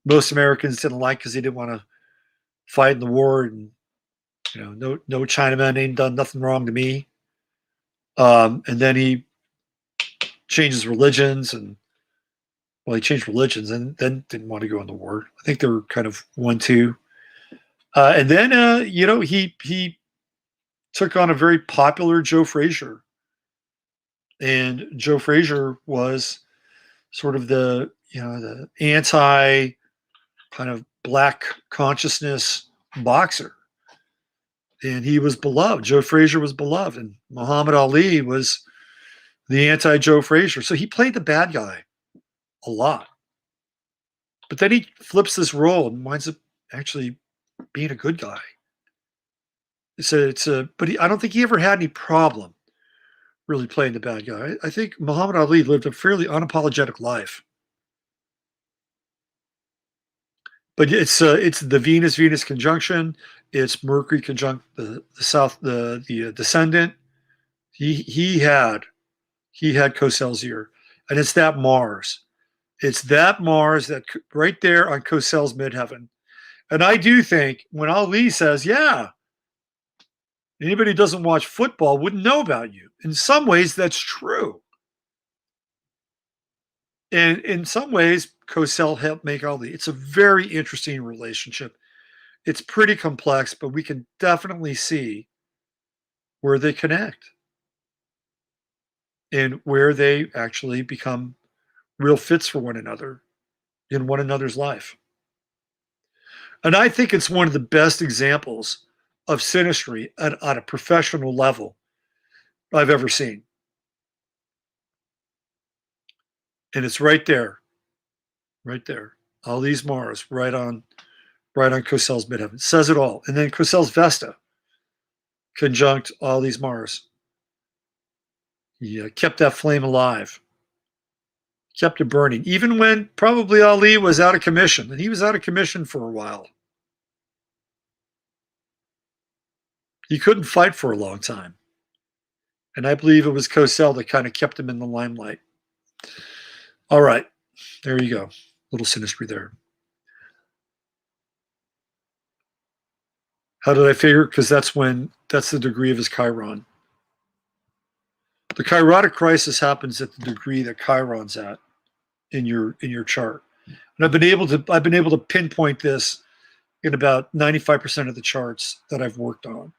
most Americans didn't like because he didn't want to fight in the war, and you know, no Chinaman ain't done nothing wrong to me. And then he changes religions, and well, he changed religions and then didn't want to go in the war. I think they were kind of 1-2. And then you know, he took on a very popular Joe Frazier, and Joe Frazier was sort of the, you know, the anti kind of black consciousness boxer. And he was beloved. Joe Frazier was beloved. And Muhammad Ali was the anti-Joe Frazier. So he played the bad guy a lot. But then he flips this role and winds up actually being a good guy. But I don't think he ever had any problem really playing the bad guy. I think Muhammad Ali lived a fairly unapologetic life. But it's the Venus conjunction. It's Mercury conjunct the descendant. He had Cosell's ear, and it's that Mars. It's that Mars that right there on Cosell's midheaven. And I do think when Ali says, "Yeah, anybody who doesn't watch football wouldn't know about you," in some ways that's true. And in some ways, Cosell helped make Ali. It's a very interesting relationship. It's pretty complex, but we can definitely see where they connect and where they actually become real fits for one another in one another's life. And I think it's one of the best examples of synastry at a professional level I've ever seen. And it's right there. All these Mars right on Cosell's midheaven. It says it all. And then Cosell's Vesta conjunct all these Mars. He kept that flame alive. Kept it burning. Even when probably Ali was out of commission. And he was out of commission for a while. He couldn't fight for a long time. And I believe it was Cosell that kind of kept him in the limelight. All right. There you go. Little synastry there. How did I figure? Because that's the degree of his Chiron. The Chirotic crisis happens at the degree that Chiron's at in your chart. And I've been able to pinpoint this in about 95% of the charts that I've worked on.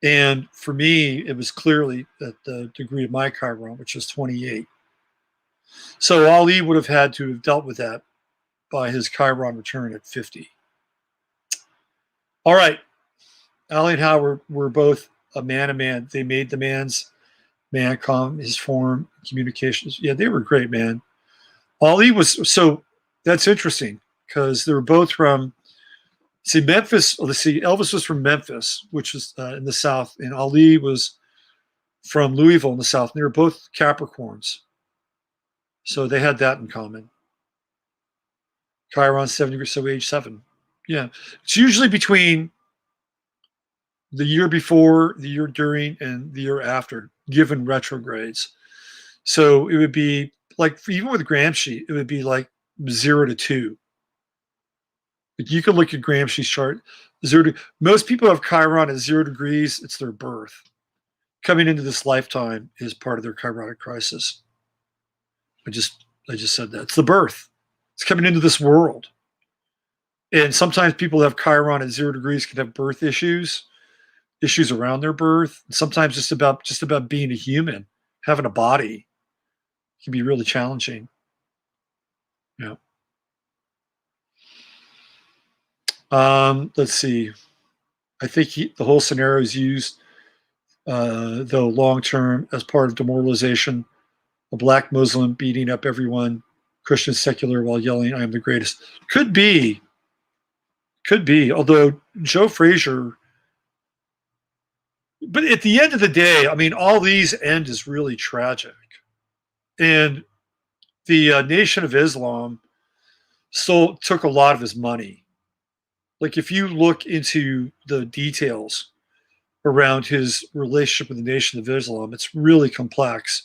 And for me, it was clearly at the degree of my Chiron, which is 28. So Ali would have had to have dealt with that by his Chiron return at 50. All right. Ali and Howard were both a man. They made the man's man calm, his form, communications. Yeah, they were great, man. Ali was, so that's interesting because they were both from, Memphis. Let's see, Elvis was from Memphis, which was in the South, and Ali was from Louisville in the South. And they were both Capricorns. So they had that in common. Chiron 7 degrees, so age 7. Yeah. It's usually between the year before, the year during, and the year after, given retrogrades. So it would be like, even with Gramsci, it would be like 0 to 2. Like you can look at Gramsci's chart. Most people have Chiron at 0 degrees. It's their birth. Coming into this lifetime is part of their chironic crisis. I just said that. It's the birth. It's coming into this world. And sometimes people who have Chiron at 0 degrees can have birth issues around their birth. And sometimes just about being a human, having a body can be really challenging. Yeah. Let's see. I think the whole scenario is used, though long term, as part of demoralization. A black Muslim beating up everyone, Christian secular, while yelling, "I am the greatest." Could be. Although Joe Frazier, but at the end of the day, I mean, all these end is really tragic. And the Nation of Islam still took a lot of his money. Like if you look into the details around his relationship with the Nation of Islam, it's really complex.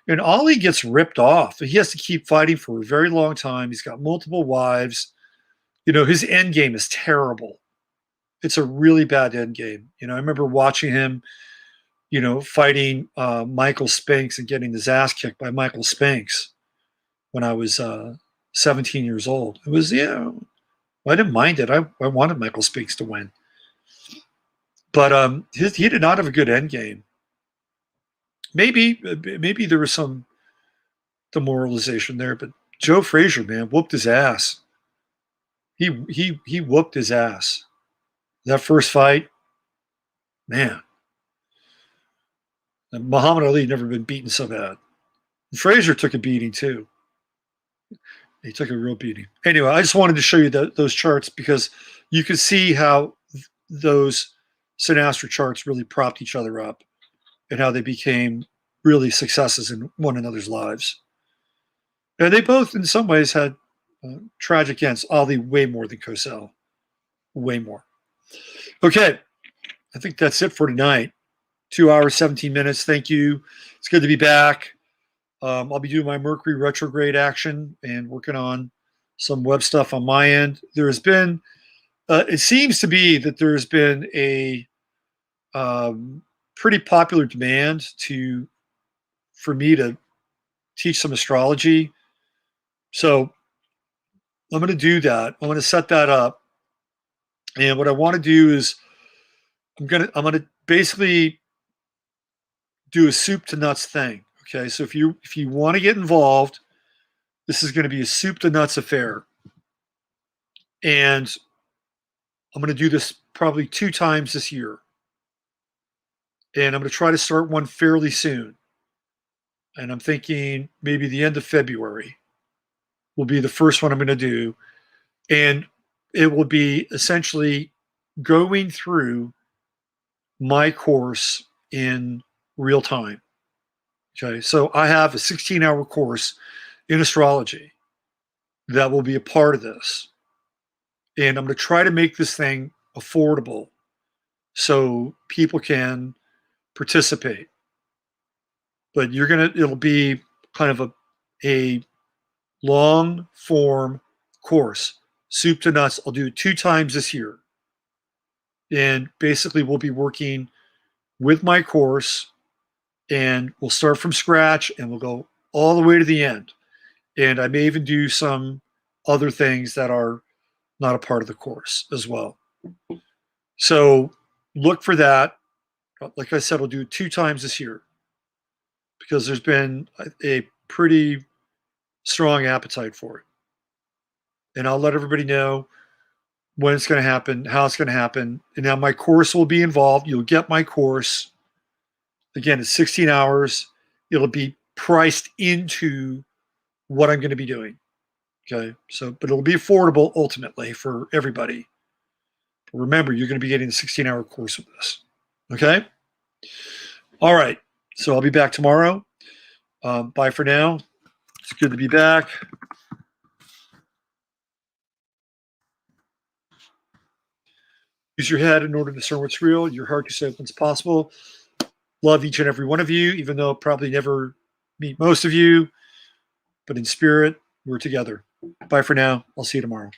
And Ali gets ripped off. He has to keep fighting for a very long time. He's got multiple wives. His end game is terrible. It's a really bad end game. I remember watching him, fighting Michael Spinks and getting his ass kicked by Michael Spinks when I was 17 years old. It was, I didn't mind it. I wanted Michael Spinks to win. But he did not have a good end game. Maybe there was some demoralization there, but Joe Frazier, man, whooped his ass. He whooped his ass. That first fight, man. And Muhammad Ali never been beaten so bad. And Frazier took a beating too. He took a real beating. Anyway, I just wanted to show you those charts because you can see how those Synastry charts really propped each other up and how they became really successes in one another's lives. And they both, in some ways, had tragic ends. Ali way more than Cosell. Way more. Okay. I think that's it for tonight. 2 hours, 17 minutes. Thank you. It's good to be back. I'll be doing my Mercury retrograde action and working on some web stuff on my end. There has been, it seems to be that there's been a pretty popular demand for me to teach some astrology. So I'm going to do that. I'm going to set that up. And what I want to do is I'm going to basically do a soup to nuts thing. Okay. So if you want to get involved, this is going to be a soup to nuts affair. And I'm going to do this probably 2 times this year. And I'm going to try to start one fairly soon. And I'm thinking maybe the end of February will be the first one I'm going to do. And it will be essentially going through my course in real time. Okay. So I have a 16-hour course in astrology that will be a part of this. And I'm going to try to make this thing affordable so people can participate. But it'll be kind of a long form course, soup to nuts. I'll do it 2 times this year. And basically we'll be working with my course and we'll start from scratch and we'll go all the way to the end. And I may even do some other things that are not a part of the course as well. So look for that. Like I said, I'll do it 2 times this year because there's been a pretty strong appetite for it. And I'll let everybody know when it's going to happen, how it's going to happen. And now my course will be involved. You'll get my course. Again, it's 16 hours. It'll be priced into what I'm going to be doing. Okay. But it'll be affordable ultimately for everybody. But remember, you're going to be getting a 16-hour course with this. Okay. All right. So I'll be back tomorrow. Bye for now. It's good to be back. Use your head in order to discern what's real, your heart to say what's possible. Love each and every one of you, even though I'll probably never meet most of you. But in spirit, we're together. Bye for now. I'll see you tomorrow.